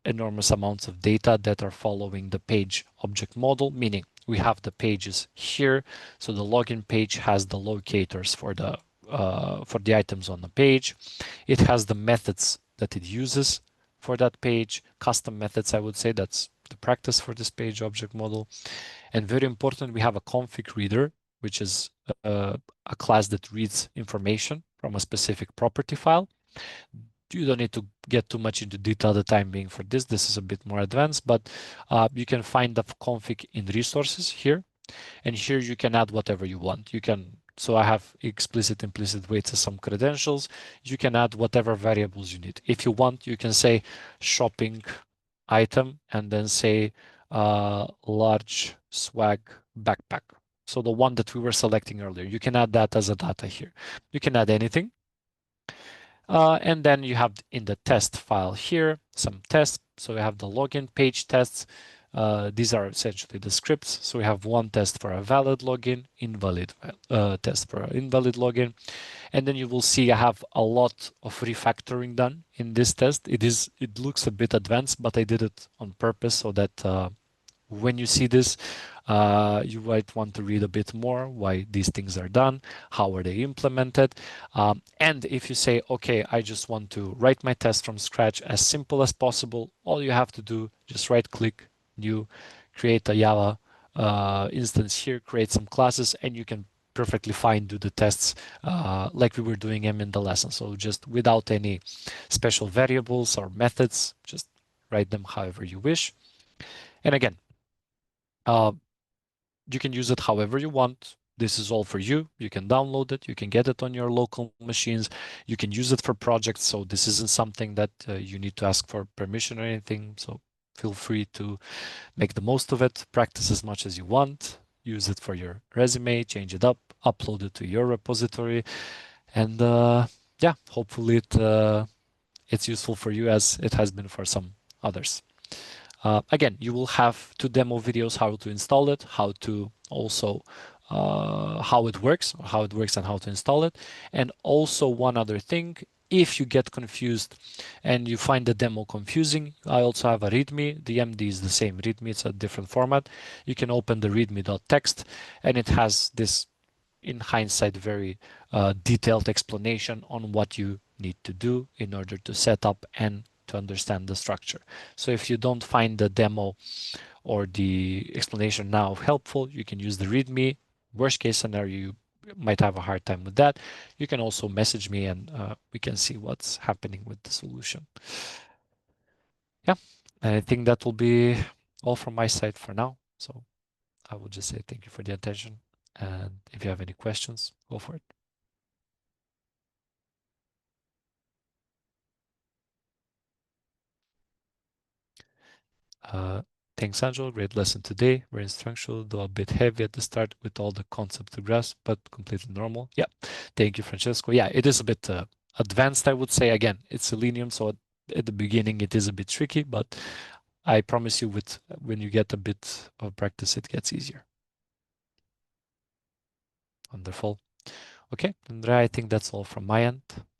S1: enormous amounts of data that are following the page object model, meaning we have the pages here. So the login page has the locators for the items on the page. It has the methods that it uses for that page, custom methods, I would say. That's the practice for this page object model. And very important, we have a config reader, which is a class that reads information from a specific property file. You don't need to get too much into detail the time being for this. This is a bit more advanced, but you can find the config in resources here. And here you can add whatever you want. You can, so I have explicit, implicit weights as some credentials. You can add whatever variables you need. If you want, you can say shopping item and then say large swag backpack. So the one that we were selecting earlier, you can add that as a data here. You can add anything. And then you have in the test file here some tests. So we have the login page tests. These are essentially the scripts. So we have one test for a valid login, invalid test for an invalid login. And then you will see I have a lot of refactoring done in this test. It looks a bit advanced, but I did it on purpose so that when you see this, you might want to read a bit more why these things are done, how are they implemented. And if you say, okay, I just want to write my test from scratch as simple as possible, all you have to do, just right click, new, create a Java instance here, create some classes, and you can perfectly fine do the tests like we were doing them in the lesson. So just without any special variables or methods, just write them however you wish. And again, uh, you can use it however you want. This is all for you. You can download it. You can get it on your local machines. You can use it for projects. So this isn't something that you need to ask for permission or anything. So feel free to make the most of it. Practice as much as you want. Use it for your resume, change it up, upload it to your repository. And yeah, hopefully it's useful for you as it has been for some others. Again, you will have two demo videos how to install it, how to also how it works and how to install it. And also one other thing, if you get confused and you find the demo confusing, I also have a README. The MD is the same README, it's a different format. You can open the readme.txt and it has this, in hindsight, very detailed explanation on what you need to do in order to set up and to understand the structure. So if you don't find the demo or the explanation now helpful, you can use the README. Worst case scenario, you might have a hard time with that. You can also message me and we can see what's happening with the solution. Yeah, and I think that will be all from my side for now. So I will just say thank you for the attention. And if you have any questions, go for it. Uh, Thanks, Angel. Great lesson today. Very instructional, though a bit heavy at the start with all the concepts to grasp, but completely normal. Yeah. Thank you, Francesco. Yeah, it is a bit advanced, I would say. Again, it's Selenium, so at the beginning it is a bit tricky, but I promise you, with when you get a bit of practice, it gets easier. Wonderful. Okay, Andrea, I think that's all from my end.